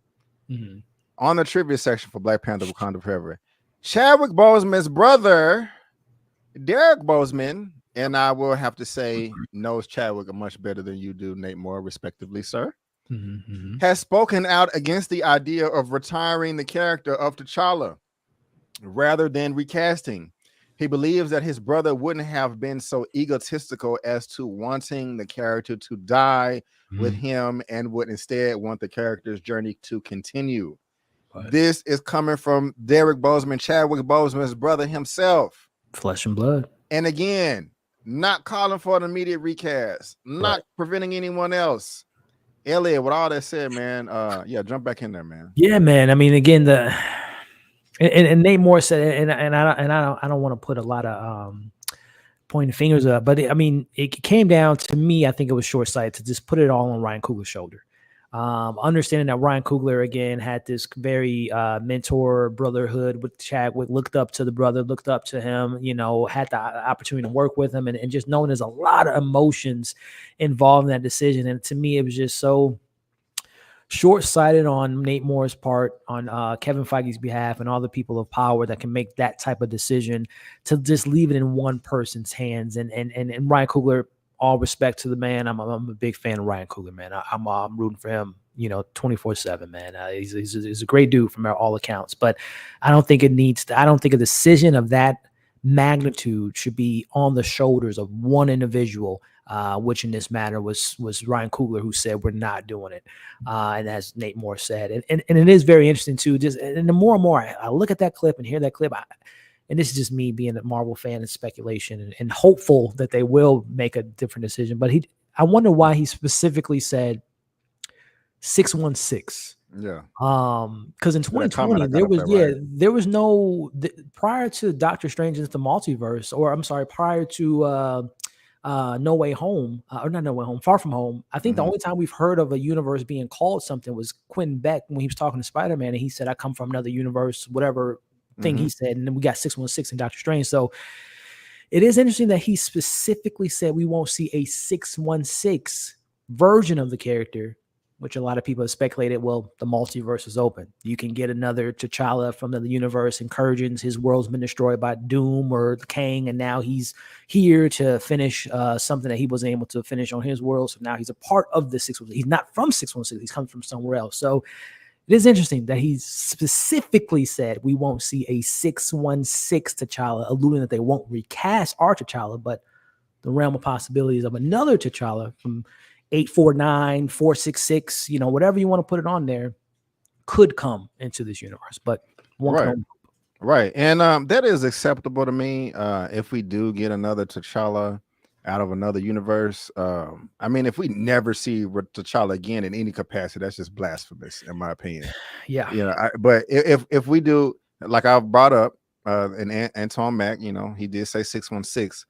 On the trivia section for Black Panther Wakanda Forever, Chadwick Boseman's brother, Derek Boseman, and I will have to say knows Chadwick much better than you do, Nate Moore, respectively, sir. Has spoken out against the idea of retiring the character of T'Challa rather than recasting. He believes that his brother wouldn't have been so egotistical as to wanting the character to die with him and would instead want the character's journey to continue. This is coming from Derek Boseman, Chadwick Boseman's brother himself. Flesh and blood. And again, not calling for an immediate recast, not preventing anyone else. Elliot, with all that said, man, jump back in there, man. Yeah, man. I mean, again, and Nate Moore said, and I don't want to put a lot of pointing fingers up, but I mean, it came down to me. I think it was short sighted to just put it all on Ryan Coogler's shoulder. Understanding that Ryan Coogler again had this very mentor brotherhood with Chadwick, looked up to the brother, looked up to him, you know, had the opportunity to work with him, and just knowing there's a lot of emotions involved in that decision. And to me, it was just so short-sighted on Nate Moore's part, on Kevin Feige's behalf, and all the people of power that can make that type of decision to just leave it in one person's hands. And Ryan Coogler, all respect to the man. I'm a big fan of Ryan Coogler, man. I'm rooting for him, you know, 24/7, man. He's a great dude from all accounts, but I don't think I don't think a decision of that magnitude should be on the shoulders of one individual, which in this matter was Ryan Coogler, who said we're not doing it. And as Nate Moore said, and it is very interesting too. Just and the more and more I look at that clip and hear that clip, and this is just me being a Marvel fan and speculation and hopeful that they will make a different decision. But I wonder why he specifically said 616. Yeah. Because in 2020 there was no prior to Doctor Strange into the Multiverse, or I'm sorry, prior to No Way Home, or not No Way Home, Far From Home. I think the only time we've heard of a universe being called something was Quentin Beck when he was talking to Spider-Man, and he said, "I come from another universe," whatever thing he said, and then we got 616 in Doctor Strange. So it is interesting that he specifically said we won't see a 616 version of the character, which a lot of people have speculated, well, the multiverse is open. You can get another T'Challa from the universe, incursions. His world's been destroyed by Doom or the Kang, and now he's here to finish something that he wasn't able to finish on his world. So now he's a part of the 616. He's not from 616. He's coming from somewhere else. So it is interesting that he specifically said we won't see a 616 T'Challa, alluding that they won't recast our T'Challa, but the realm of possibilities of another T'Challa from 849, 466, you know, whatever you want to put it on there, could come into this universe. But right. And that is acceptable to me. If we do get another T'Challa out of another universe, I mean, if we never see T'Challa again in any capacity, that's just blasphemous, in my opinion. Yeah. You know, but if we do, like I brought up, and Anton Mack, you know, he did say 616.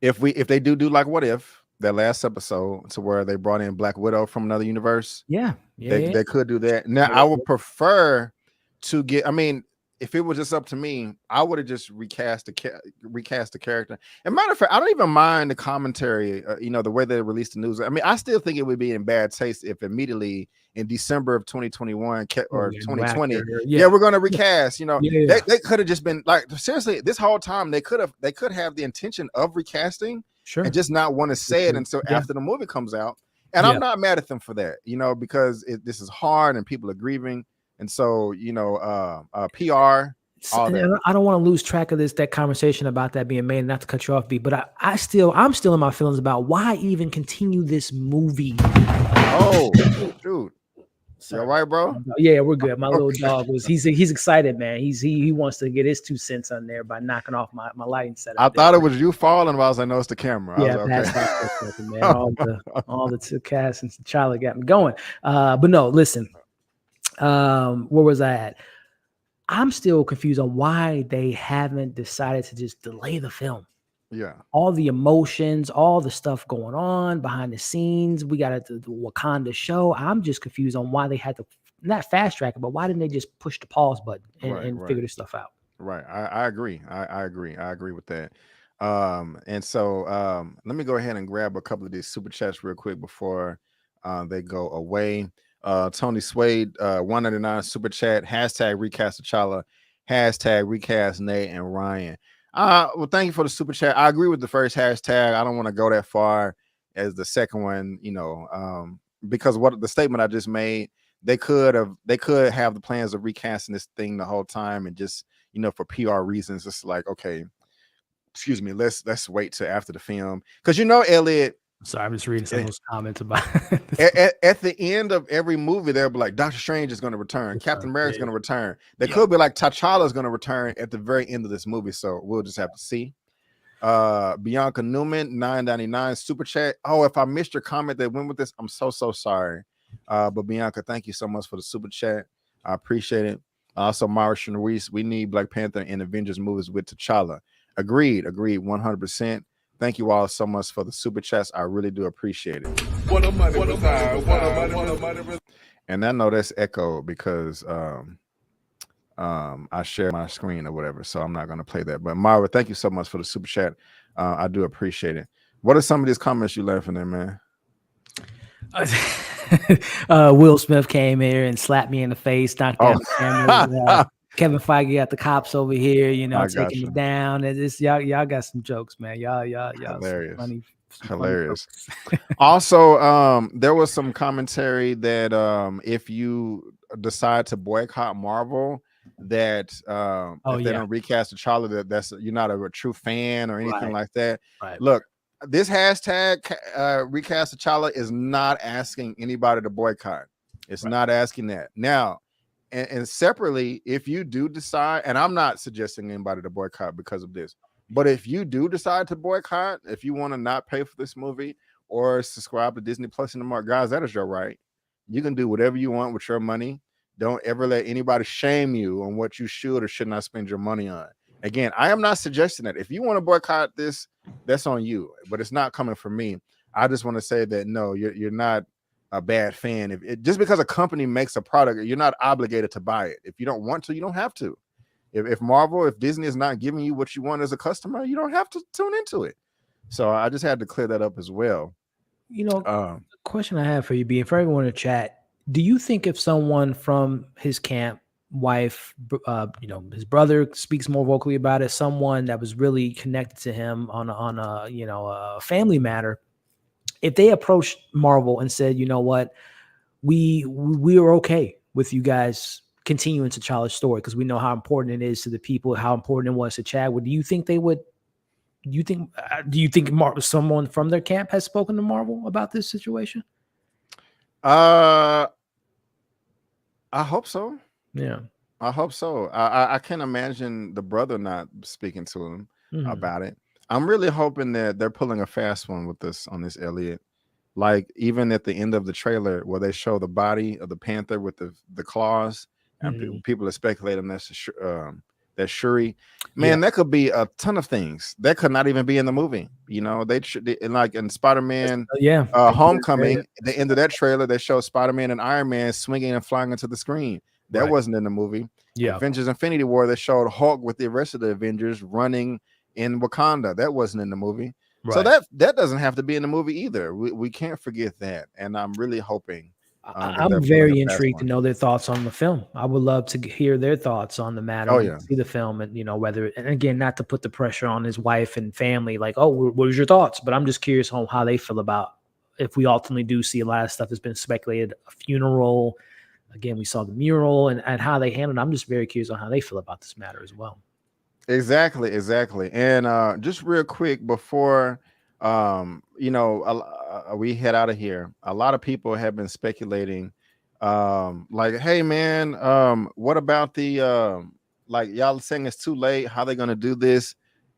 If they do like What If, that last episode, to where they brought in Black Widow from another universe, they could do that. Now I would prefer to get, I mean, if it was just up to me, I would have just recast the character. And matter of fact, I don't even mind the commentary, you know, the way they released the news. I mean, I still think it would be in bad taste if immediately in December of 2021 or 2020, we're going to recast. You know, they could have just been like, seriously, this whole time they could have the intention of recasting, and just not want to say it until after the movie comes out. And I'm not mad at them for that, you know, because this is hard and people are grieving. And so, you know, PR, all that. I don't want to lose track of that conversation about that being made, not to cut you off, B, but I'm still in my feelings about why even continue this movie. Oh, dude. You all right, bro? Yeah, we're good. My little dog he's excited, man. He wants to get his 2 cents on there by knocking off my lighting setup. I thought it was you falling, but I was like, no, it's the camera. Yeah, that's man. all the cast and T'Challa got me going. But no, listen. Where was I at? I'm still confused on why they haven't decided to just delay the film. Yeah. All the emotions, all the stuff going on behind the scenes. We got the Wakanda show. I'm just confused on why they had to not fast track it, but why didn't they just push the pause button and figure this stuff out? Right. I agree. I agree with that. And so let me go ahead and grab a couple of these super chats real quick before they go away. Tony Swade, 199 super chat, hashtag recast T'Challa, hashtag recast Nate and Ryan. Well, thank you for the super chat. I agree with the first hashtag. I don't want to go that far as the second one, you know, because what the statement I just made, they could have the plans of recasting this thing the whole time, and just, you know, for PR reasons, it's like, okay, excuse me, let's wait till after the film, because, you know, Elliot. Sorry, I'm just reading some of those comments about at the end of every movie, they'll be like, Doctor Strange is going to return, Captain America is going to return. They could be like, T'Challa is going to return at the very end of this movie, so we'll just have to see. Bianca Newman, 9.99 super chat. Oh, if I missed your comment that went with this, I'm so sorry. But Bianca, thank you so much for the super chat. I appreciate it. Also, Marisha Ruiz, we need Black Panther in Avengers movies with T'Challa. Agreed, 100%. Thank you all so much for the super chats. I really do appreciate it. What a money reside. What a money reside. And I know that's echoed because I share my screen or whatever, so I'm not going to play that. But Mara, thank you so much for the super chat. I do appreciate it. What are some of these comments you laughing at, man? Will Smith came here and slapped me in the face, knocked down the camera. Kevin Feige got the cops over here, taking me down. And this y'all got some jokes, man. Y'all hilarious. Funny, hilarious. Also, there was some commentary that if you decide to boycott Marvel, that if they don't recast Tchalla, that's you're not a true fan or anything like that. Right. Look, this hashtag Recast Tchalla is not asking anybody to boycott. It's not asking that. Now, and separately, if you do decide, and I'm not suggesting anybody to boycott because of this, but if you do decide to boycott, if you want to not pay for this movie or subscribe to Disney Plus in the market, guys, that is your right. You can do whatever you want with your money. Don't ever let anybody shame you on what you should or should not spend your money on. Again, I am not suggesting that. If you want to boycott this, that's on you, but it's not coming from me. I just want to say that no, you're not a bad fan. Just because a company makes a product, you're not obligated to buy it. If you don't want to, you don't have to. If Marvel, if Disney is not giving you what you want as a customer, you don't have to tune into it. So I just had to clear that up as well. The question I have for you, being for everyone in the chat, do you think if someone from his camp, wife, his brother speaks more vocally about it, someone that was really connected to him on a family matter, if they approached Marvel and said, you know what, we are okay with you guys continuing T'Challa's story because we know how important it is to the people, how important it was to Chadwick, do you think they would? Do you think someone from their camp has spoken to Marvel about this situation? I hope so. Yeah, I hope so. I can't imagine the brother not speaking to him about it. I'm really hoping that they're pulling a fast one with this on this Elliot. Like even at the end of the trailer where they show the body of the Panther with the claws, and people are speculating that's Shuri. Man, that could be a ton of things. That could not even be in the movie. They like in Spider-Man Homecoming, at the end of that trailer, they show Spider-Man and Iron Man swinging and flying into the screen. That wasn't in the movie. Avengers Infinity War, they showed Hulk with the rest of the Avengers running in Wakanda. That wasn't in the movie. So that doesn't have to be in the movie either. We can't forget that. And I'm really hoping. I'm very intrigued to know their thoughts on the film. I would love to hear their thoughts on the matter. See the film and whether, and again, not to put the pressure on his wife and family, like, oh, what was your thoughts? But I'm just curious on how they feel about if we ultimately do see a lot of stuff that's been speculated, a funeral. Again, we saw the mural and how they handled it. I'm just very curious on how they feel about this matter as well. Exactly. And just real quick before we head out of here, a lot of people have been speculating like, hey man, what about the like y'all saying it's too late, how they gonna do this?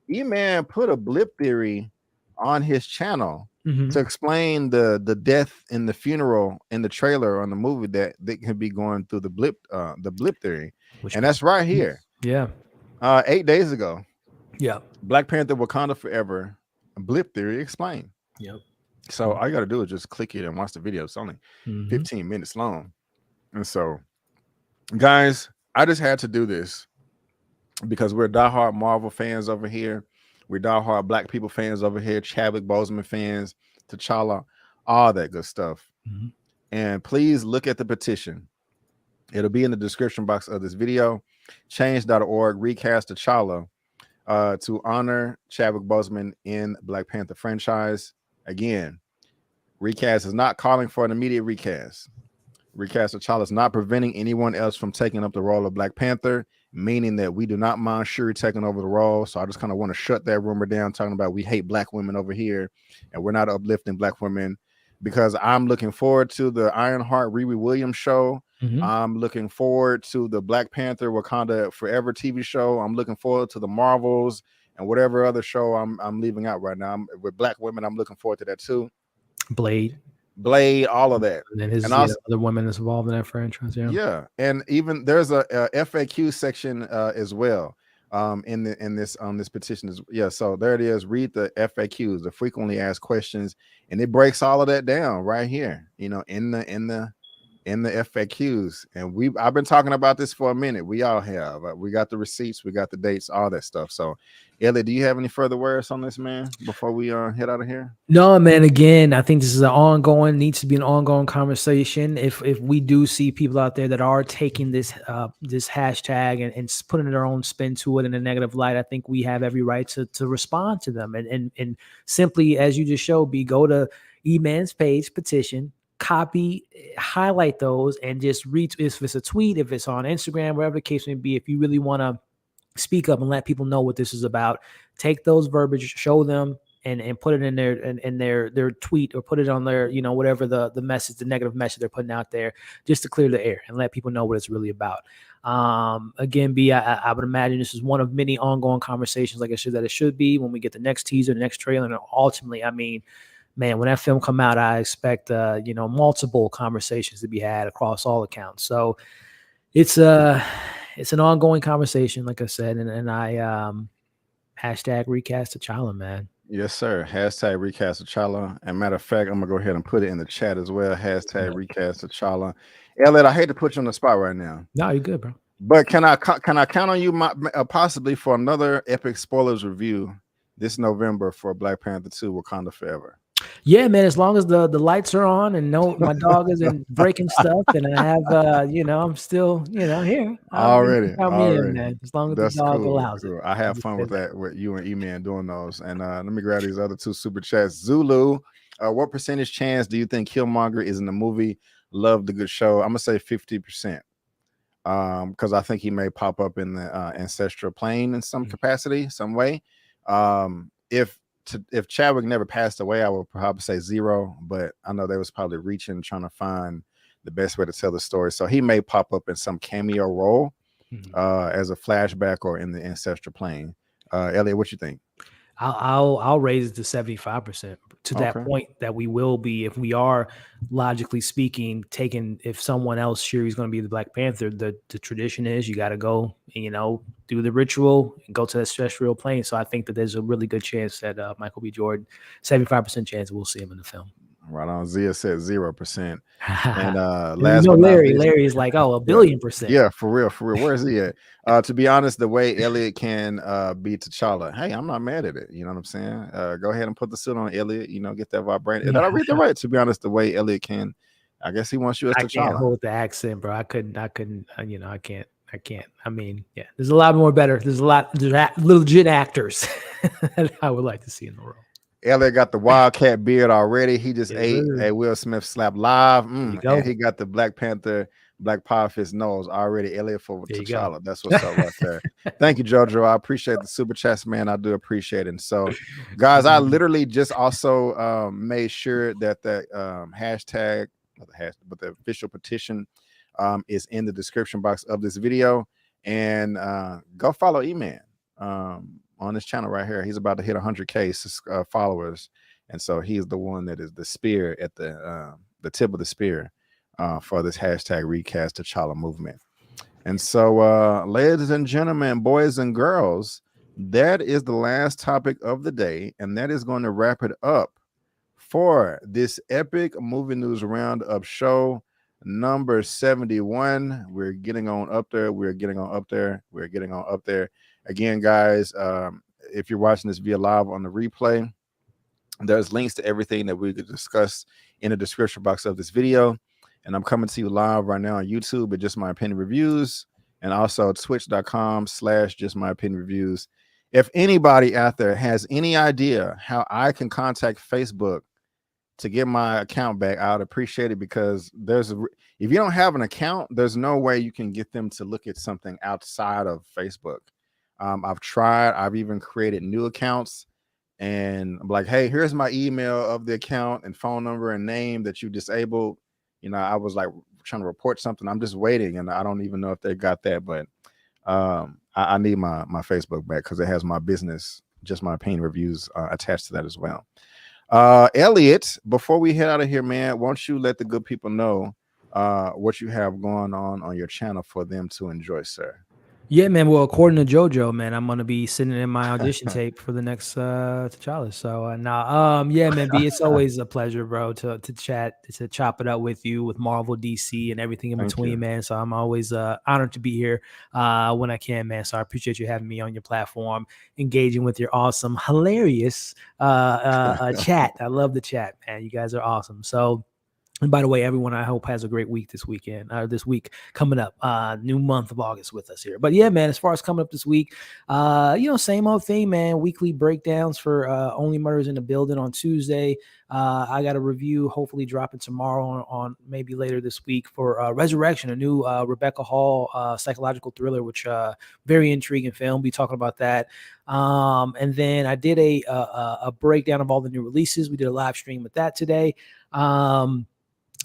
Eman put a blip theory on his channel to explain the death and the funeral in the trailer on the movie that they can be going through the blip theory, and that's right here. 8 days ago. Black Panther Wakanda Forever, blip theory explained. So all you got to do is just click it and watch the video. It's only 15 minutes long. And so, guys, I just had to do this because we're diehard Marvel fans over here. We're diehard Black people fans over here, Chadwick Boseman fans, T'Challa, all that good stuff. And please look at the petition. It'll be in the description box of this video. Change.org, Recast Tchalla, to honor Chadwick Boseman in Black Panther franchise. Again, Recast is not calling for an immediate recast. Recast Tchalla is not preventing anyone else from taking up the role of Black Panther, meaning that we do not mind Shuri taking over the role. So I just kind of want to shut that rumor down, talking about we hate Black women over here and we're not uplifting Black women, because I'm looking forward to the Ironheart Riri Williams show. I'm looking forward to the Black Panther Wakanda Forever TV show. I'm looking forward to the Marvels and whatever other show I'm leaving out right now. With Black women, I'm looking forward to that too. Blade, all of that. And then his other women that's involved in that franchise. And even there's a FAQ section as well. in this petition is so there it is. Read the FAQs, the frequently asked questions, and it breaks all of that down right here, in the FAQs. And I've been talking about this for a minute. We all have. We got the receipts, we got the dates, all that stuff. So Elliot, do you have any further words on this, man, before we head out of here? No, man. Again, I think this is needs to be an ongoing conversation. If we do see people out there that are taking this this hashtag and putting their own spin to it in a negative light, I think we have every right to respond to them. And simply, as you just showed, go to Eman's page, petition, copy, highlight those, and just read. If it's a tweet, if it's on Instagram, wherever the case may be, if you really want to speak up and let people know what this is about, take those verbiage, show them, and put it in their tweet, or put it on their, whatever the message, the negative message they're putting out there, just to clear the air and let people know what it's really about. Again, I would imagine this is one of many ongoing conversations, like I said, that it should be when we get the next teaser, the next trailer, and ultimately, I mean, man, when that film come out, I expect multiple conversations to be had across all accounts. So it's an ongoing conversation, like I said, and I hashtag Recast Tchalla, man. Yes, sir. Hashtag Recast Tchalla. And matter of fact, I'm gonna go ahead and put it in the chat as well. Hashtag Recast Tchalla. Elliot, I hate to put you on the spot right now. No, you're good, bro. But can I count on you possibly for another epic spoilers review this November for Black Panther 2: Wakanda Forever? Yeah, man. As long as the lights are on and my dog isn't breaking stuff, and I have I'm still here already. In, man. As long as the dog allows it. I have fun with that, with you and Eman doing those. And let me grab these other two super chats. Zulu, what percentage chance do you think Killmonger is in the movie Love the Good Show? I'm gonna say 50%. Because I think he may pop up in the ancestral plane in some capacity, some way. If Chadwick never passed away, I would probably say 0, but I know they was probably reaching, trying to find the best way to tell the story. So he may pop up in some cameo role as a flashback or in the ancestral plane. Elliot, what you think? I'll raise it to 75%, to that point that we will be, if we are logically speaking, if someone else sure he's going to be the Black Panther, the tradition is you got to go, do the ritual and go to the ancestral plane. So I think that there's a really good chance that Michael B. Jordan, 75% chance we'll see him in the film. Right on. Zia said 0%. And last but Larry is like, a billion percent. Yeah, for real. Where is he at? To be honest, the way Elliot can be T'Challa, hey, I'm not mad at it. You know what I'm saying? Go ahead and put the suit on, Elliot. Get that vibrant. Did I read that right? To be honest, the way Elliot can, I guess he wants you as T'Challa. I can't hold the accent, bro. I couldn't. I can't. I mean, yeah. There's a lot more better. There's legit actors that I would like to see in the world. Elliot got the Wildcat beard already. He just ate a Will Smith slap live. And he got the Black Panther Black Power Fist nose already. Elliot for T'Challa. That's what's up right there. Thank you, Jojo. I appreciate the super chats, man. I do appreciate it. And so, guys, I literally just also made sure that the hashtag, but the official petition is in the description box of this video. And go follow Eman on this channel right here. He's about to hit 100K followers, and so he's the one that is the spear at the tip of the spear for this hashtag Recast Tchalla movement. And so, ladies and gentlemen, boys and girls, that is the last topic of the day, and that is going to wrap it up for this epic movie news roundup show number 71. We're getting on up there. We're getting on up there. Again, guys, if you're watching this via live on the replay, there's links to everything that we could discuss in the description box of this video. And I'm coming to you live right now on YouTube at Just My Opinion Reviews, and also twitch.com/JustMyOpinionReviews. If anybody out there has any idea how I can contact Facebook to get my account back, I would appreciate it, because if you don't have an account, there's no way you can get them to look at something outside of Facebook. I've tried. I've even created new accounts, and I'm like, hey, here's my email of the account and phone number and name that you disabled. I was like trying to report something. I'm just waiting, and I don't even know if they got that, but I need my Facebook back, because it has my business, Just My Opinion Reviews, attached to that as well. Elliot, before we head out of here, man, won't you let the good people know what you have going on your channel for them to enjoy, sir? Yeah, man. Well, according to JoJo, man, I'm gonna be sitting in my audition tape for the next T'Challa. So yeah, man. B, it's always a pleasure, bro, to chat, to chop it up with you with Marvel, DC, and everything in between, man. So I'm always honored to be here when I can, man. So I appreciate you having me on your platform, engaging with your awesome, hilarious chat. I love the chat, man. You guys are awesome. So. And by the way, everyone, I hope has a great week this weekend, this week coming up, new month of August with us here. But yeah, man, as far as coming up this week, same old thing, man. Weekly breakdowns for Only Murders in the Building on Tuesday. I got a review hopefully dropping tomorrow on maybe later this week for Resurrection, a new Rebecca Hall psychological thriller, which very intriguing film. Be talking about that. And then I did a breakdown of all the new releases. We did a live stream with that today.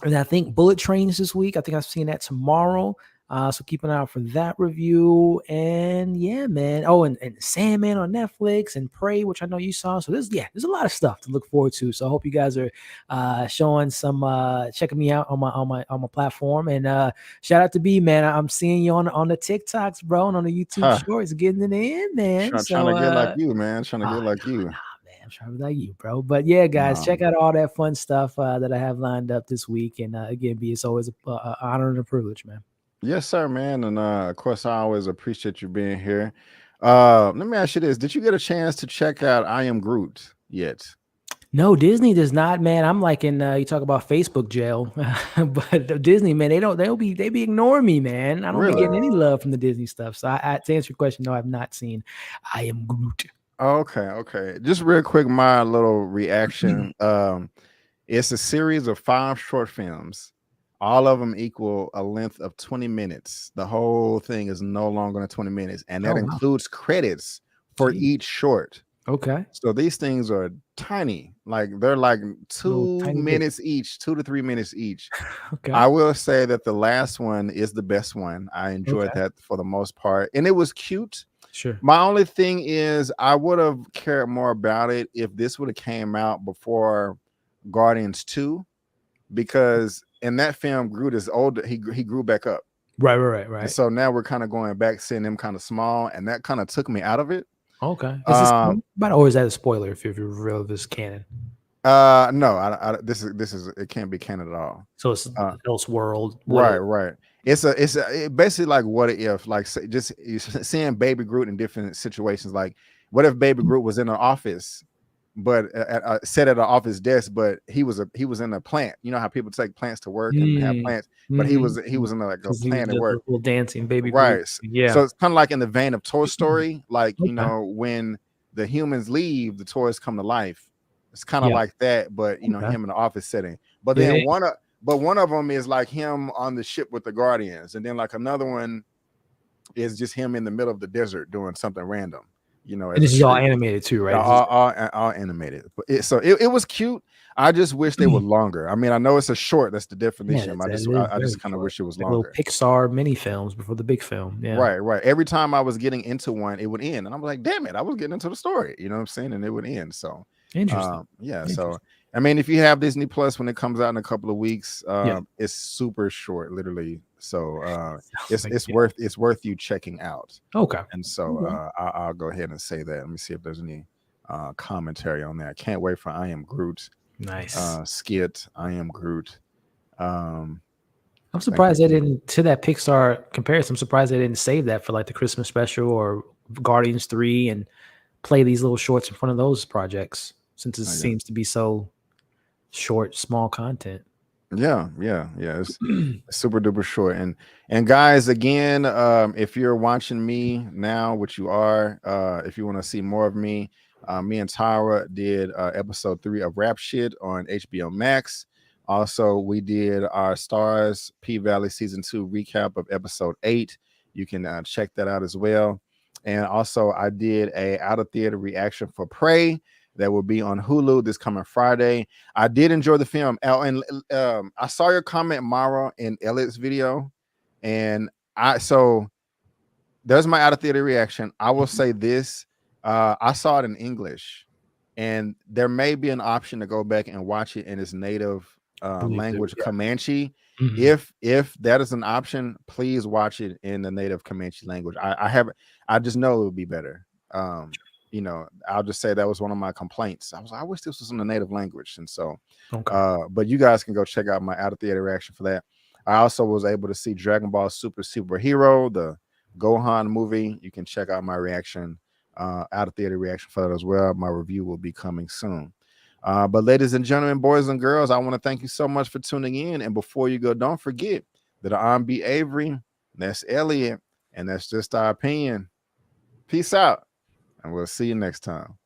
And I think Bullet Trains this week. I think I'm seeing that tomorrow. So keep an eye out for that review. And yeah, man. Oh, and Sandman on Netflix and Prey, which I know you saw. So there's a lot of stuff to look forward to. So I hope you guys are showing some checking me out on my platform. And shout out to B, man. I'm seeing you on the TikToks, bro, and on the YouTube shorts, getting it in, man. Trying to get like you, man. Trying to get like you. I'm trying to be like you, bro. But yeah, guys, check out all that fun stuff that I have lined up this week. And again, B, it's always an honor and a privilege, man. Yes, sir, man. And of course, I always appreciate you being here. Let me ask you this. Did you get a chance to check out I Am Groot yet? No, Disney does not, man. I'm like in you talk about Facebook jail, but Disney, man, they be ignoring me, man. I don't be getting any love from the Disney stuff. So I to answer your question, no, I've not seen I Am Groot. Okay. Just real quick, my little reaction. It's a series of 5 short films. All of them equal a length of 20 minutes. The whole thing is no longer than 20 minutes, and that includes credits for each short. Okay. So these things are tiny. Like they're like 2 minutes each, 2 to 3 minutes each. Okay. I will say that the last one is the best one. I enjoyed that for the most part, and it was cute. Sure. My only thing is I would have cared more about it if this would have came out before Guardians 2, because in that film, Groot is older. He grew back up. Right. And so now we're kind of going back, seeing him kind of small, and that kind of took me out of it. Okay. Is this or is that a spoiler if you're real this canon? No, this is it can't be canon at all. So it's Elseworld. Right. It's basically like what if, like just seeing Baby Groot in different situations. Like what if Baby Groot was in an office, but sat at an office desk, but he was in a plant. You know how people take plants to work and have plants, but he was in a plant at work. Little dancing Baby Groot. Right. Yeah. So it's kind of like in the vein of Toy Story. Like you know when the humans leave, the toys come to life. It's kind of like that, but you know him in the office setting. But then one of them is like him on the ship with the Guardians, and then like another one is just him in the middle of the desert doing something random. You know, and this is all animated too, right? All animated. But it was cute. I just wish they were longer. I mean, I know it's a short. That's the definition. I just kind of wish it was longer. Little Pixar mini films before the big film. Yeah. Right. Every time I was getting into one, it would end, and I'm like, damn it, I was getting into the story. You know what I'm saying? And it would end. So interesting. So I mean, if you have Disney Plus when it comes out in a couple of weeks, it's super short, literally. So it's worth you checking out. Okay. And so I'll go ahead and say that. Let me see if there's any commentary on that. I can't wait for I Am Groot. Nice. Skit. I Am Groot. I'm surprised they didn't, to that Pixar comparison, I'm surprised they didn't save that for like the Christmas special or Guardians 3 and play these little shorts in front of those projects, since it seems to be so short, small content. Yeah. It's super duper short. And guys, again, if you're watching me now, which you are, if you want to see more of me, me and Tyra did episode 3 of Rap Shit on HBO Max. Also, we did our Stars P-Valley season 2 recap of episode 8. You can check that out as well. And also, I did a out of theater reaction for Prey that will be on Hulu this coming Friday. I did enjoy the film. And I saw your comment, Mara, in Elliot's video, and so there's my out of theater reaction. I will say this: I saw it in English, and there may be an option to go back and watch it in its native language, Comanche. If that is an option, please watch it in the native Comanche language. I just know it would be better. You know, I'll just say that was one of my complaints. I wish this was in the native language. And so, but you guys can go check out my out of theater reaction for that. I also was able to see Dragon Ball Superhero, the Gohan movie. You can check out my reaction, out of theater reaction for that as well. My review will be coming soon. But ladies and gentlemen, boys and girls, I want to thank you so much for tuning in. And before you go, don't forget that I'm B. Avery, that's Elliot, and that's just our opinion. Peace out. And we'll see you next time.